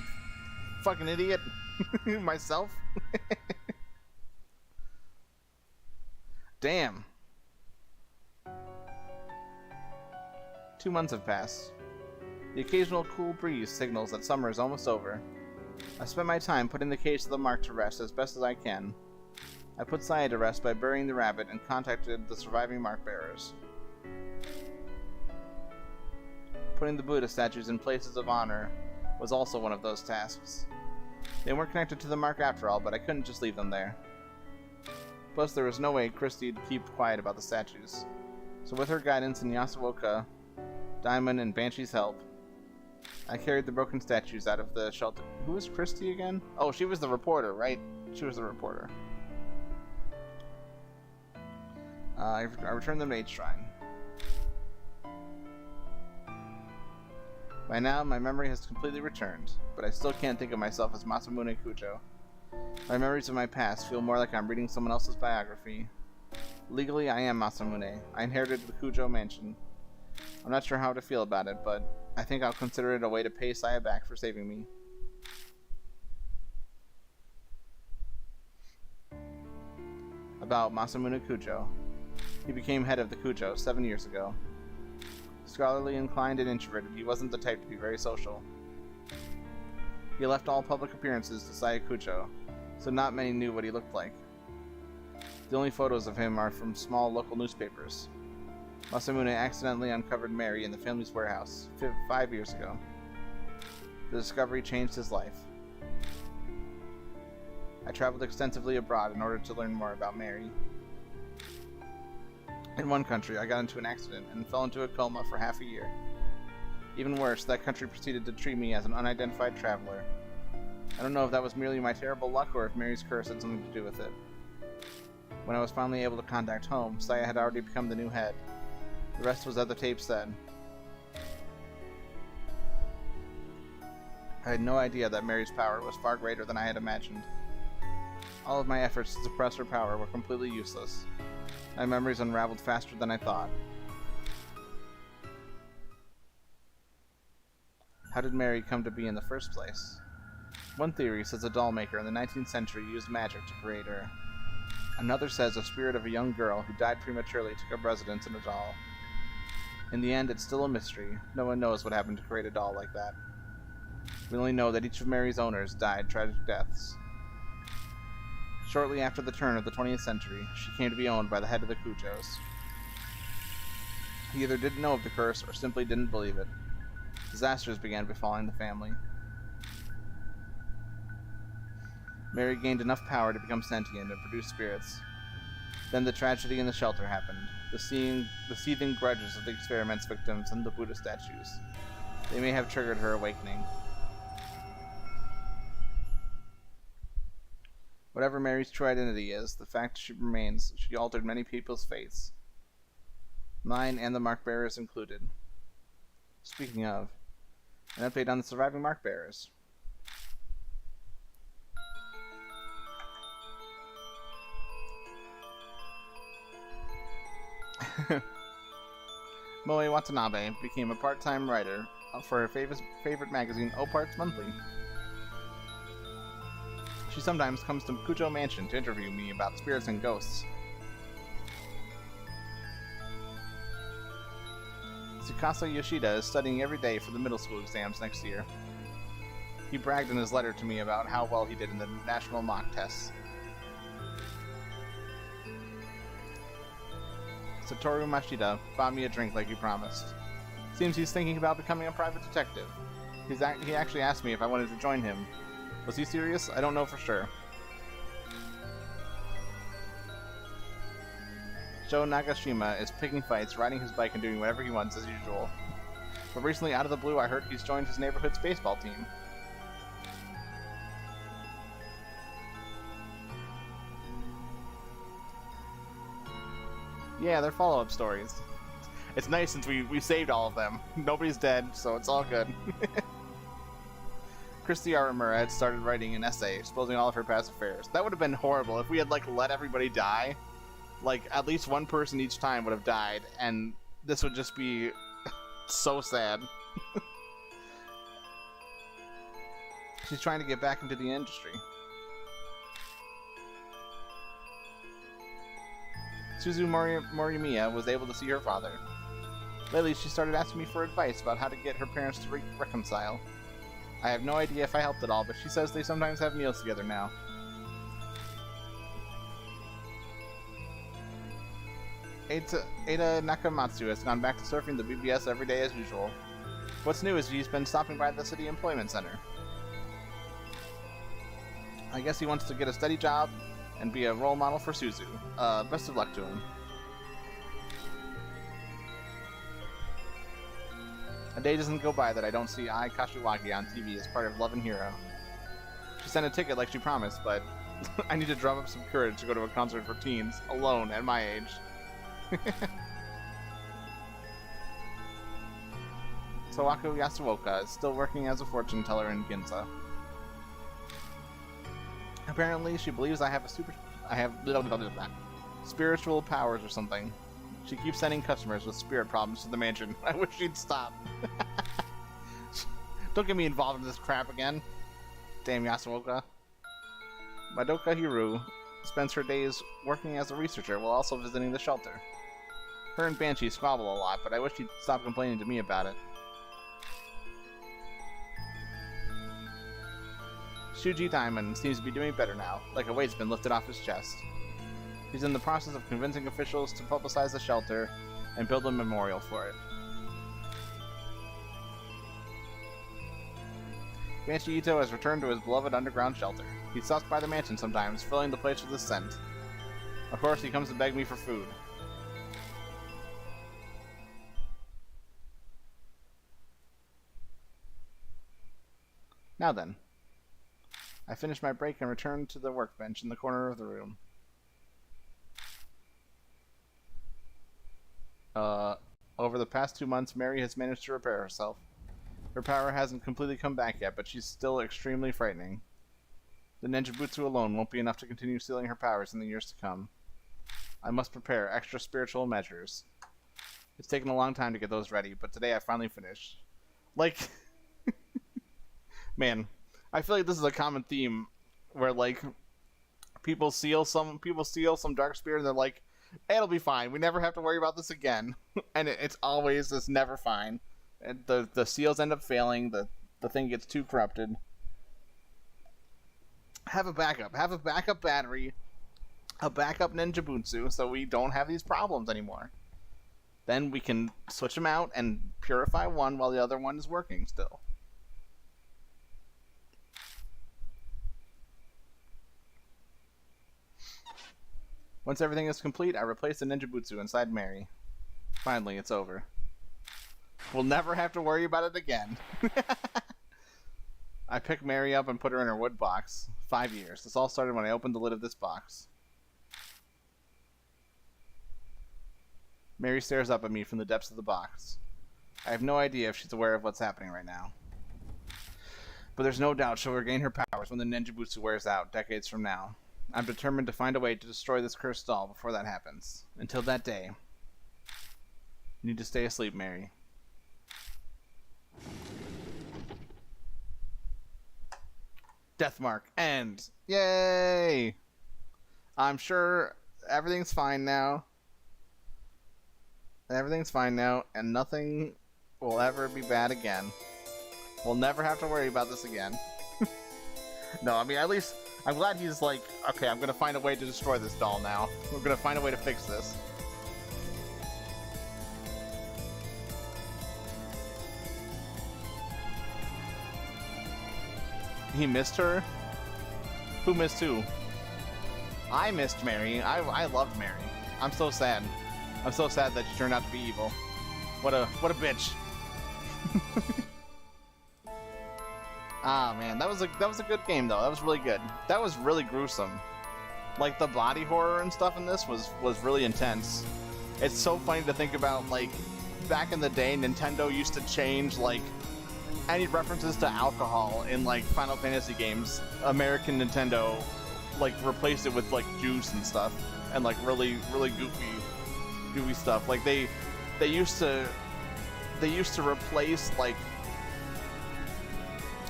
fucking idiot. Myself? Damn. 2 months have passed. The occasional cool breeze signals that summer is almost over. I spent my time putting the case of the mark to rest as best as I can. I put Saya to rest by burying the rabbit and contacted the surviving mark bearers. Putting the Buddha statues in places of honor was also one of those tasks. They weren't connected to the mark after all, but I couldn't just leave them there. Plus, there was no way Christie'd keep quiet about the statues. So with her guidance and Yasuoka, Diamond, and Banshee's help, I carried the broken statues out of the shelter. Who was Christie again? Oh, she was the reporter, right? She was the reporter. I returned them to H Shrine. By now, my memory has completely returned, but I still can't think of myself as Masamune Kujo. My memories of my past feel more like I'm reading someone else's biography. Legally, I am Masamune. I inherited the Kujo mansion. I'm not sure how to feel about it, but I think I'll consider it a way to pay Saya back for saving me. About Masamune Kujo. He became head of the Kujo 7 years ago. Scholarly inclined and introverted, he wasn't the type to be very social. He left all public appearances to Saya Kujo, so not many knew what he looked like. The only photos of him are from small local newspapers. Masamune accidentally uncovered Mary in the family's warehouse 5 years ago. The discovery changed his life. I traveled extensively abroad in order to learn more about Mary. In one country, I got into an accident and fell into a coma for half a year. Even worse, that country proceeded to treat me as an unidentified traveler. I don't know if that was merely my terrible luck or if Mary's curse had something to do with it. When I was finally able to contact home, Saya had already become the new head. The rest was as the tape said. I had no idea that Mary's power was far greater than I had imagined. All of my efforts to suppress her power were completely useless. My memories unraveled faster than I thought. How did Mary come to be in the first place? One theory says a doll maker in the 19th century used magic to create her. Another says a spirit of a young girl who died prematurely took up residence in a doll. In the end, it's still a mystery. No one knows what happened to create a doll like that. We only know that each of Mary's owners died tragic deaths. Shortly after the turn of the 20th century, she came to be owned by the head of the Kujos. He either didn't know of the curse or simply didn't believe it. Disasters began befalling the family. Mary gained enough power to become sentient and produce spirits. Then the tragedy in the shelter happened. the seething grudges of the experiment's victims and the Buddha statues. They may have triggered her awakening. Whatever Mary's true identity is, the fact she remains, she altered many people's fates. Mine and the Mark Bearers included. Speaking of, an update on the surviving Mark Bearers. Moe Watanabe became a part-time writer for her favorite magazine, Oparts Monthly. She sometimes comes to Kujo Mansion to interview me about spirits and ghosts. Tsukasa Yoshida is studying every day for the middle school exams next year. He bragged in his letter to me about how well he did in the national mock tests. Satoru Mashida bought me a drink like he promised. Seems he's thinking about becoming a private detective. He actually asked me if I wanted to join him. Was he serious? I don't know for sure. Joe Nagashima is picking fights, riding his bike, and doing whatever he wants as usual. But recently, out of the blue, I heard he's joined his neighborhood's baseball team. Yeah, they're follow-up stories. It's nice since we saved all of them. Nobody's dead, so it's all good. Christy Aramura had started writing an essay exposing all of her past affairs. That would have been horrible if we had, like, let everybody die. Like, at least one person each time would have died, and this would just be so sad. She's trying to get back into the industry. Suzu Morimiya was able to see her father. Lately, she started asking me for advice about how to get her parents to reconcile. I have no idea if I helped at all, but she says they sometimes have meals together now. Ada Nakamatsu has gone back to surfing the BBS every day as usual. What's new is he's been stopping by the City Employment Center. I guess he wants to get a steady job and be a role model for Suzu. Best of luck to him. A day doesn't go by that I don't see Ai Kashiwagi on TV as part of Love and Hero. She sent a ticket like she promised, but I need to drum up some courage to go to a concert for teens, alone, at my age. Sawako Yasuoka is still working as a fortune teller in Ginza. Apparently, she believes I have spiritual powers or something. She keeps sending customers with spirit problems to the mansion. I wish she'd stop. Don't get me involved in this crap again. Damn Yasuoka. Madoka Hiru spends her days working as a researcher while also visiting the shelter. Her and Banshee squabble a lot, but I wish she'd stop complaining to me about it. Shuji Diamond seems to be doing better now, like a weight's been lifted off his chest. He's in the process of convincing officials to publicize the shelter and build a memorial for it. Banshee Ito has returned to his beloved underground shelter. He stops by the mansion sometimes, filling the place with his scent. Of course, he comes to beg me for food. Now then. I finish my break and return to the workbench in the corner of the room. Over the past 2 months, Mary has managed to repair herself. Her power hasn't completely come back yet, but she's still extremely frightening. The ninjutsu alone won't be enough to continue stealing her powers in the years to come. I must prepare extra spiritual measures. It's taken a long time to get those ready, but today I finally finished. Like, man, I feel like this is a common theme where, like, people steal some dark spirit and they're like, hey, it'll be fine. We never have to worry about this again. And it's always this never fine. And the seals end up failing. The thing gets too corrupted. Have a backup. Have a backup battery. A backup ninjutsu so we don't have these problems anymore. Then we can switch them out and purify one while the other one is working still. Once everything is complete, I replace the ninja butsu inside Mary. Finally, it's over. We'll never have to worry about it again. I pick Mary up and put her in her wood box. 5 years. This all started when I opened the lid of this box. Mary stares up at me from the depths of the box. I have no idea if she's aware of what's happening right now. But there's no doubt she'll regain her powers when the ninjutsu wears out, decades from now. I'm determined to find a way to destroy this cursed doll before that happens. Until that day, you need to stay asleep, Mary. Deathmark ends. Yay! I'm sure everything's fine now. Everything's fine now, and nothing will ever be bad again. We'll never have to worry about this again. No, I mean, at least, I'm glad he's like, okay, I'm gonna find a way to destroy this doll now. We're gonna find a way to fix this. He missed her? Who missed who? I missed Mary. I loved Mary. I'm so sad. I'm so sad that she turned out to be evil. What a bitch. Ah man, that was a good game though. That was really good. That was really gruesome. Like the body horror and stuff in this was really intense. It's so funny to think about, like, back in the day Nintendo used to change like any references to alcohol in like Final Fantasy games. American Nintendo like replaced it with like juice and stuff and like really goofy stuff. Like they used to replace, like,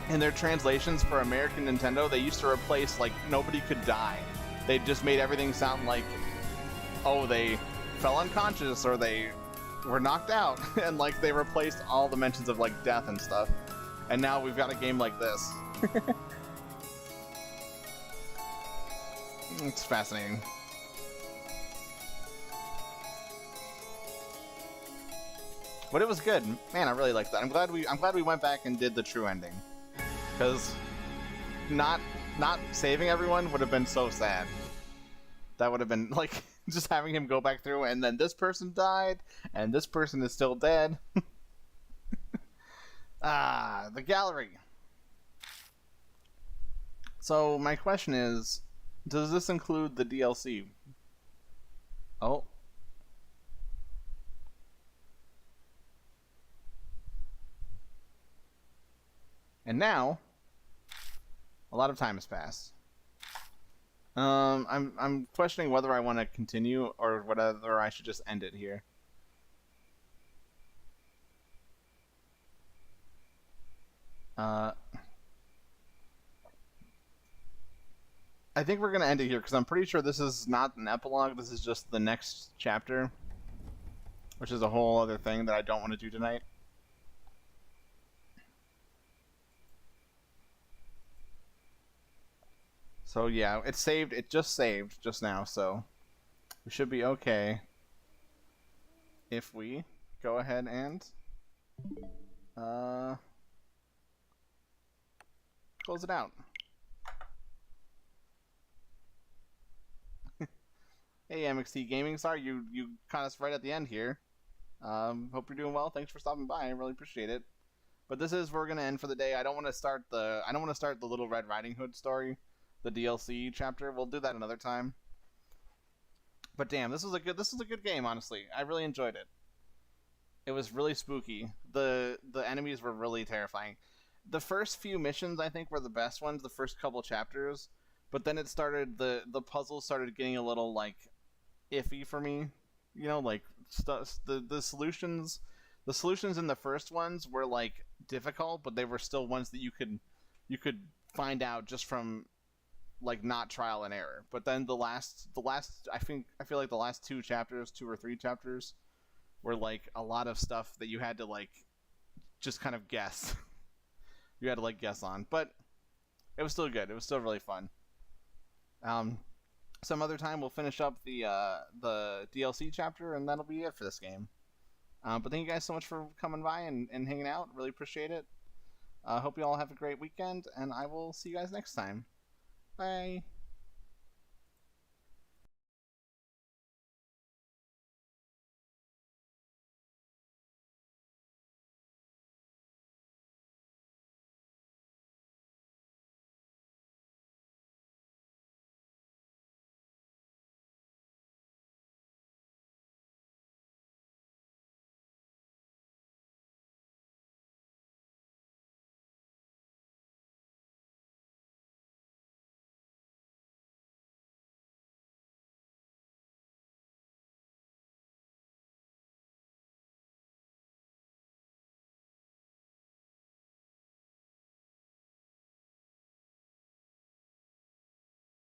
in their translations for American Nintendo, they used to replace like nobody could die. They just made everything sound like, oh, they fell unconscious or they were knocked out, and like they replaced all the mentions of like death and stuff. And now we've got a game like this. It's fascinating. But it was good, man. I really liked that. I'm glad we went back and did the true ending, because not saving everyone would have been so sad. That would have been like just having him go back through, and then this person died, and this person is still dead. Ah, the gallery. So my question is, does this include the DLC? Oh. And now, a lot of time has passed. I'm questioning whether I want to continue or whether I should just end it here. I think we're gonna end it here because I'm pretty sure this is not an epilogue. This is just the next chapter, which is a whole other thing that I don't want to do tonight. So yeah, it saved. It just saved just now, so we should be okay if we go ahead and close it out. Hey MXT Gaming, sorry you caught us right at the end here. Hope you're doing well. Thanks for stopping by. I really appreciate it. But this is where we're gonna end for the day. I don't want to start the Little Red Riding Hood story, the DLC chapter. We'll do that another time. But damn, this is a good game. Honestly, I really enjoyed it. It was really spooky. The enemies were really terrifying. The first few missions, I think, were the best ones. The first couple chapters, but then it started the puzzles started getting a little like iffy for me. You know, like the solutions in the first ones were like difficult, but they were still ones that you could find out just from like not trial and error. But then the last I feel like the last two or three chapters were like a lot of stuff that you had to like just kind of guess. You had to like guess on, but it was still good. It was still really fun. Some other time we'll finish up the DLC chapter, and that'll be it for this game. But thank you guys so much for coming by and hanging out. Really appreciate it. Hope you all have a great weekend, and I will see you guys next time. Bye.